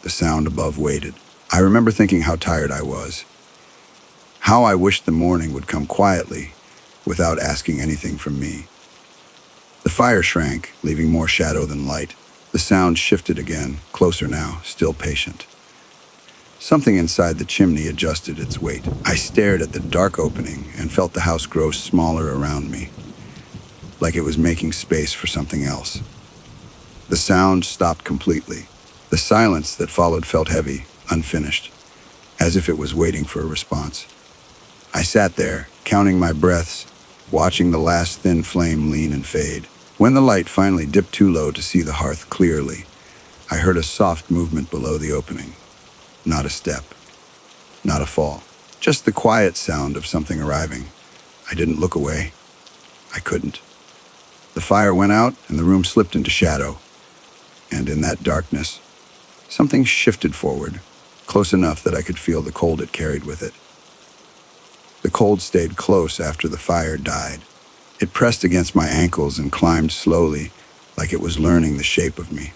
The sound above waited. I remember thinking how tired I was. How I wished the morning would come quietly, without asking anything from me. The fire shrank, leaving more shadow than light. The sound shifted again, closer now, still patient. Something inside the chimney adjusted its weight. I stared at the dark opening and felt the house grow smaller around me, like it was making space for something else. The sound stopped completely. The silence that followed felt heavy, unfinished, as if it was waiting for a response. I sat there, counting my breaths, watching the last thin flame lean and fade. When the light finally dipped too low to see the hearth clearly, I heard a soft movement below the opening. Not a step, not a fall, just the quiet sound of something arriving. I didn't look away. I couldn't. The fire went out and the room slipped into shadow. And in that darkness, something shifted forward, close enough that I could feel the cold it carried with it. The cold stayed close after the fire died. It pressed against my ankles and climbed slowly, like it was learning the shape of me.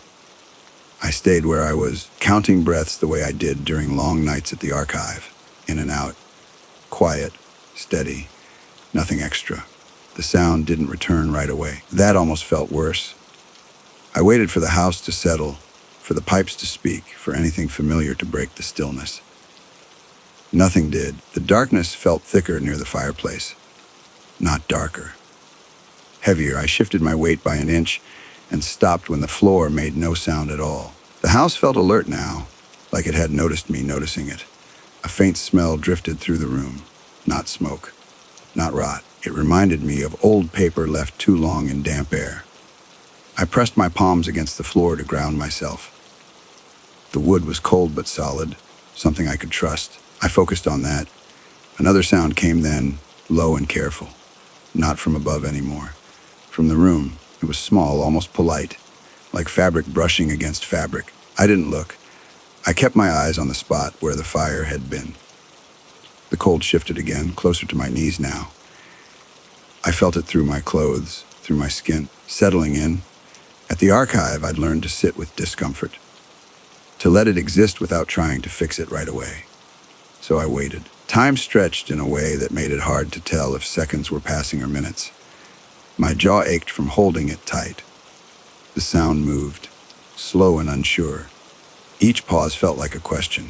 I stayed where I was, counting breaths the way I did during long nights at the archive, in and out, quiet, steady, nothing extra. The sound didn't return right away. That almost felt worse. I waited for the house to settle, for the pipes to speak, for anything familiar to break the stillness. Nothing did. The darkness felt thicker near the fireplace. Not darker. Heavier. I shifted my weight by an inch and stopped when the floor made no sound at all. The house felt alert now, like it had noticed me noticing it. A faint smell drifted through the room. Not smoke. Not rot. It reminded me of old paper left too long in damp air. I pressed my palms against the floor to ground myself. The wood was cold but solid, something I could trust. I focused on that. Another sound came then, low and careful. Not from above anymore. From the room. It was small, almost polite, like fabric brushing against fabric. I didn't look. I kept my eyes on the spot where the fire had been. The cold shifted again, closer to my knees now. I felt it through my clothes, through my skin, settling in. At the archive, I'd learned to sit with discomfort, to let it exist without trying to fix it right away. So I waited. Time stretched in a way that made it hard to tell if seconds were passing or minutes. My jaw ached from holding it tight. The sound moved, slow and unsure. Each pause felt like a question.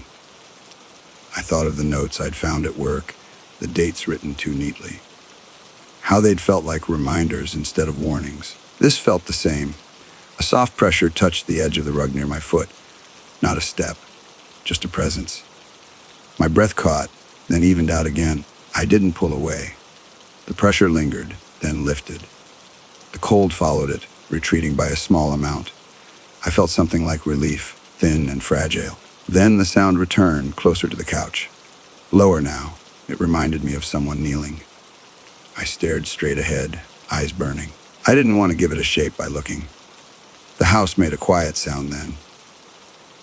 I thought of the notes I'd found at work, the dates written too neatly. How they'd felt like reminders instead of warnings. This felt the same. A soft pressure touched the edge of the rug near my foot. Not a step, just a presence. My breath caught, then evened out again. I didn't pull away. The pressure lingered, then lifted. The cold followed it, retreating by a small amount. I felt something like relief, thin and fragile. Then the sound returned, closer to the couch. Lower now. It reminded me of someone kneeling. I stared straight ahead, eyes burning. I didn't want to give it a shape by looking. The house made a quiet sound then.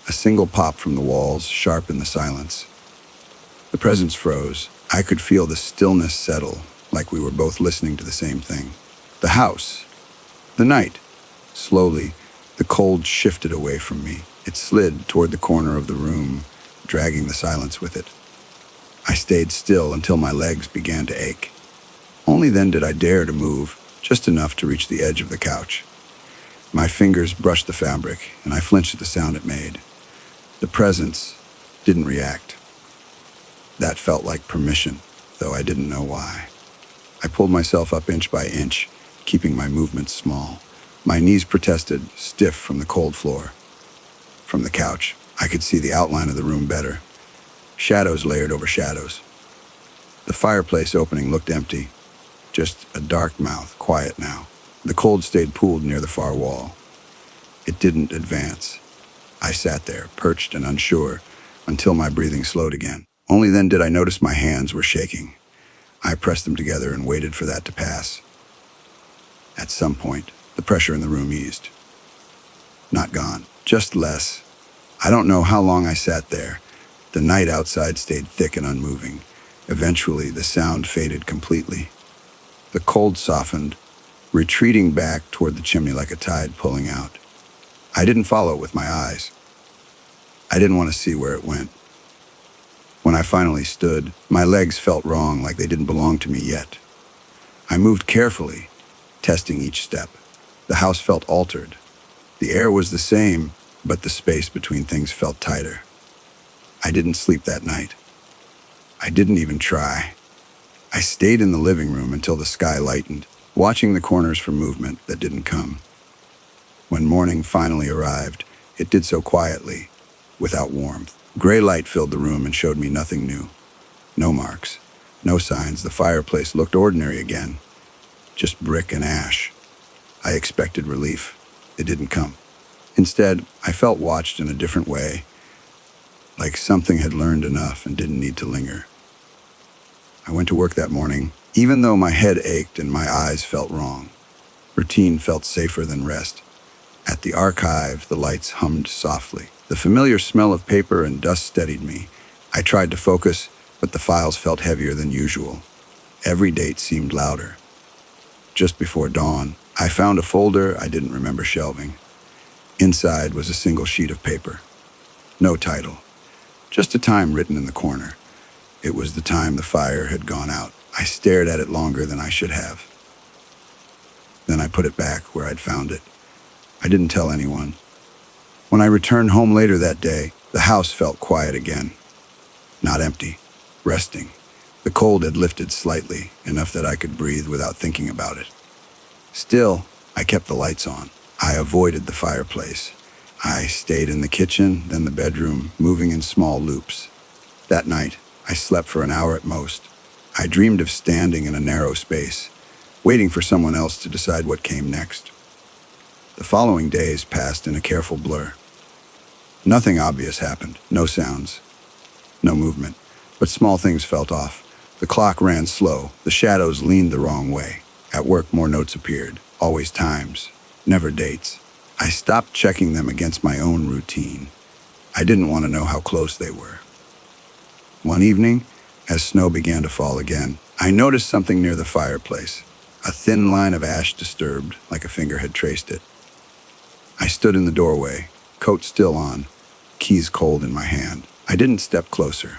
A single pop from the walls, sharp in the silence. The presence froze. I could feel the stillness settle, like we were both listening to the same thing. The house. The night. Slowly, the cold shifted away from me. It slid toward the corner of the room, dragging the silence with it. I stayed still until my legs began to ache. Only then did I dare to move, just enough to reach the edge of the couch. My fingers brushed the fabric, and I flinched at the sound it made. The presence didn't react. That felt like permission, though I didn't know why. I pulled myself up inch by inch, keeping my movements small. My knees protested, stiff from the cold floor. From the couch, I could see the outline of the room better. Shadows layered over shadows. The fireplace opening looked empty, just a dark mouth, quiet now. The cold stayed pooled near the far wall. It didn't advance. I sat there, perched and unsure, until my breathing slowed again. Only then did I notice my hands were shaking. I pressed them together and waited for that to pass. At some point, the pressure in the room eased. Not gone, just less. I don't know how long I sat there. The night outside stayed thick and unmoving. Eventually, the sound faded completely. The cold softened, retreating back toward the chimney like a tide pulling out. I didn't follow it with my eyes. I didn't want to see where it went. When I finally stood, my legs felt wrong, like they didn't belong to me yet. I moved carefully, testing each step. The house felt altered, The air was the same, but the space between things felt tighter. I didn't sleep that night. I didn't even try. I stayed in the living room until the sky lightened, watching the corners for movement that didn't come. When morning finally arrived, it did so quietly, without warmth. Gray light filled the room and showed me nothing new. No marks, no signs. The fireplace looked ordinary again, just brick and ash. I expected relief. It didn't come. Instead, I felt watched in a different way, like something had learned enough and didn't need to linger. I went to work that morning, even though my head ached and my eyes felt wrong. Routine felt safer than rest. At the archive, the lights hummed softly. The familiar smell of paper and dust steadied me. I tried to focus, but the files felt heavier than usual. Every date seemed louder. Just before dawn, I found a folder I didn't remember shelving. Inside was a single sheet of paper. No title, just a time written in the corner. It was the time the fire had gone out. I stared at it longer than I should have. Then I put it back where I'd found it. I didn't tell anyone. When I returned home later that day, the house felt quiet again. Not empty, resting. The cold had lifted slightly, enough that I could breathe without thinking about it. Still, I kept the lights on. I avoided the fireplace. I stayed in the kitchen, then the bedroom, moving in small loops. That night, I slept for an hour at most. I dreamed of standing in a narrow space, waiting for someone else to decide what came next. The following days passed in a careful blur. Nothing obvious happened. No sounds, no movement, but small things felt off. The clock ran slow. The shadows leaned the wrong way. At work, more notes appeared. Always times, never dates. I stopped checking them against my own routine. I didn't want to know how close they were. One evening, as snow began to fall again, I noticed something near the fireplace. A thin line of ash disturbed, like a finger had traced it. I stood in the doorway, coat still on, keys cold in my hand. I didn't step closer.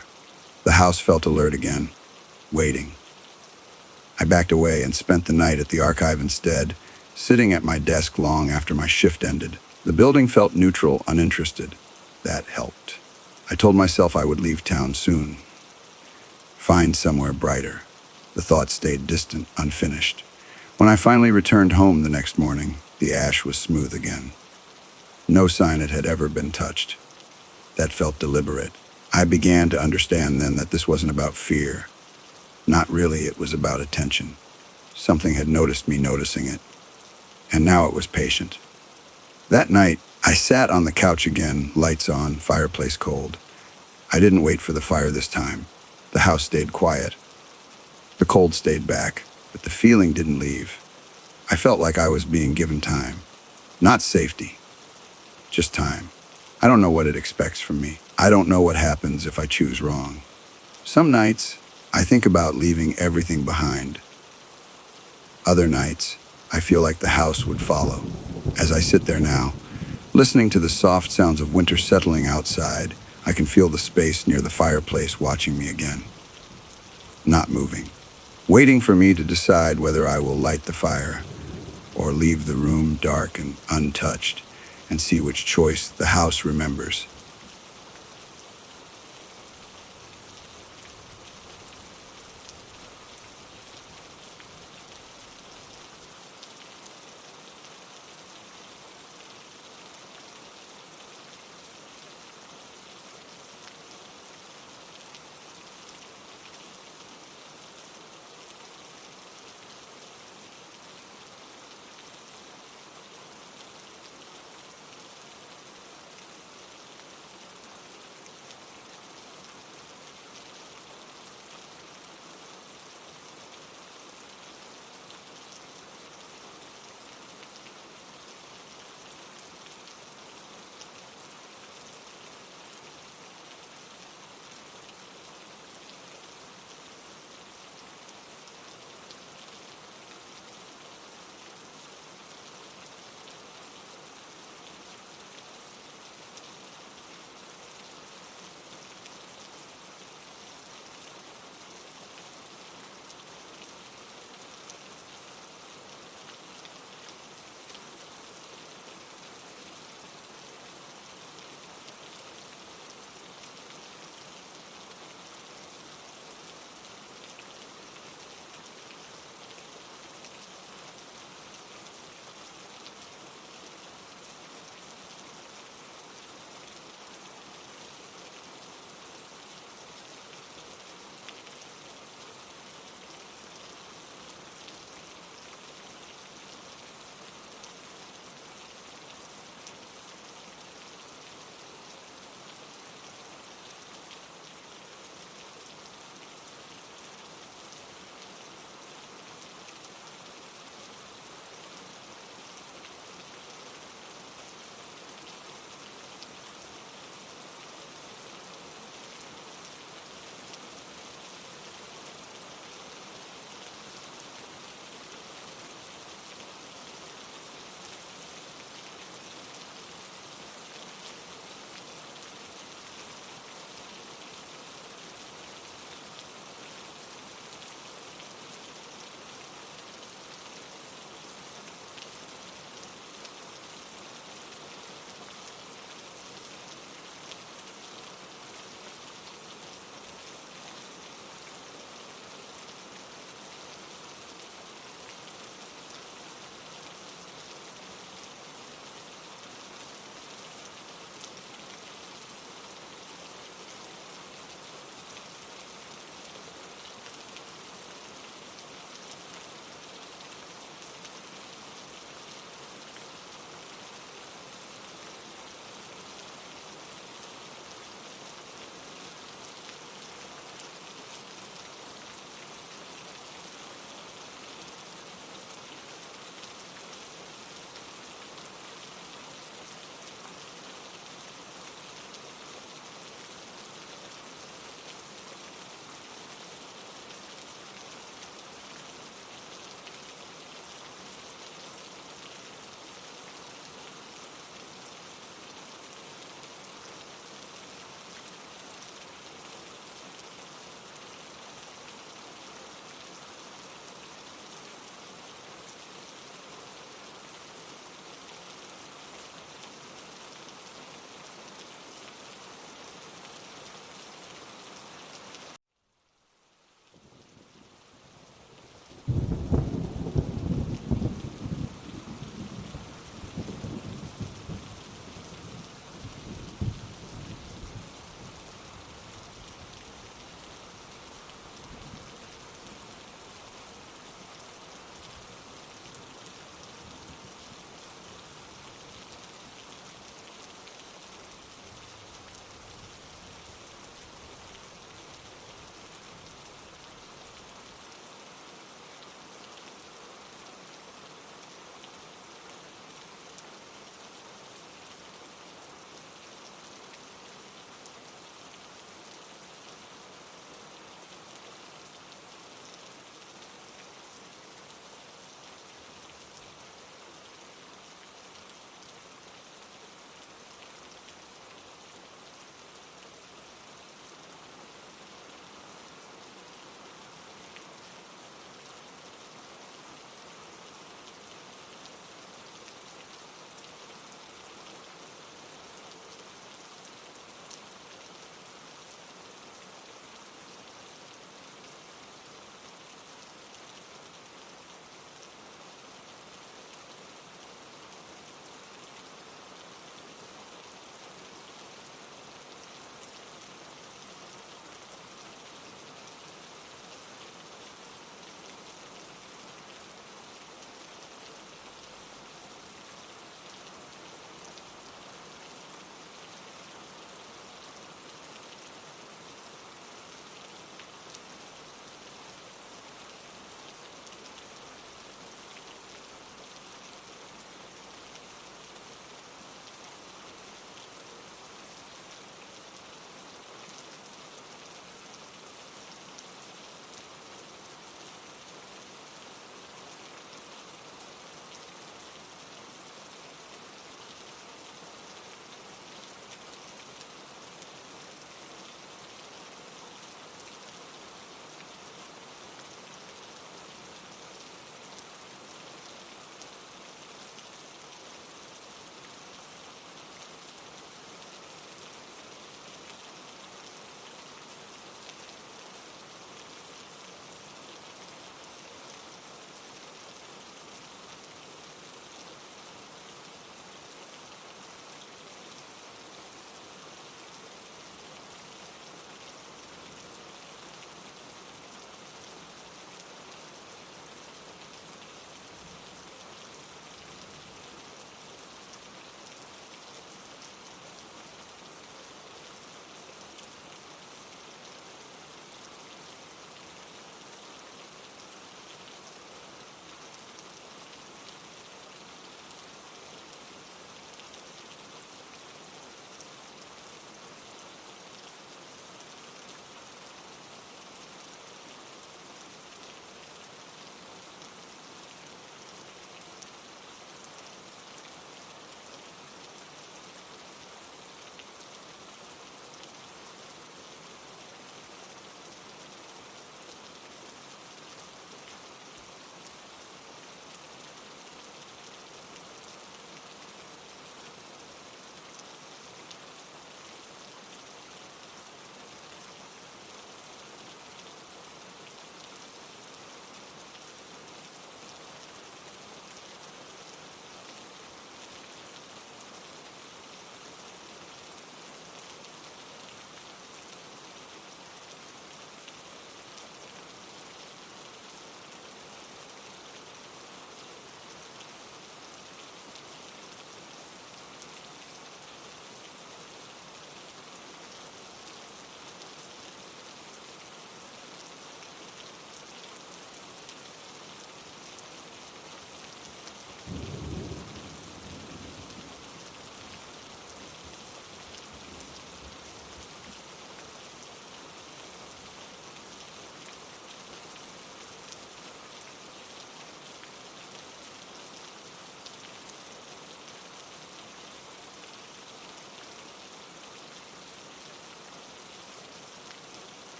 The house felt alert again, waiting. I backed away and spent the night at the archive instead, sitting at my desk long after my shift ended. The building felt neutral, uninterested. That helped. I told myself I would leave town soon. Find somewhere brighter. The thought stayed distant, unfinished. When I finally returned home the next morning, the ash was smooth again. No sign it had ever been touched. That felt deliberate. I began to understand then that this wasn't about fear. Not really, it was about attention. Something had noticed me noticing it. And now it was patient. That night, I sat on the couch again, lights on, fireplace cold. I didn't wait for the fire this time. The house stayed quiet. The cold stayed back, but the feeling didn't leave. I felt like I was being given time. Not safety, just time. I don't know what it expects from me. I don't know what happens if I choose wrong. Some nights, I think about leaving everything behind. Other nights, I feel like the house would follow. As I sit there now, listening to the soft sounds of winter settling outside, I can feel the space near the fireplace watching me again. Not moving. Waiting for me to decide whether I will light the fire or leave the room dark and untouched and see which choice the house remembers.